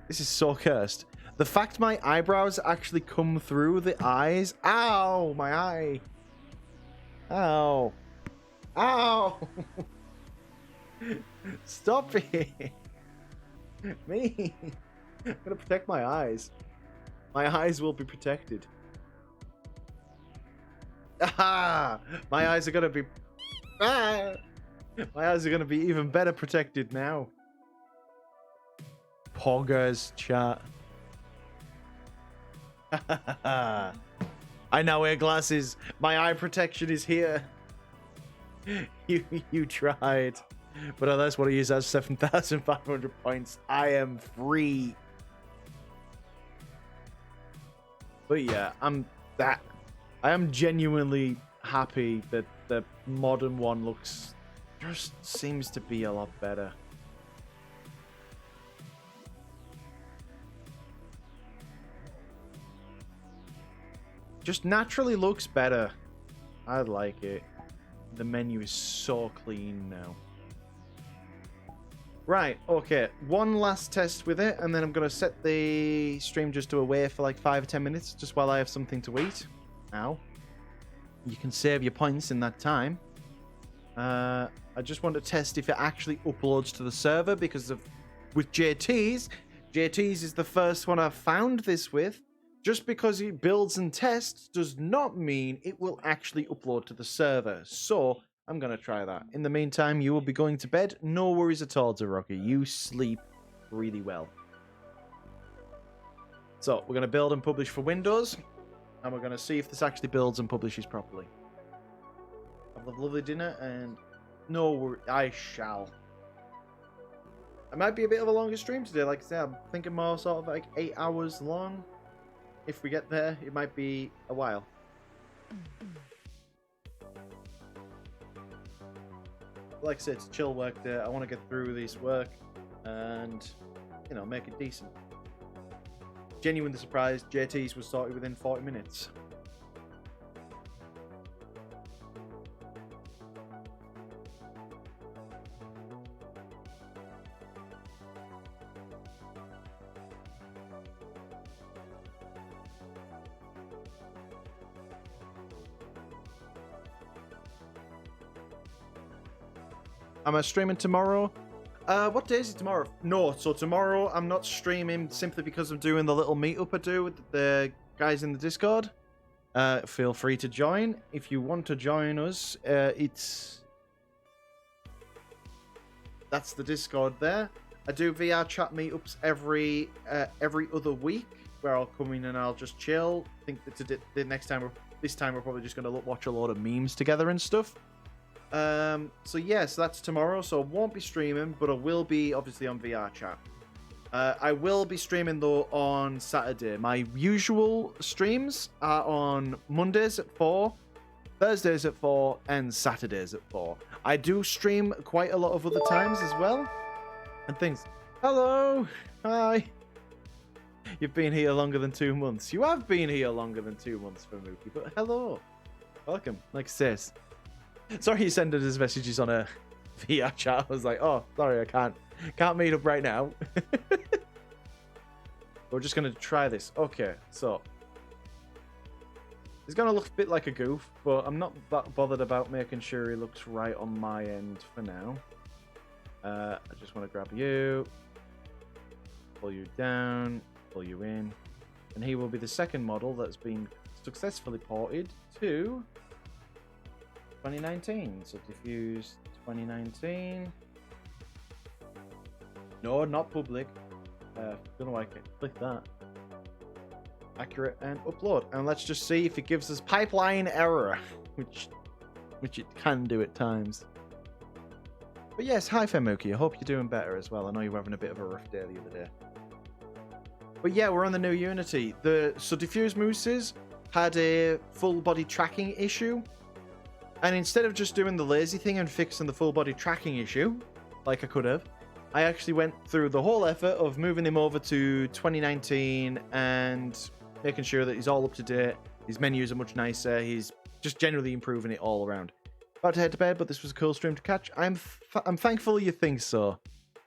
Speaker 1: This is so cursed. The fact my eyebrows actually come through the eyes. Ow! My eye. Ow. Ow! Stop it! Me! I'm gonna protect my eyes. My eyes will be protected. Ah! My eyes are gonna be... Ah! My eyes are gonna be even better protected now. Poggers, chat. I now wear glasses. My eye protection is here. You tried. But that's what I use as 7,500 points. I am free. But yeah, I am genuinely happy that the modern one just seems to be a lot better. Just naturally looks better. I like it. The menu is so clean now. Right, okay. One last test with it, and then I'm going to set the stream just to away for like 5 or 10 minutes, just while I have something to eat. Ow. you can save your points in that time. I just want to test if it actually uploads to the server because with JT's is the first one I've found this with. Just because it builds and tests does not mean it will actually upload to the server. So I'm going to try that. In the meantime, you will be going to bed. No worries at all, Rocky. You sleep really well. So we're going to build and publish for Windows. And we're going to see if this actually builds and publishes properly. Have a lovely dinner and no worries. I shall. It might be a bit of a longer stream today. Like I said, I'm thinking more sort of like 8 hours long. If we get there, it might be a while. Like I said, it's a chill work day. I want to get through this work and, you know, make it decent. Genuinely surprised JT's was sorted within 40 minutes. Am I streaming tomorrow? What day is it tomorrow? No, so tomorrow I'm not streaming simply because I'm doing the little meetup I do with the guys in the Discord. Feel free to join. If you want to join us, that's the Discord there. I do VR chat meetups every other week where I'll come in and I'll just chill. I think that this time we're probably just going to watch a lot of memes together and stuff. So yes, that's tomorrow, so I won't be streaming, but I will be obviously on VR chat. I will be streaming though on Saturday. My usual streams are on Mondays at 4, Thursdays at 4, and Saturdays at 4. I do stream quite a lot of other times as well. And things. Hello! Hi! You've been here longer than 2 months. You have been here longer than 2 months for Mookie, but hello. Welcome, like it says. Sorry he sent us messages on a VR chat. I was like, oh, sorry, I can't meet up right now. We're just going to try this. Okay, so. He's going to look a bit like a goof, but I'm not that bothered about making sure he looks right on my end for now. I just want to grab you, pull you down, pull you in, and he will be the second model that's been successfully ported to 2019. So Diffuse 2019. No, not public. Don't know why I can't click that. Accurate and upload. And let's just see if it gives us pipeline error, which it can do at times. But yes, hi Femuki. I hope you're doing better as well. I know you were having a bit of a rough day the other day. But yeah, we're on the new Unity. So Diffuse Mooses had a full body tracking issue. And instead of just doing the lazy thing and fixing the full body tracking issue, like I could have, I actually went through the whole effort of moving him over to 2019 and making sure that he's all up to date. His menus are much nicer. He's just generally improving it all around. About to head to bed, but this was a cool stream to catch. I'm thankful you think so.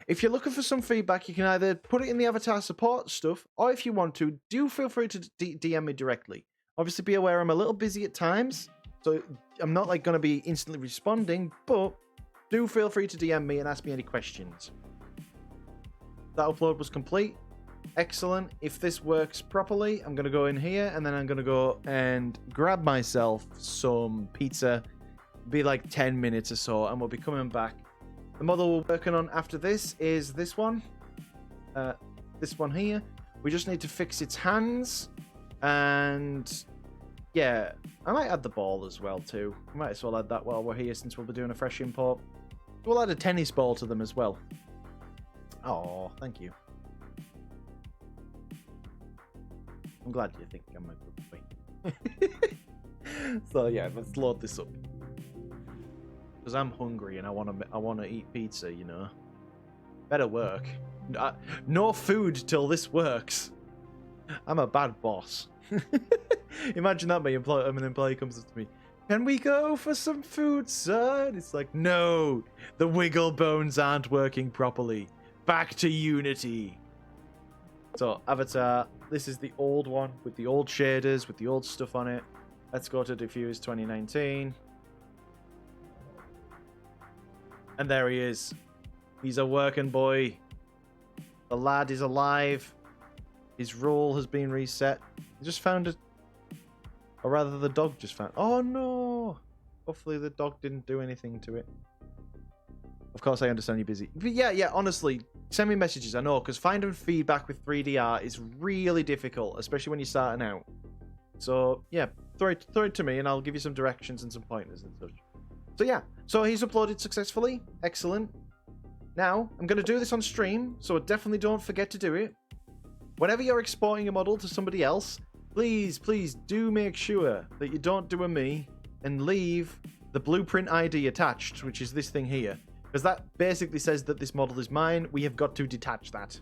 Speaker 1: If you're looking for some feedback, you can either put it in the avatar support stuff, or if you want to, do feel free to DM me directly. Obviously, be aware I'm a little busy at times, so I'm not like going to be instantly responding, but do feel free to DM me and ask me any questions. That upload was complete. Excellent. If this works properly, I'm going to go in here, and then I'm going to go and grab myself some pizza. Be like 10 minutes or so, and we'll be coming back. The model we're working on after this is this one. This one here. We just need to fix its hands. And yeah, I might add the ball as well too. We might as well add that while we're here, since we'll be doing a fresh import. We'll add a tennis ball to them as well. Oh, thank you. I'm glad you think I'm a good boy. So yeah, let's load this up. Because I'm hungry and I want to eat pizza, you know. Better work. No food till this works. I'm a bad boss. Imagine that, an employee comes up to me. Can we go for some food, sir? And it's like, no, the wiggle bones aren't working properly. Back to Unity. So, Avatar, this is the old one with the old shaders, with the old stuff on it. Let's go to Diffuse 2019. And there he is. He's a working boy. The lad is alive. His role has been reset. He just found it. Or rather, the dog just found... Oh, no! Hopefully the dog didn't do anything to it. Of course, I understand you're busy. But yeah, honestly, send me messages. I know, because finding feedback with 3D art is really difficult, especially when you're starting out. So, yeah, throw it to me, and I'll give you some directions and some pointers and such. So, yeah. So, he's uploaded successfully. Excellent. Now, I'm going to do this on stream, so definitely don't forget to do it. Whenever you're exporting a model to somebody else, please do make sure that you don't do a me and leave the blueprint ID attached, which is this thing here. Because that basically says that this model is mine. We have got to detach that.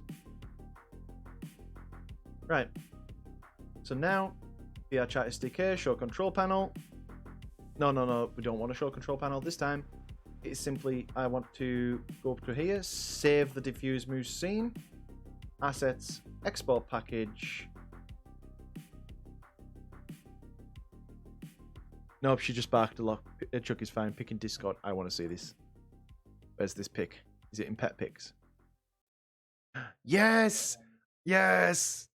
Speaker 1: Right. So now, VR Chat SDK, show control panel. No. We don't want to show control panel this time. It's simply, I want to go up to here, save the Diffuse Moose scene, assets, export package. Nope, she just barked a lot. Chuck is fine. Pick in Discord. I want to see this. Where's this pick? Is it in pet picks? Yes! Yes!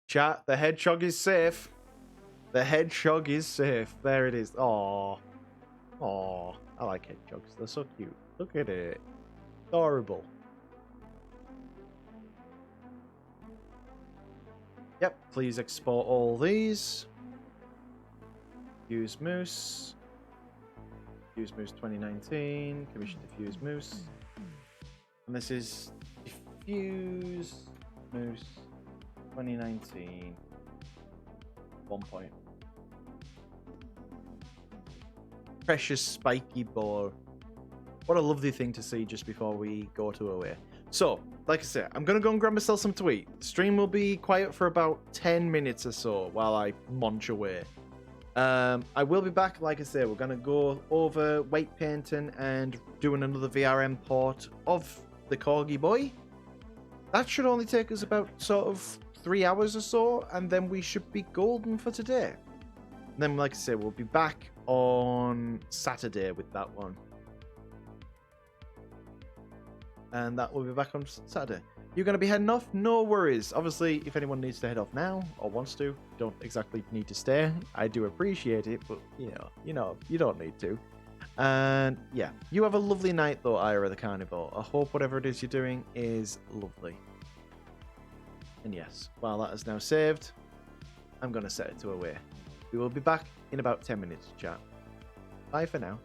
Speaker 1: Chat, the hedgehog is safe. The hedgehog is safe. There it is. Aww. Aww. I like hedgehogs. They're so cute. Look at it. Adorable. Yep. Please export all these. Diffuse Moose. Diffuse Moose 2019. Commission Diffuse Moose. And this is Diffuse Moose 2019. 1 point. Precious spiky boar. What a lovely thing to see just before we go to away. So, like I said, I'm going to go and grab myself some to eat. The stream will be quiet for about 10 minutes or so while I munch away. I will be back, like I say, we're going to go over weight painting and doing another VRM port of the Corgi Boy. That should only take us about sort of 3 hours or so, and then we should be golden for today. And then, like I say, we'll be back on Saturday with that one. And that will be back on Saturday. You're going to be heading off? No worries. Obviously, if anyone needs to head off now or wants to, don't exactly need to stay. I do appreciate it, but you don't need to. And yeah, you have a lovely night though, Ira the Carnivore. I hope whatever it is you're doing is lovely. And yes, while that is now saved, I'm going to set it to away. We will be back in about 10 minutes, chat. Bye for now.